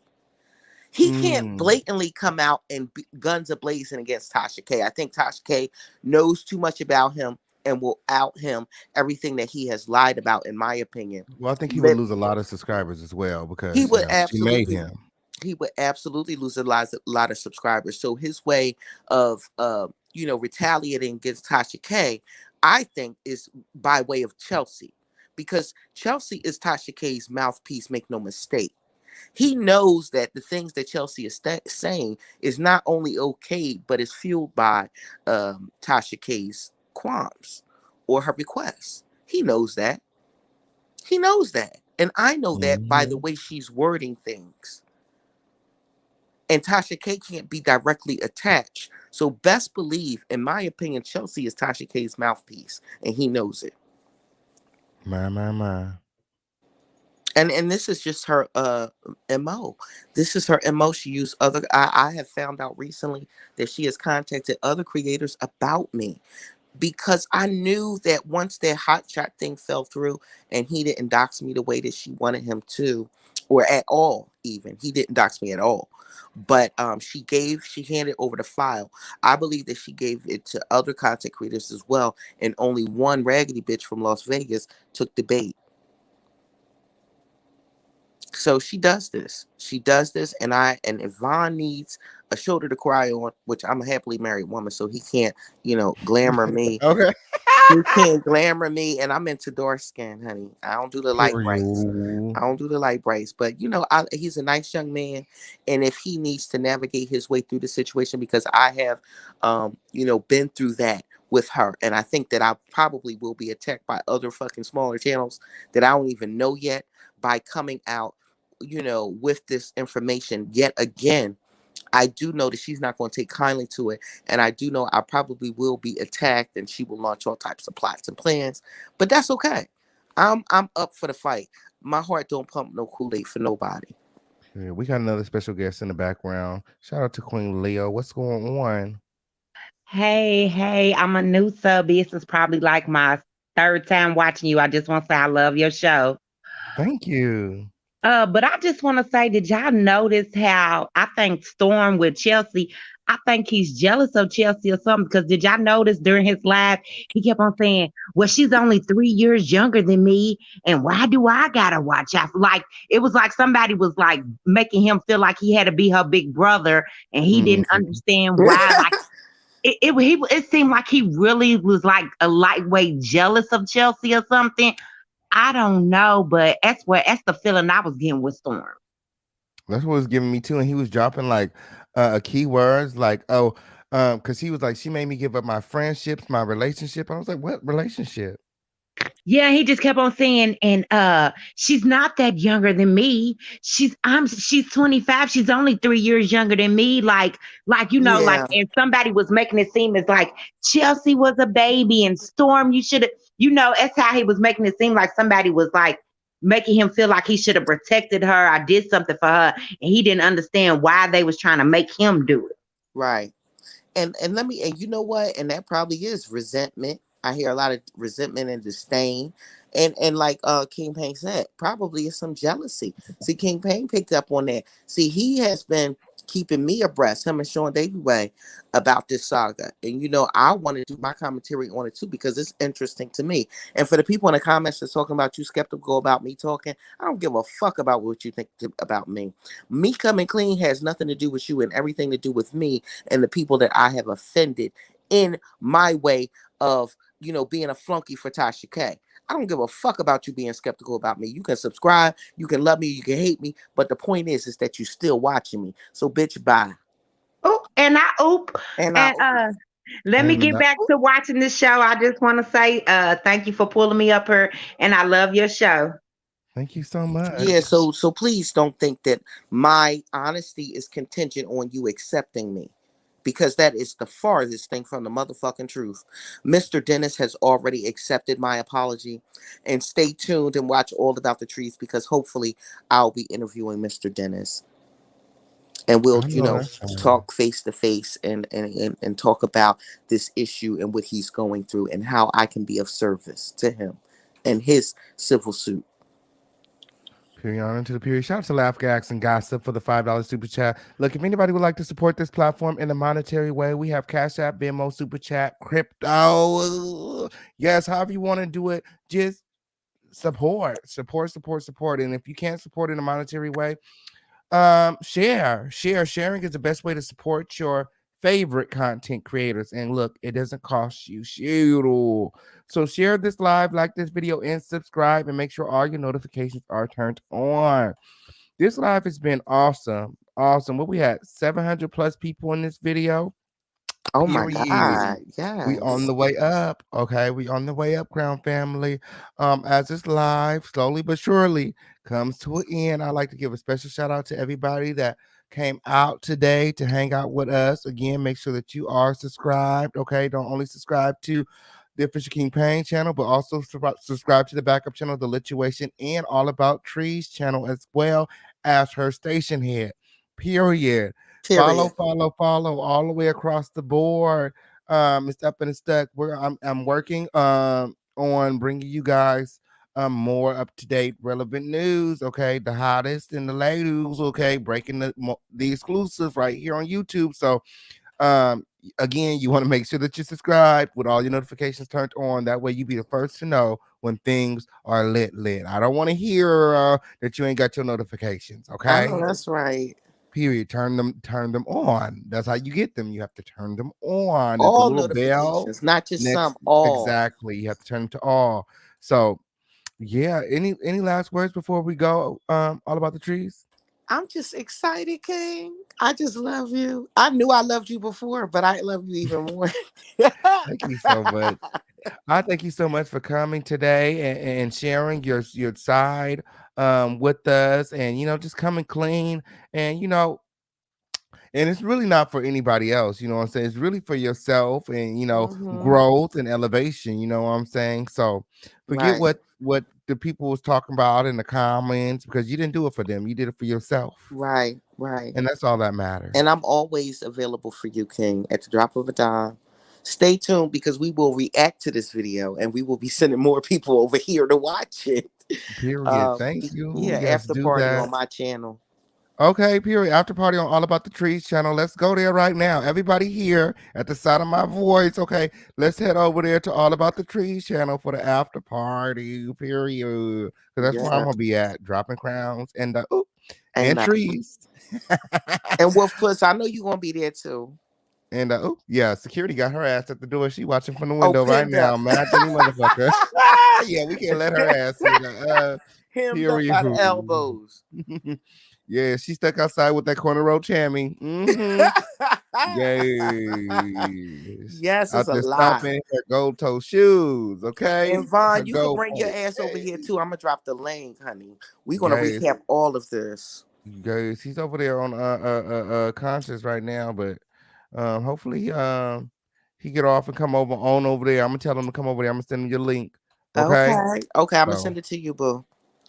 He can't Mm, blatantly come out and be guns a blazing against Tasha K. I think Tasha K knows too much about him and will out him everything that he has lied about, in my opinion. well, I think he would Lit- lose a lot of subscribers as well He because would she made absolutely him. lose a lot of subscribers. So his way of retaliating against Tasha K, I think, is by way of Chelsea, because Chelsea is Tasha K's mouthpiece. Make no mistake. He knows that the things that Chelsea is saying is not only okay, but is fueled by Tasha K's qualms or her requests. He knows that. He knows that. And I know that by the Mhm. way she's wording things. And Tasha K can't be directly attached. So best believe, in my opinion, Chelsea is Tasha K's mouthpiece, and he knows it. My. And this is just her MO. This is her MO. She used other I have found out recently that she has contacted other creators about me, because I knew that once that hot shot thing fell through and he didn't dox me the way that she wanted him to, or at all, even. He didn't dox me at all. But she handed over the file. I believe that she gave it to other content creators as well, and only one raggedy bitch from Las Vegas took the bait. So she does this. She does this, and if Vaughn needs a shoulder to cry on, which I'm a happily married woman, so he can't, glamour me. Okay. He can't glamour me, and I'm into dark skin, honey. I don't do the light brights. Period. I don't do the light brights, but he's a nice young man, and if he needs to navigate his way through the situation, because I have, been through that with her, and I think that I probably will be attacked by other fucking smaller channels that I don't even know yet by coming out, with this information yet again. I do know that she's not going to take kindly to it, and I do know I probably will be attacked, and she will launch all types of plots and plans. But that's okay. I'm up for the fight. My heart don't pump no Kool-Aid for nobody. Yeah, we got another special guest in the background. Shout out to Queen Leo. What's going on? Hey, hey, I'm a new sub. This is probably like my third time watching you. I just want to say I love your show. Thank you. But I just want to say, did y'all notice how I think Storm with Chelsea, I think he's jealous of Chelsea or something? Because did y'all notice during his live, he kept on saying, well, she's only 3 years younger than me. And why do I gotta watch out? Like, it was like somebody was like making him feel like he had to be her big brother, and he didn't Mhm. understand why. Like, it seemed like he really was like a lightweight jealous of Chelsea or something. I don't know, but that's the feeling I was getting with Storm. That's what was giving me too, and he was dropping like keywords like, oh, Because he was like, she made me give up my friendships, my relationship. I was like, what relationship? Yeah, he just kept on saying, and she's not that younger than me. She's 25. She's only 3 years younger than me. Like like Yeah, and somebody was making it seem as like Chelsea was a baby and Storm, you should have, that's how he was making it seem like somebody was like making him feel like he should have protected her. I did something for her, and he didn't understand why they was trying to make him do it. right. And let me, and you know what, and that probably is resentment. I hear a lot of resentment and disdain, and like King Payne said, probably is some jealousy. See, King Payne picked up on that. See, he has been keeping me abreast, him and Sean Davy Way, about this saga. And I want to do my commentary on it too, because it's interesting to me. And for the people in the comments that's talking about you skeptical about me talking, I don't give a fuck about what you think about me. Me coming clean has nothing to do with you and everything to do with me and the people that I have offended in my way of, being a flunky for Tasha K. I don't give a fuck about you being skeptical about me. You can subscribe, you can love me, you can hate me, but the point is that you still watching me. So bitch, bye. Oh, and I oop. And I And let me get And back to watching this show. I just want to say thank you for pulling me up here, and I love your show. thank you so yeah, much. so please don't think that my honesty is contingent on you accepting me. Because that is the farthest thing from the motherfucking truth. Mr. Dennis has already accepted my apology. And stay tuned and watch All About the Trees, because hopefully I'll be interviewing Mr. Dennis. And we'll, I know that's right. talk face to face and talk about this issue and what he's going through and how I can be of service to him and his civil suit. Period on into the period. Shout out to Laugh Gags and Gossip for the $5 super chat. Look, if anybody would like to support this platform in a monetary way, we have Cash App, Venmo, Super Chat, Crypto. Yes, however you want to do it, just support. And if you can't support in a monetary way, sharing is the best way to support your favorite content creators. And look, it doesn't cost you shit. So share this live, like this video, and subscribe, and make sure all your notifications are turned on. This live has been awesome. What we had, 700 plus people in this video. Oh my Period. God. We on Yes. the way up. Okay, we on the way up, Crown Family. As this live slowly but surely comes to an end, I'd like to give a special shout out to everybody that came out today to hang out with us. Again, make sure that you are subscribed. Okay, don't only subscribe to the Official King Payne channel, but also subscribe to the backup channel, the Lituation, and All About Trees channel, as well as her station head. Period. Follow, Period. follow all the way across the board. It's up and it's stuck. I'm working on bringing you guys more up to date, relevant news. Okay, the hottest and the latest. Okay, breaking the exclusive right here on YouTube. So again, you want to make sure that you subscribe with all your notifications turned on. That way you be the first to know when things are lit. I don't want to hear that you ain't got your notifications. I Okay, know that's right. period. Turn them on. That's how you get them. You have to turn them on. There's a All little bell notifications, not just next. some, all. Exactly, you have to turn them to all. So yeah, any last words before we go all about the trees? I'm just excited, King. I just love you. I knew I loved you before, but I love you even more. Thank you so much. I thank you so much for coming today and sharing your side with us, and just coming clean, and and it's really not for anybody else, you know what I'm saying? It's really for yourself and hmm growth and elevation, you know what I'm saying? So forget Right, what the people was talking about in the comments, because you didn't do it for them, you did it for yourself, right. and that's all that matters. And I'm always available for you, King, at the drop of a dime. Stay tuned, because we will react to this video and we will be sending more people over here to watch it. Period. Thank you. Yeah, Yes, after do party that. on my channel. Okay, period. After party on All About the Trees channel. Let's go there right now. Everybody here at the side of my voice. Okay, let's head over there to All About the Trees channel for the after party. Period. Because that's where I'm Yeah. gonna be at, dropping crowns and And and trees. Wolf Puss, I know you're gonna be there too. And yeah, security got her ass at the door. She watching from the Oh, window right pinned now. up. Mad Jenny motherfucker. Yeah, we can't let her ass in. Hemmed up Period. by the elbows. Yeah, she stuck outside with that corner road chammy. Yes. Yes, Out it's a there lot. stomping her gold toe shoes, okay? And Her Vaughn, you could gold bring your boots. ass over here Yes. too. I'm gonna drop the link, honey. We're gonna Yes. recap all of this. Guys, he's over there on conscious right now, but hopefully he get off and come over there. I'm gonna tell him to come over there. I'm gonna send him your link. Okay. Okay. Okay, I'm gonna So send it to you, boo.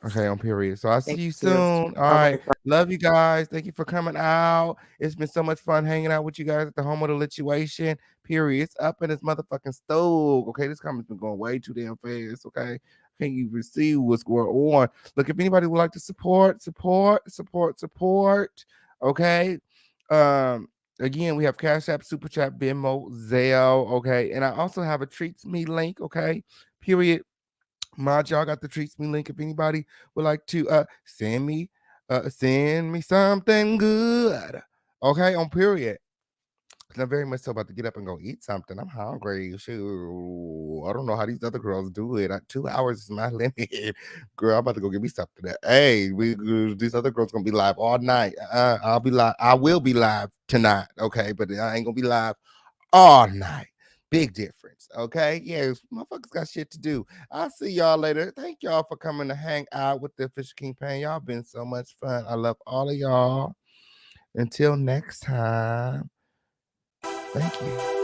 okay, on period. So I'll see Thank you you. soon. All All right. right. Love you guys. Thank you for coming out. It's been so much fun hanging out with you guys at the home of the Lituation. Period. It's up in this motherfucking stove. Okay, this comments been going way too damn fast. Okay. Can't even see what's going on. Look, if anybody would like to support. Okay. Again, we have Cash App, Super Chat, Venmo, Zelle. Okay. And I also have a Treats Me link. Okay. Period. Mod, y'all got the Treats Me link. If anybody would like to send me something good. Okay, on period. Cause I'm very much so about to get up and go eat something. I'm hungry. Shoot. I don't know how these other girls do it. 2 hours is my limit. Girl, I'm about to go get me something. Hey, these other girls gonna be live all night. I'll be live. I will be live tonight. Okay, but I ain't gonna be live all night. Big difference. Okay. Yeah, motherfuckers got shit to do. I'll see y'all later. Thank y'all for coming to hang out with the Official Campaign. Y'all been so much fun. I love all of y'all. Until next time. Thank you.